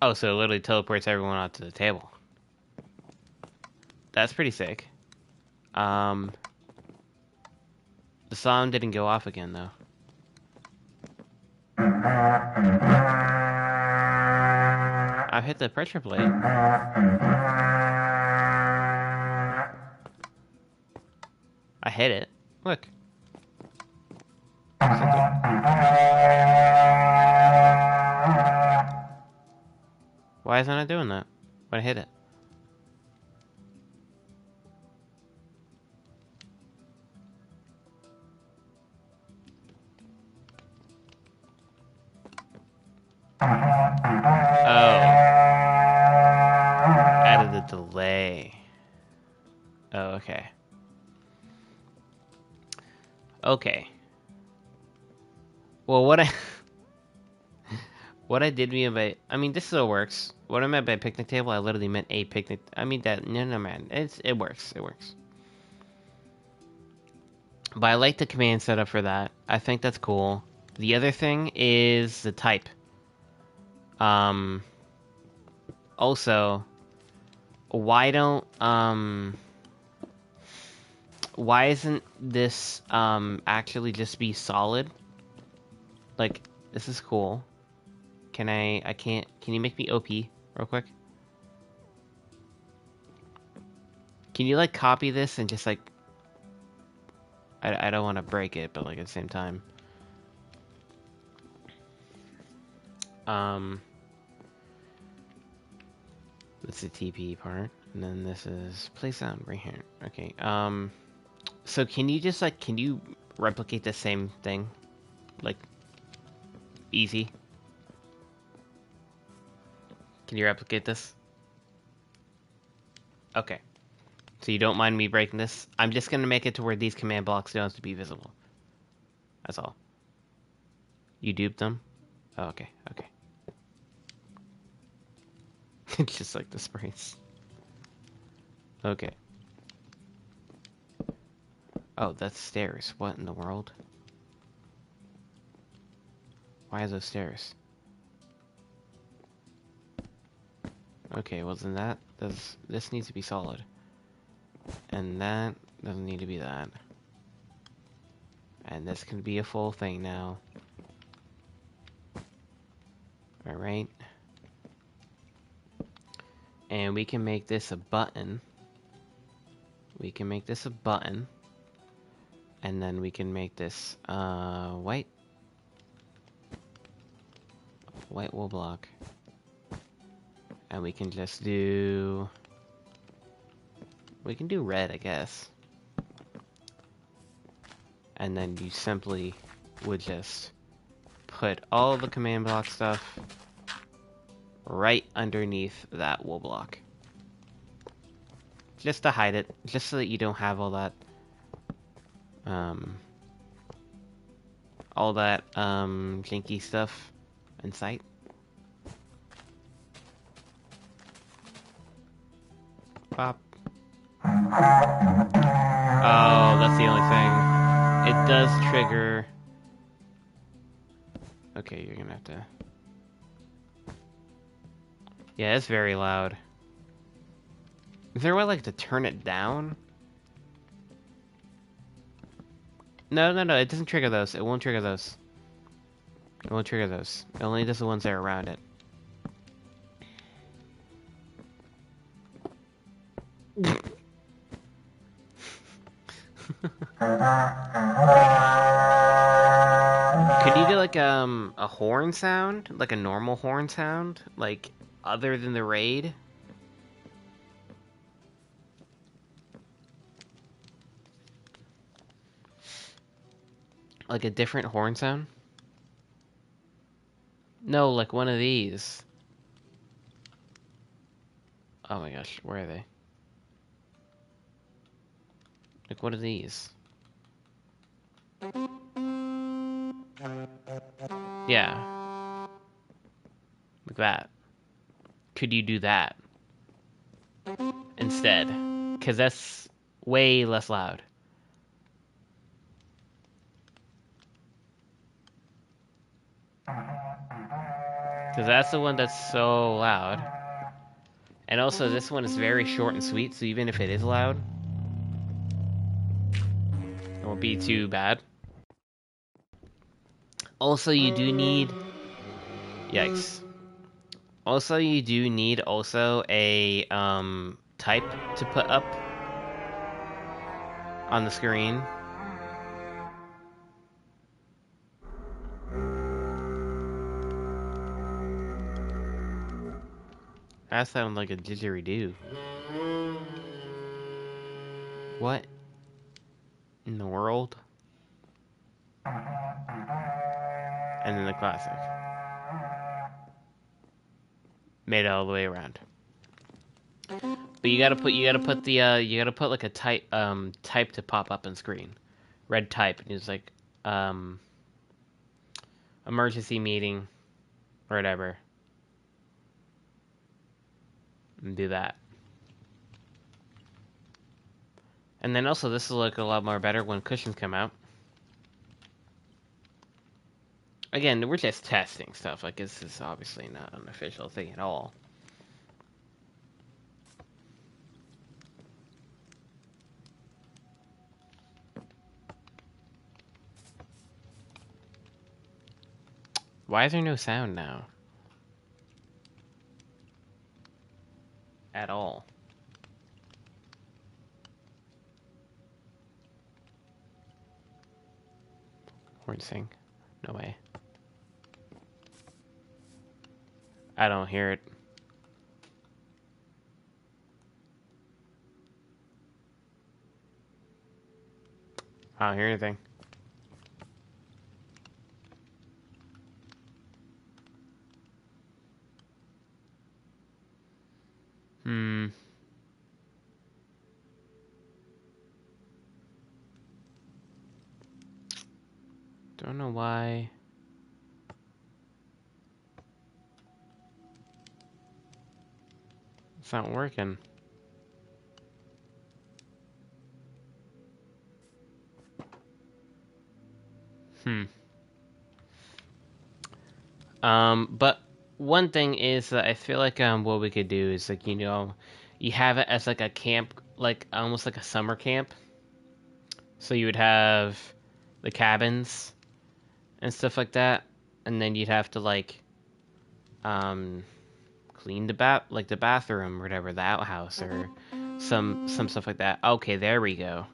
Oh, so it literally teleports everyone onto the table. That's pretty sick. The song didn't go off again, though. I've hit the pressure plate. I hit it. Look. Why isn't it doing that when I hit it? delay. Oh, okay. Okay. Well, what I did mean by, I mean, this still works. What I meant by picnic table, I literally meant a picnic. I mean that, no, man, it works. It works. But I like the command setup for that. I think that's cool. The other thing is the type. Also, why don't, why isn't this, actually just be solid? Like, this is cool. Can you make me OP real quick? Can you, like, copy this and just, like, I don't want to break it, but, like, at the same time. That's the TP part, and then this is place sound right here. Okay, so can you just, like, can you replicate the same thing? Like, easy? Can you replicate this? Okay. So you don't mind me breaking this? I'm just gonna make it to where these command blocks don't have to be visible. That's all. You duped them? Oh, okay, okay. It's just like the sprays. Okay. Oh, that's stairs. What in the world? Why are those stairs? Okay, well then this needs to be solid. And that doesn't need to be that. And this can be a full thing now. Alright. And we can make this a button. We can make this a button. And then we can make this white. White wool block. And we can just do... We can do red, I guess. And then you simply would just put all the command block stuff right underneath that wool block. Just to hide it, just so that you don't have all that janky stuff in sight. Pop. Oh, that's the only thing. It does trigger... Okay, you're gonna have to... Yeah, it's very loud. Is there a way, like, to turn it down? No, it doesn't trigger those. It won't trigger those. It won't trigger those. It only does the ones that are around it. Could you do like a horn sound? Like a normal horn sound? Like other than the raid? Like a different horn sound? No, like one of these. Oh my gosh, where are they? Like what are these? Yeah. Like that. Could you do that? Instead? Because that's way less loud. Because that's the one that's so loud. And also, this one is very short and sweet, so even if it is loud, it won't be too bad. Also, you do need... Yikes. Also, you do need also a type to put up on the screen. That sounds like a didgeridoo. What in the world? And then the classic. Made it all the way around. But But you gotta put the you gotta put like a type to pop up on screen, red type, and it's like emergency meeting or whatever, and do that. And then also this will look a lot more better when cushions come out. Again, we're just testing stuff. Like this is obviously not an official thing at all. Why is there no sound now? At all. Horn sing. No way. I don't hear it. I don't hear anything. Don't know why. It's not working. But one thing is that I feel like what we could do is like, you know, you have it as like a camp, like almost like a summer camp. So you would have the cabins and stuff like that, and then you'd have to like clean the bathroom or whatever, the outhouse or some stuff like that. Okay, there we go.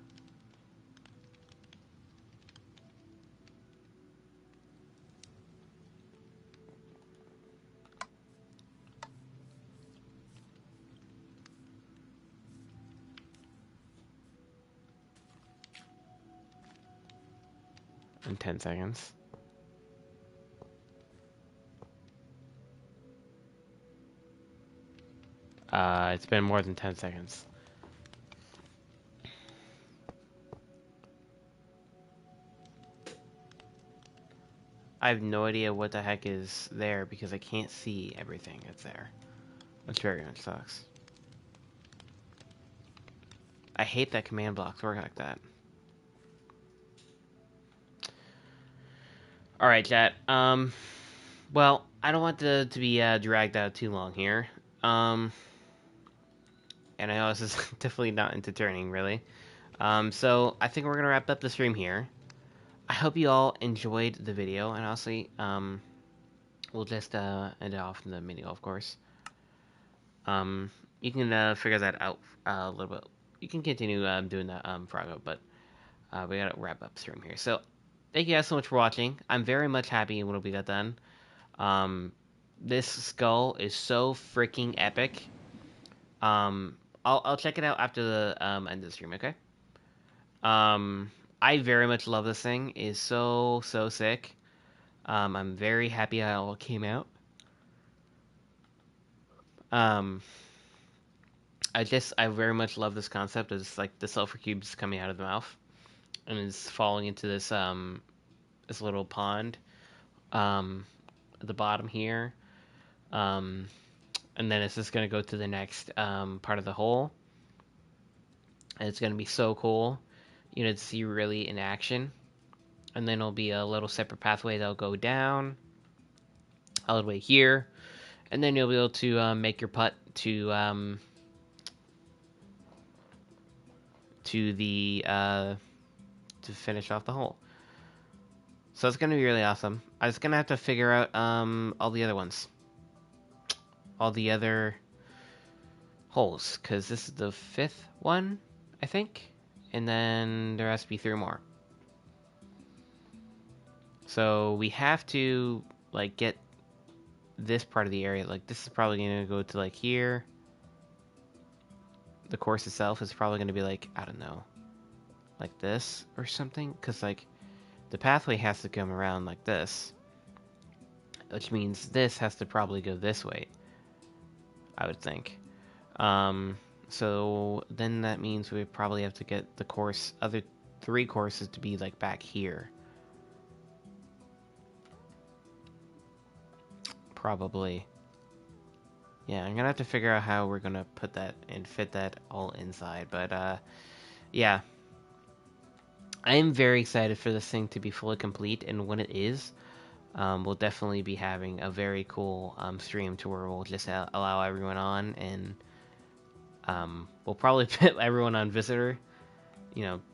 In 10 seconds. It's been more than 10 seconds. I have no idea what the heck is there because I can't see everything that's there. Which very much sucks. I hate that command blocks work like that. Alright, chat. Well, I don't want to be dragged out too long here. And I know this is definitely not entertaining, really. So I think we're gonna wrap up the stream here. I hope you all enjoyed the video, and honestly, we'll just end it off in the mini golf course. You can figure that out a little bit. You can continue doing that Froggo, but we gotta wrap up stream here. So thank you guys so much for watching. I'm very much happy when we got done. This skull is so freaking epic. I'll check it out after the end of the stream. Okay. I very much love this thing. It's so sick. I'm very happy how it all came out. I very much love this concept of just like the sulfur cubes coming out of the mouth and it's falling into this this little pond at the bottom here. And then it's just gonna go to the next part of the hole. And it's gonna be so cool, you know, to see really in action. And then it'll be a little separate pathway that'll go down all the way here. And then you'll be able to make your putt to the to finish off the hole. So it's gonna be really awesome. I was gonna have to figure out all the other ones, all the other holes, because this is the 5th one, I think, and then there has to be 3 more. So we have to like get this part of the area. Like this is probably gonna go to like here. The course itself is probably gonna be like, I don't know, like this or something, because like the pathway has to come around like this, which means this has to probably go this way, I would think. So then that means we probably have to get the other 3 courses to be like back here. Probably. Yeah, I'm gonna have to figure out how we're gonna put that and fit that all inside. But yeah. I am very excited for this thing to be fully complete, and when it is, we'll definitely be having a very cool stream to where we'll just allow everyone on, and we'll probably put everyone on visitor,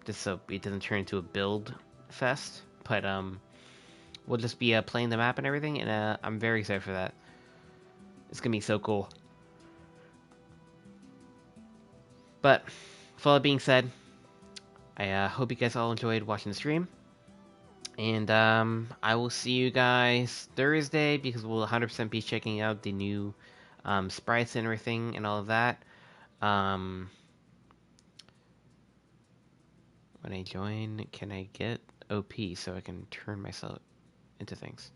just so it doesn't turn into a build fest. But we'll just be playing the map and everything, and I'm very excited for that. It's gonna be so cool. But with all that being said, I hope you guys all enjoyed watching the stream. And I will see you guys Thursday because we'll 100% be checking out the new sprites and everything and all of that. When I join, can I get OP so I can turn myself into things?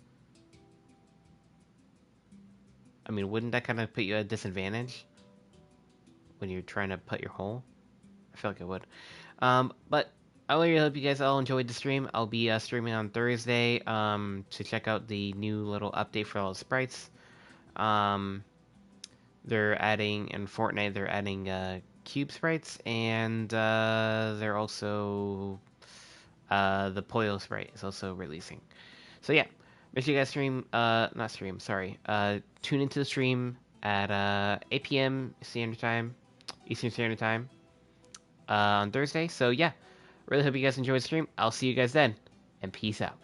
I mean, wouldn't that kind of put you at a disadvantage when you're trying to put your hole? I feel like it would. But I really hope you guys all enjoyed the stream. I'll be streaming on Thursday to check out the new little update for all the sprites. They're adding in Fortnite. They're adding cube sprites, and they're also the Poyo sprite is also releasing. So yeah, make sure you guys not stream. Sorry, tune into the stream at 8 p.m. Standard Time, Eastern Standard Time on Thursday. So yeah, really hope you guys enjoyed the stream. I'll see you guys then, and peace out.